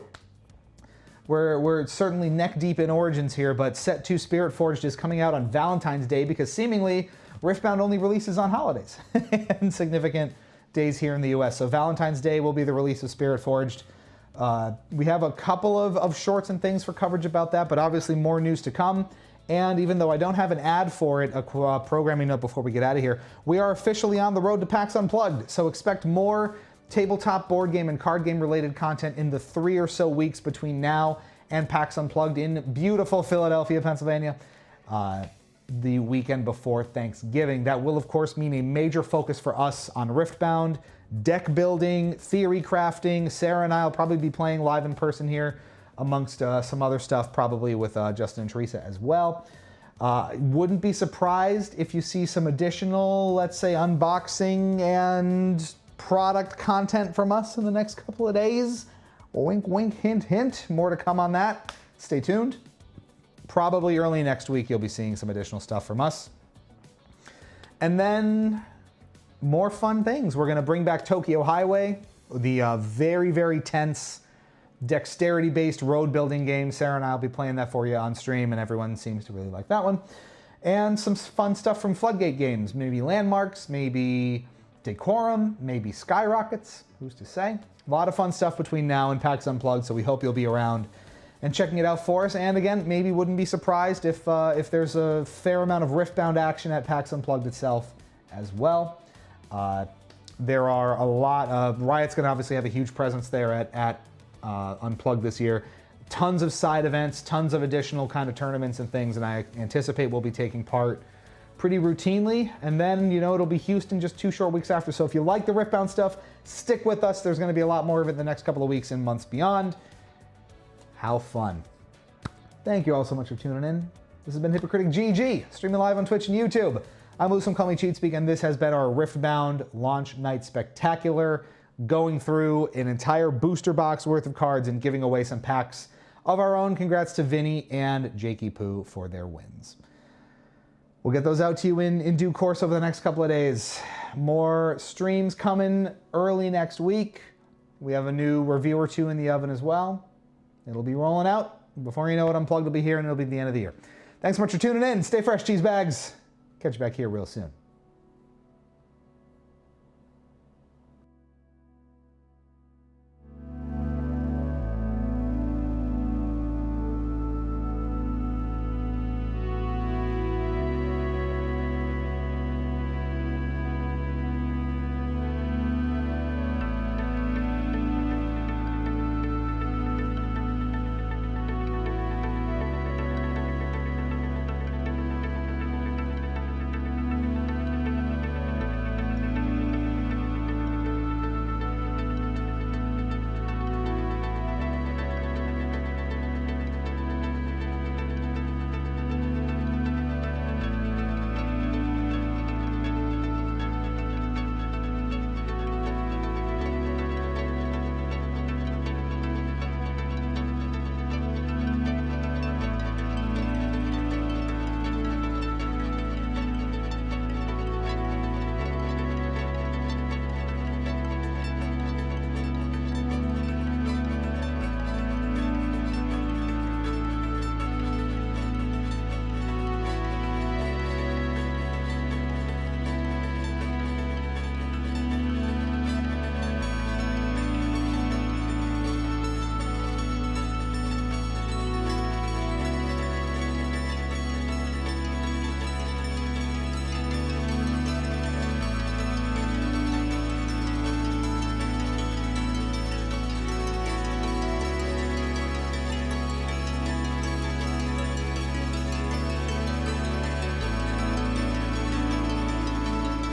Speaker 1: We're certainly neck deep in Origins here, but Set 2 Spirit Forged is coming out on Valentine's Day because seemingly Riftbound only releases on holidays and significant days here in the US. So Valentine's Day will be the release of Spirit Forged. We have a couple of shorts and things for coverage about that, but obviously more news to come. And even though I don't have an ad for it, a programming note before we get out of here, we are officially on the road to PAX Unplugged. So expect more tabletop, board game, and card game related content in the 3 or so weeks between now and PAX Unplugged in beautiful Philadelphia, Pennsylvania, the weekend before Thanksgiving. That will, of course, mean a major focus for us on Riftbound, deck building, theory crafting. Sarah and I will probably be playing live in person here amongst some other stuff, probably with Justin and Teresa as well. Wouldn't be surprised if you see some additional, let's say, unboxing and product content from us in the next couple of days. Wink, wink, hint, hint. More to come on that. Stay tuned. Probably early next week, you'll be seeing some additional stuff from us. And then more fun things. We're going to bring back Tokyo Highway, the very, very tense dexterity-based road building game. Sarah and I will be playing that for you on stream, and everyone seems to really like that one. And some fun stuff from Floodgate Games, maybe Landmarks, maybe Decorum, maybe Skyrockets, who's to say? A lot of fun stuff between now and PAX Unplugged, so we hope you'll be around and checking it out for us. And again, maybe wouldn't be surprised if there's a fair amount of Riftbound action at PAX Unplugged itself as well. There are a lot of... Riot's going to obviously have a huge presence there at Unplugged this year. Tons of side events, tons of additional kind of tournaments and things, and I anticipate we'll be taking part pretty routinely. And then, you know, it'll be Houston just 2 short weeks after. So if you like the Riftbound stuff, stick with us. There's going to be a lot more of it the next couple of weeks and months beyond. How fun. Thank you all so much for tuning in. This has been Hypocritic GG, streaming live on Twitch and YouTube. I'm Lewis, call me Cheatspeak, and this has been our Riftbound Launch Night Spectacular, going through an entire booster box worth of cards and giving away some packs of our own. Congrats to Vinny and Jakey Poo for their wins. We'll get those out to you in due course over the next couple of days. More streams coming early next week. We have a new review or 2 in the oven as well. It'll be rolling out. Before you know it, Unplugged will be here, and it'll be the end of the year. Thanks so much for tuning in. Stay fresh, cheese bags. Catch you back here real soon.